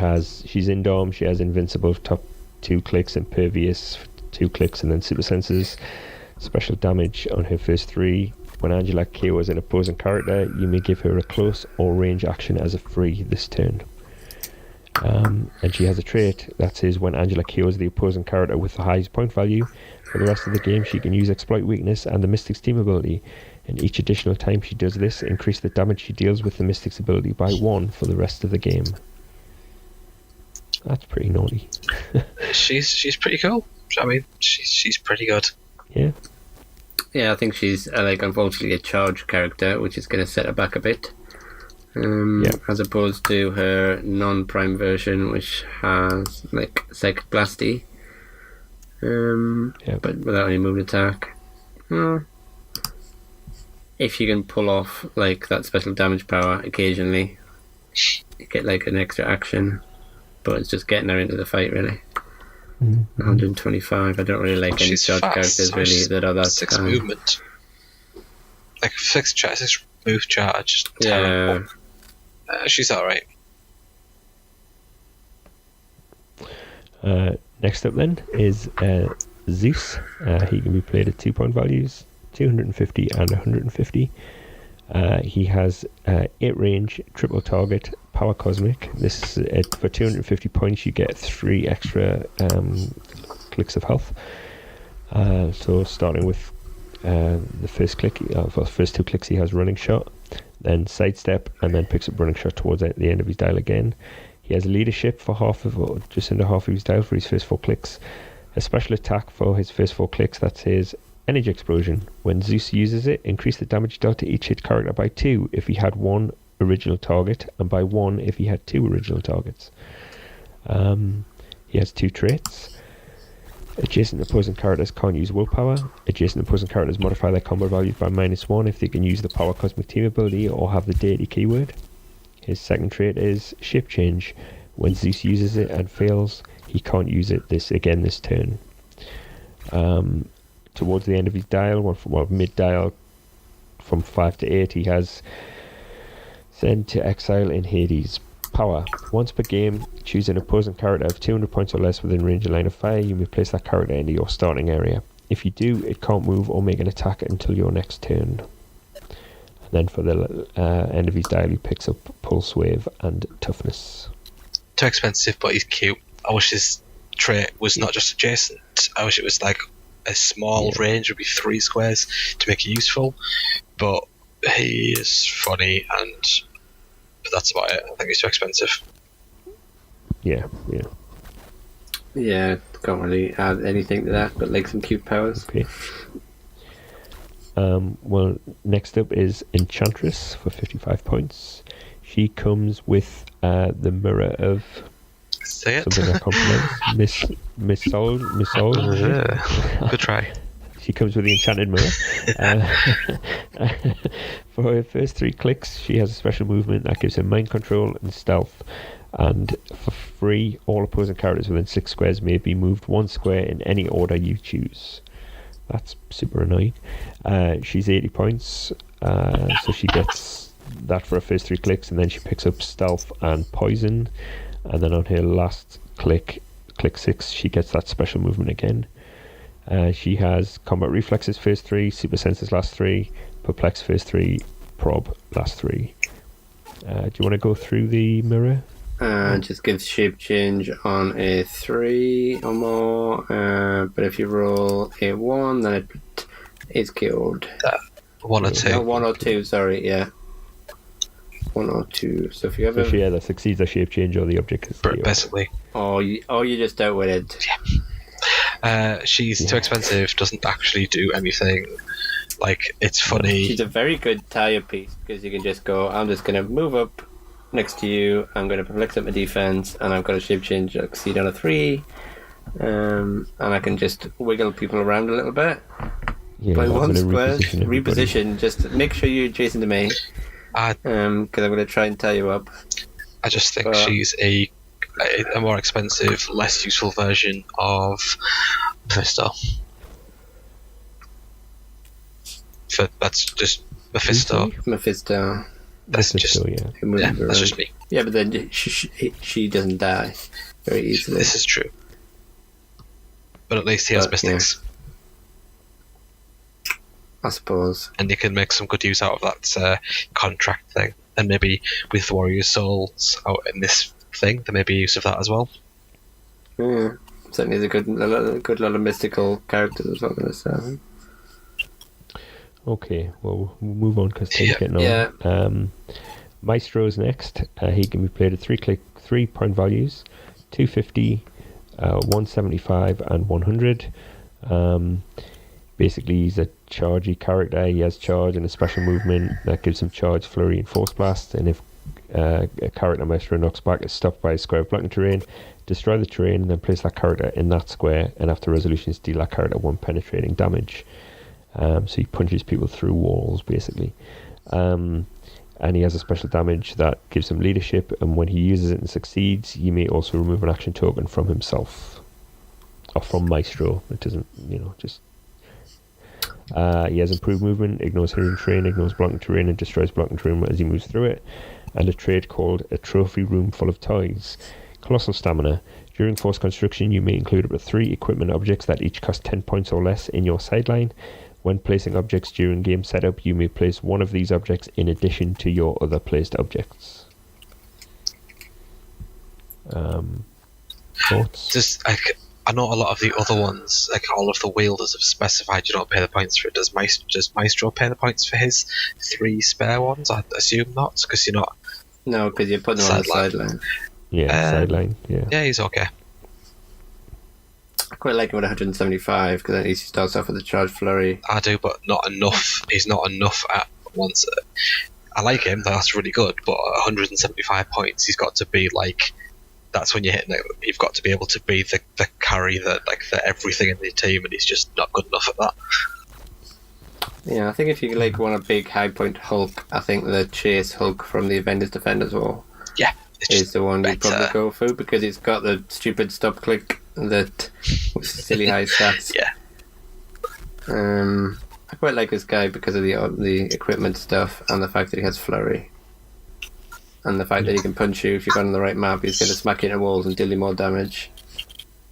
Indom, she has invincible top 2 clicks, impervious 2 clicks, and then super senses. Special damage on her first 3. When Angela KOs an opposing character, you may give her a close or range action as a free this turn. And she has a trait that says when Angela KOs the opposing character with the highest point value, for the rest of the game she can use Exploit Weakness and the Mystic's Team ability, and each additional time she does this, increase the damage she deals with the Mystic's ability by 1 for the rest of the game. That's pretty naughty. She's pretty cool. I mean, she's pretty good. Yeah. Yeah, I think she's unfortunately a charge character, which is going to set her back a bit. As opposed to her non-prime version, which has like Psychic Blasty, but without any movement attack. If you can pull off like that special damage power occasionally, you get like an extra action. But it's just getting her into the fight, really. 125. I don't really like any charge characters really that are that 6 movement, like 6 move charge. Yeah. She's all right. Next up then is Zeus. He can be played at 2 point values, 250 and 150. He has 8 range, triple target, power cosmic. This is for 250 points you get 3 extra clicks of health. So starting with the first click, for the first 2 clicks he has running shot, then sidestep, and then picks up running shot towards the end of his dial again. He has leadership for just under half of his dial for his first 4 clicks. A special attack for his first 4 clicks that says Energy Explosion. When Zeus uses it, increase the damage dealt to each hit character by 2 if he had 1 original target, and by 1 if he had 2 original targets. He has 2 traits. Adjacent opposing characters can't use willpower. Adjacent opposing characters modify their combat values by -1 if they can use the Power Cosmic Team ability or have the deity keyword. His second trait is Shape Change. When Zeus uses it and fails, he can't use it this turn. Towards the end of his dial, mid-dial, from 5 to 8, he has Send to Exile in Hades. Power. Once per game, choose an opposing character of 200 points or less within range of line of fire. You may place that character into your starting area. If you do, it can't move or make an attack until your next turn. And then for the end of his dial, he picks up Pulse Wave and Toughness. Too expensive, but he's cute. I wish his trait was not just adjacent. I wish it was like a small range, would be 3 squares to make it useful. But he is funny, but that's about it. I think he's too expensive. Yeah. Yeah, can't really add anything to that, but like some cute powers. Okay. Well, next up is Enchantress for 55 points. She comes with the mirror of Say it. something I can't pronounce. Miss Sol. Good try. She comes with the enchanted mirror. For her first 3 clicks, she has a special movement that gives her mind control and stealth. And for free, all opposing characters within 6 squares may be moved 1 square in any order you choose. That's super annoying. She's 80 points, so she gets that for her first 3 clicks, and then she picks up stealth and poison. And then on her last click 6, she gets that special movement again. She has combat reflexes first 3, super senses last 3, perplex first 3, prob last 3. Do you want to go through the mirror? Just gives shape change on a 3 or more, but if you roll a 1, then it is killed. 1 or 2. 1 or 2, sorry, yeah. 1 or 2. So if you ever... So she either succeeds the shape change or the object is Basically. Or you just outwitted. She's too expensive, doesn't actually do anything. Like, it's funny. She's a very good tie-up piece, because you can just go, I'm just going to move up next to you, I'm going to flex up my defense, and I've got a shape change succeed on a 3, and I can just wiggle people around a little bit. Yeah, Play I'm 1 gonna square, everybody. reposition, just make sure you're adjacent to me, because I'm going to try and tie you up. I just think she's a more expensive, less useful version of Mephisto. That's just Mephisto. Mephisto. That's just that's just me. Yeah, but then she doesn't die very easily. This is true. But at least he has mystics. Yeah. I suppose. And you can make some good use out of that contract thing. And maybe with Warrior Souls out in this thing, there may be use of that as well. Yeah. Certainly there's a good lot of mystical characters as well in this. Okay, well, we'll move on because time's getting on. Yeah. Maestro's next. He can be played at 3 point values, 250, 175 and 100. Basically, he's a chargey character. He has charge and a special movement that gives him charge, flurry and force blast. And if a character Maestro knocks back is stopped by a square of blocking terrain, destroy the terrain and then place that character in that square, and after resolutions deal that character 1 penetrating damage. So he punches people through walls, basically. And he has a special damage that gives him leadership, and when he uses it and succeeds, you may also remove an action token from himself. Or from Maestro. It doesn't, just... he has improved movement, ignores hidden terrain, ignores blocking terrain, and destroys blocking terrain as he moves through it. And a trait called a trophy room full of toys. Colossal stamina. During force construction, you may include up to 3 equipment objects that each cost 10 points or less in your sideline. When placing objects during game setup, you may place one of these objects in addition to your other placed objects. Thoughts? Just I know a lot of the other ones, like all of the wielders have specified you don't pay the points for it. Does Maestro pay the points for his 3 spare ones? I assume not, because you're not. No, because you're putting them on the sideline. Yeah, sideline. Yeah. Yeah, he's okay. I quite like him at 175 because at least he starts off with a charge flurry. I do, but not enough. He's not enough at once. I like him, that's really good, but at 175 points, he's got to be like. That's when you're hitting it. You've got to be able to be the carry, the everything in the team, and he's just not good enough at that. Yeah, I think if you want a big high point Hulk, I think the Chase Hulk from the Avengers Defenders War is the one you'd probably go for, because it's got the stupid stop click that silly high stats. Yeah. I quite like this guy because of the equipment stuff and the fact that he has flurry. And the fact that he can punch you if you've got on the right map, he's going to smack you into walls and deal you more damage.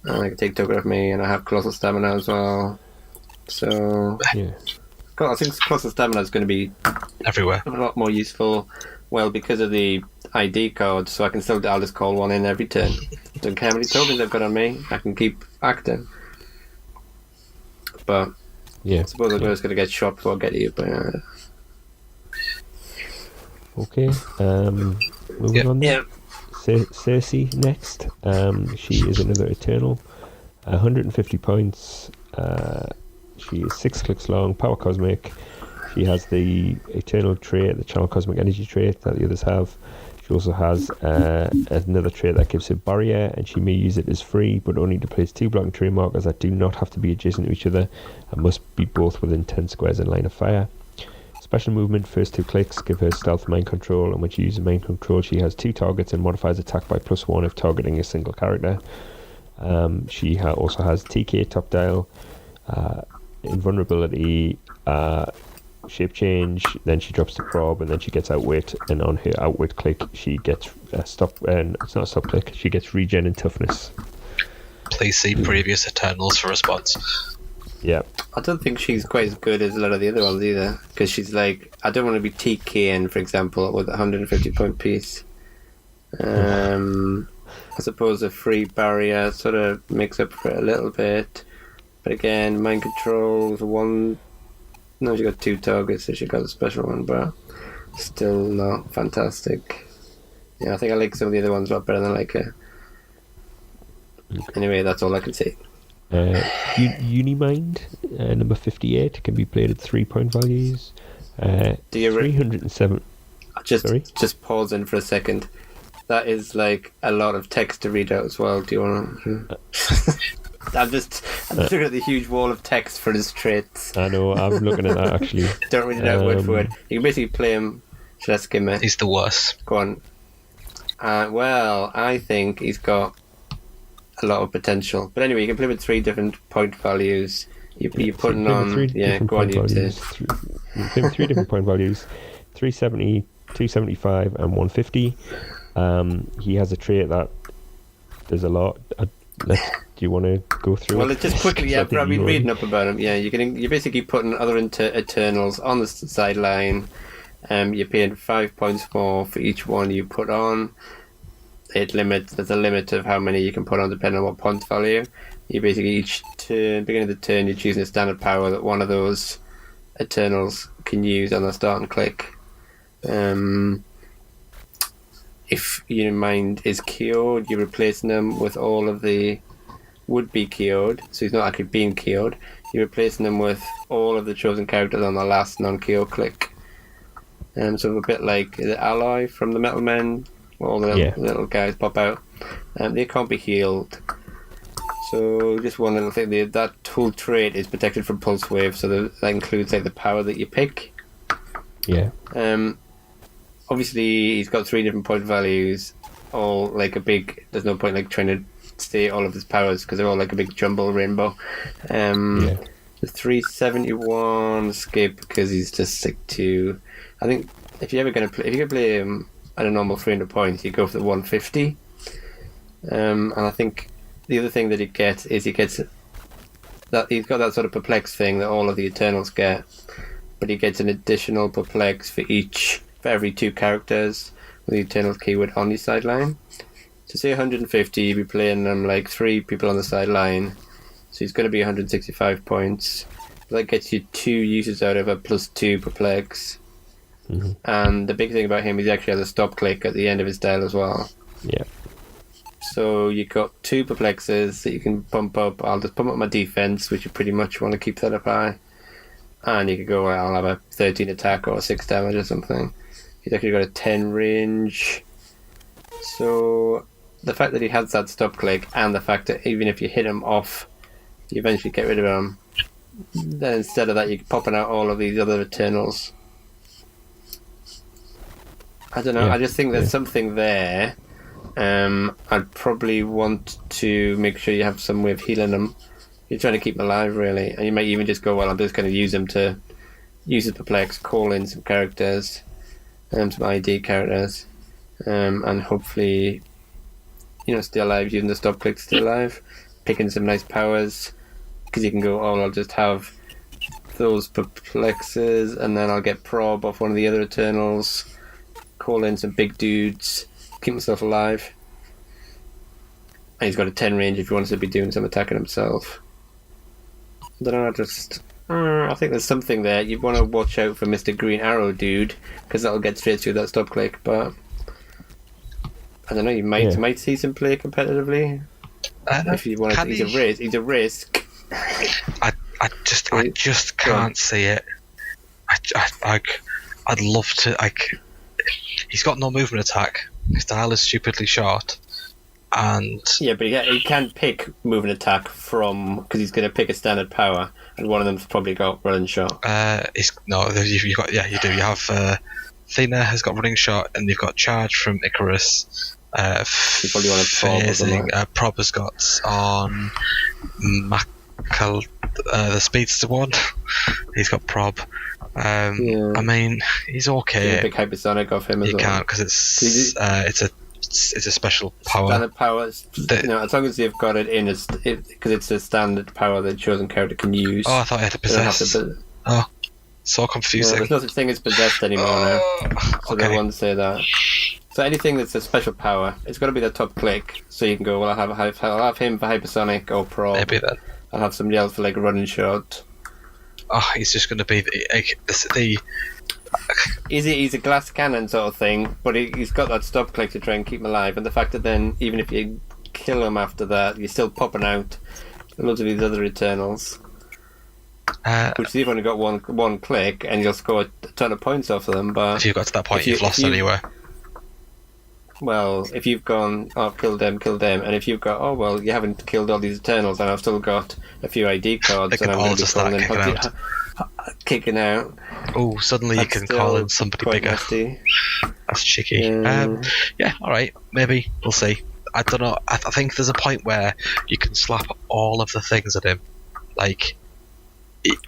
And I can take token of me, and I have colossal stamina as well. So, yeah. I think colossal stamina is going to be everywhere. A lot more useful. Well, because of the ID card, so I'll just call one in every turn. Don't care how many tokens I've got on me, I can keep acting. But I suppose I'm just going to get shot before I get you. But okay, moving on then. Cersei next. She is another Eternal. 150 points. She is 6 clicks long, power cosmic. She has the Eternal trait, the Channel Cosmic Energy trait that the others have. She also has another trait that gives her Barrier, and she may use it as free, but only to place 2 blocking terrain markers that do not have to be adjacent to each other and must be both within 10 squares in line of fire. Special movement, first 2 clicks, give her Stealth Mind Control, and when she uses Mind Control, she has 2 targets and modifies attack by +1 if targeting a single character. She also has TK Top Dial, Invulnerability, Shape Change, then she drops the prob, and then she gets Outwit, and on her Outwit click, she gets it's not a stop click, she gets Regen and Toughness. Please see previous Eternals for response. Yeah. I don't think she's quite as good as a lot of the other ones either, because she's like, I don't want to be TKing, for example, with a 150 point piece. I suppose a free barrier sort of makes up for it a little bit, but again, mind control is one. No, she got 2 targets, so she got a special one, but still not fantastic. Yeah, I think I like some of the other ones a lot better than I like her. Anyway, that's all I can say. Unimind, number 58, can be played at 3 point values. Do you 307. Just pause in for a second. That is like a lot of text to read out as well. Do you want to? I'm just looking at the huge wall of text for his traits. I know, I'm looking at that actually. Don't read it out word for word. You can basically play him. Should I skim it? He's the worst. Go on. Well, I think he's got a lot of potential. But anyway, you can play with 3 different point values. You're putting on... Yeah, go on, you play with 3 different point values. 370, 275 and 150. He has a trait that there's a lot. Do you want to go through Well, it? just quickly, I've been reading up about him. Yeah, you're basically putting other Eternals on the sideline. You're paying 5 points more for each one you put on. There's a limit of how many you can put on depending on what point value. You basically each turn, beginning of the turn, you're choosing a standard power that one of those Eternals can use on the start and click. If your mind is KO'd, you're replacing them with all of the would-be KO'd, so he's not actually being KO'd. You're replacing them with all of the chosen characters on the last non-KO click. So a bit like the Ally from the Metal Men, all the little guys pop out. They can't be healed. So just one little thing, that whole trait is protected from Pulse Wave, so that includes like the power that you pick. Yeah. Obviously, he's got 3 different point values, all like a big... There's no point like trying to say all of his powers, because they're all like a big jumble rainbow. The 371 skip, because he's just sick too. I think if you're gonna play him at a normal 300 points, you go for the 150. And I think the other thing that he gets is he's got that sort of perplex thing that all of the Eternals get, but he gets an additional perplex for every 2 characters with the Eternals keyword on your sideline. So say 150, you'd be playing them like 3 people on the sideline, so he's going to be 165 points. That gets you 2 uses out of a +2 perplex. Mm-hmm. And the big thing about him is he actually has a stop click at the end of his dial as well. Yeah. So you've got 2 perplexes that you can pump up. I'll just pump up my defense, which you pretty much want to keep that up high. And you could go, I'll have a 13 attack or 6 damage or something. He's actually got a 10 range. So the fact that he has that stop click, and the fact that even if you hit him off, you eventually get rid of him. Then instead of that, you're popping out all of these other Eternals. I don't know, I just think there's something there. I'd probably want to make sure you have some way of healing them. You're trying to keep them alive, really. And you might even just go, well, I'm just going to use them to use the perplex, call in some characters, some ID characters, and hopefully, stay alive using the stop click to stay alive, picking some nice powers, because you can go, I'll just have those perplexes, and then I'll get prob off one of the other Eternals, call in some big dudes, keep myself alive. And he's got a 10 range if he wants to be doing some attacking himself. I don't know, I think there's something there. You want to watch out for Mr. Green Arrow dude, because that'll get straight through that stop click, but I don't know, you might see some play competitively. If you want to, he's a risk. I just can't see it. I I'd love to. He's got no movement attack. His dial is stupidly short, and yeah, but he can't pick movement attack because he's going to pick a standard power, and one of them's probably got running shot. You've got you do. You have Athena has got running shot, and you've got charge from Icarus. You probably want to prob or something. Prob has got on the speedster one. He's got prob. I mean, he's okay. You can pick hypersonic off him as well. You can't because it's a special power. Standard power. As long as you've got it in because it's a standard power that the chosen character can use. Oh, I thought I had to possess. Oh, so confusing. There's no such thing as possessed anymore now. So okay. they won't say that. So anything that's a special power, it's got to be the top click. So you can go, well, I'll have him for hypersonic or prob. Maybe then. I'll have somebody else for like running shot. Oh, he's just going to be the He's a glass cannon sort of thing, but he's got that stop click to try and keep him alive. And the fact that then, even if you kill him after that, you're still popping out loads of these other Eternals. Which you've only got one click, and you'll score a ton of points off of them. But if you've got to that point, you've lost anyway. Well, if you've gone, kill them, and if you've got, you haven't killed all these Eternals, and I've still got a few ID cards, and I'm going to be calling kicking out. Oh, suddenly you can call in somebody bigger. Nasty. That's cheeky. Yeah, alright, maybe. We'll see. I don't know. I think there's a point where you can slap all of the things at him.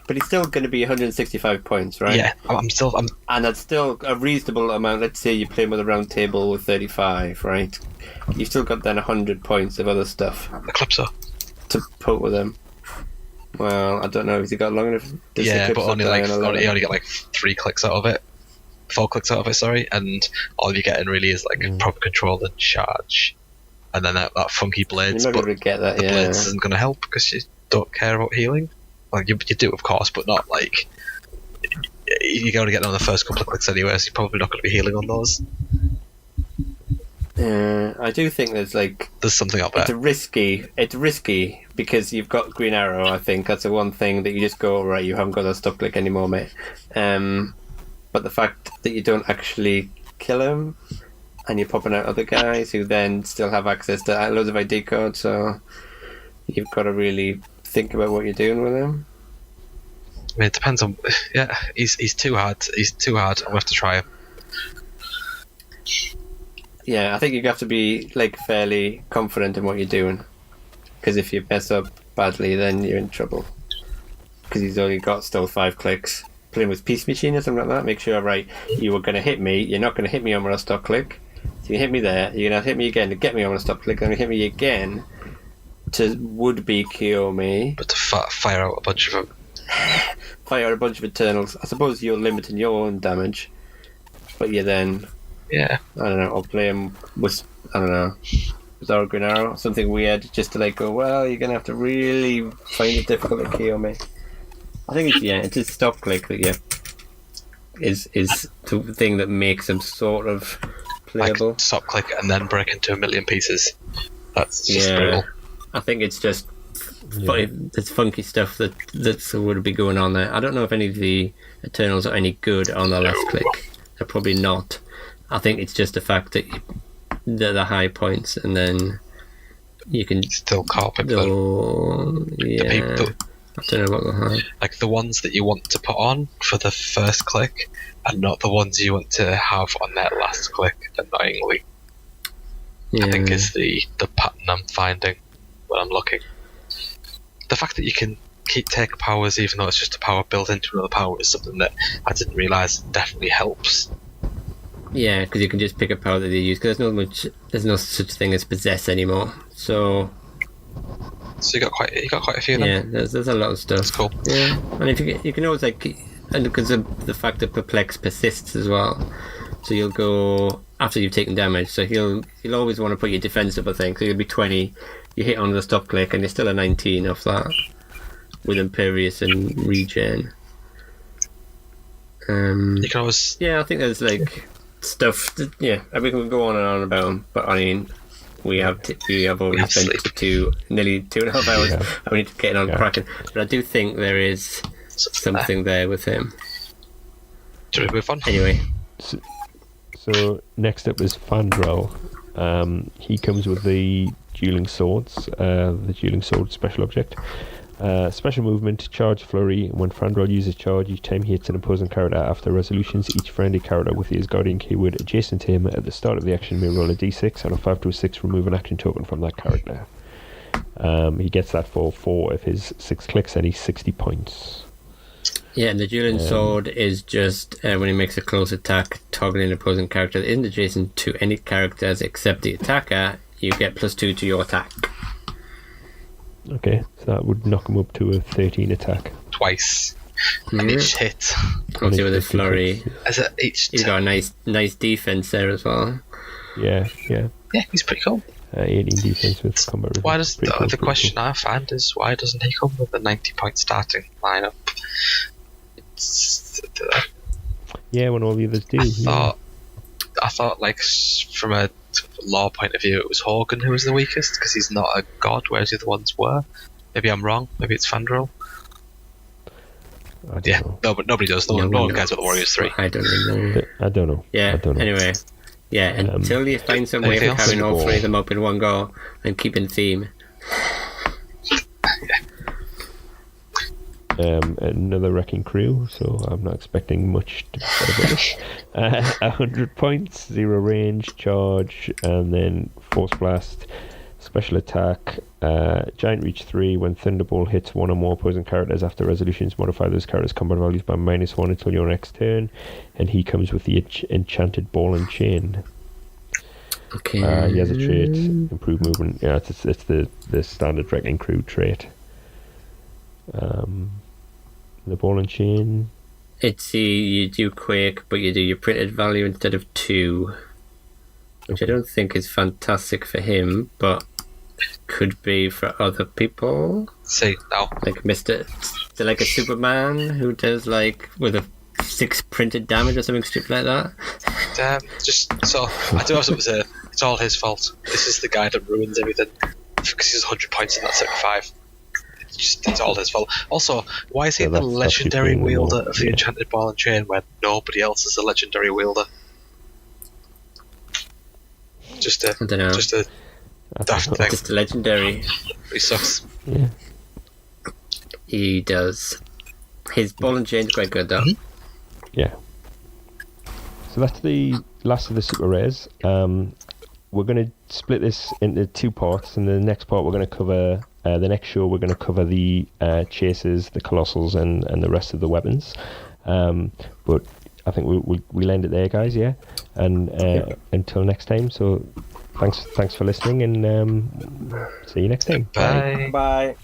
But he's still going to be 165 points, right? Yeah, and that's still a reasonable amount. Let's say you play him with a round table with 35, right? You've still got then 100 points of other stuff. Eclipser. To put with him. Well, I don't know. Has he got long enough? Yeah, but only you only get like 3 clicks out of it. 4 clicks out of it, sorry. And all you're getting really is like proper control and charge. And then that funky blades. You're not going to get that, blades isn't going to help because you don't care about healing. Well, you do, of course, but not like you're going to get on the first couple of clicks anyway, so you're probably not going to be healing on those. I do think there's something out there. It's risky because you've got Green Arrow. I think that's the one thing that you just go, right, you haven't got a stop click anymore, mate. But the fact that you don't actually kill him and you're popping out other guys who then still have access to loads of ID cards, so you've got to really think about what you're doing with him. I mean, it depends on. Yeah, he's too hard. He's too hard. I'll have to try him. Yeah, I think you have to be fairly confident in what you're doing, because if you mess up badly, then you're in trouble. Because he's only got still 5 clicks. Playing with Peace Machine or something like that. Make sure, right, you were going to hit me. You're not going to hit me on a stop click. So you hit me there. You're going to hit me again to get me on a stop click. Then you hit me again to would-be kill me. But to fire out a bunch of them. Fire out a bunch of Eternals. I suppose you're limiting your own damage. But you then... Yeah. I don't know, I'll play him with, I don't know, Bizarre Green Arrow, something weird, just to go, well, you're going to have to really find it difficult to kill me. I think it's a stop click that, is the thing that makes him sort of playable. Stop click and then break into a million pieces. That's just brutal. I think it's just it's funky stuff that would be going on there. I don't know if any of the Eternals are any good on the last click. They're probably not. I think it's just the fact that they're the high points, and then you can still carpet them. I don't know what the high. Like the ones that you want to put on for the first click, and not the ones you want to have on that last click. Annoyingly, I think is the pattern I'm finding when I'm looking. The fact that you can take powers even though it's just a power built into another power is something that I didn't realise definitely helps. Yeah, because you can just pick a power that they use. Because there's no such thing as possess anymore. So you got quite a few. Yeah, there's a lot of stuff. That's cool. Yeah, and if you can always and because of the fact that perplex persists as well. So you'll go after you've taken damage. So you'll always want to put your defensive thing. So you'll be 20. You hit on the stop click, and you're still a 19 off that with Imperious and Regen. You can always. Yeah, I think there's stuff that, we can go on and on about them, but I mean we have already spent nearly 2.5 hours and we need to get on cracking, but I do think there is something there with him. Do we move on? Anyway, So next up is Fandral. He comes with the dueling swords, the dueling sword special object. Special movement, charge flurry. When Fandral uses charge, each time he hits an opposing character after resolutions, each friendly character with his guardian keyword adjacent to him at the start of the action may roll a d6, and on 5 to a 6 remove an action token from that character. He gets that for 4 of his 6 clicks, and he's 60 points. yeah, and the dueling sword is just when he makes a close attack, targeting an opposing character that isn't adjacent to any characters except the attacker, you get +2 to your attack. Okay, so that would knock him up to a 13 attack. Twice. And each hit. Obviously with a flurry. As a each He's got a nice defense there as well. Yeah. Yeah, he's pretty cool. 18 defense with combat. Why does Pretty the cool. question I find is why doesn't he come with a 90-point starting lineup? Yeah, when all the others do. I thought, like, from a law point of view, it was Hogan who was the weakest because he's not a god, whereas the other ones were. Maybe I'm wrong. Maybe it's Fandral. I don't know. No, but nobody does. No one cares about the Warriors 3. I don't know. I don't know. Yeah, I don't know. anyway. Yeah, until you find some way anything of else? having all 3 of them up in one go and keeping theme. Another wrecking crew, so I'm not expecting much to be said about this. 100 points, 0 range, charge, and then force blast, special attack, giant reach 3. When Thunderbolt hits one or more opposing characters after resolutions, modify those characters' combat values by -1 until your next turn, and he comes with the enchanted ball and chain. Okay. He has a trait, improved movement. Yeah, it's the standard wrecking crew trait. The ball and chain. It's you do Quake, but you do your printed value instead of 2, which I don't think is fantastic for him, but could be for other people. See, now. Like so like a Superman who does like with a 6 printed damage or something stupid like that. Just so I do have something to say. It's all his fault. This is the guy that ruins everything because he's 100 points in that 75. It's all his fault. Also, why is he the legendary wielder of the enchanted ball and chain when nobody else is a legendary wielder? I don't know. Just a daft thing. Just a legendary. He sucks. Yeah. He does. His ball and chain's quite good though. Yeah. So that's the last of the super rares. We're going to split this into 2 parts, and the next part we're going to cover. The next show we're going to cover the chasers, the colossals, and the rest of the weapons. But I think we'll end it there, guys. Yeah. And until next time. So thanks for listening, and see you next time. Bye. Bye.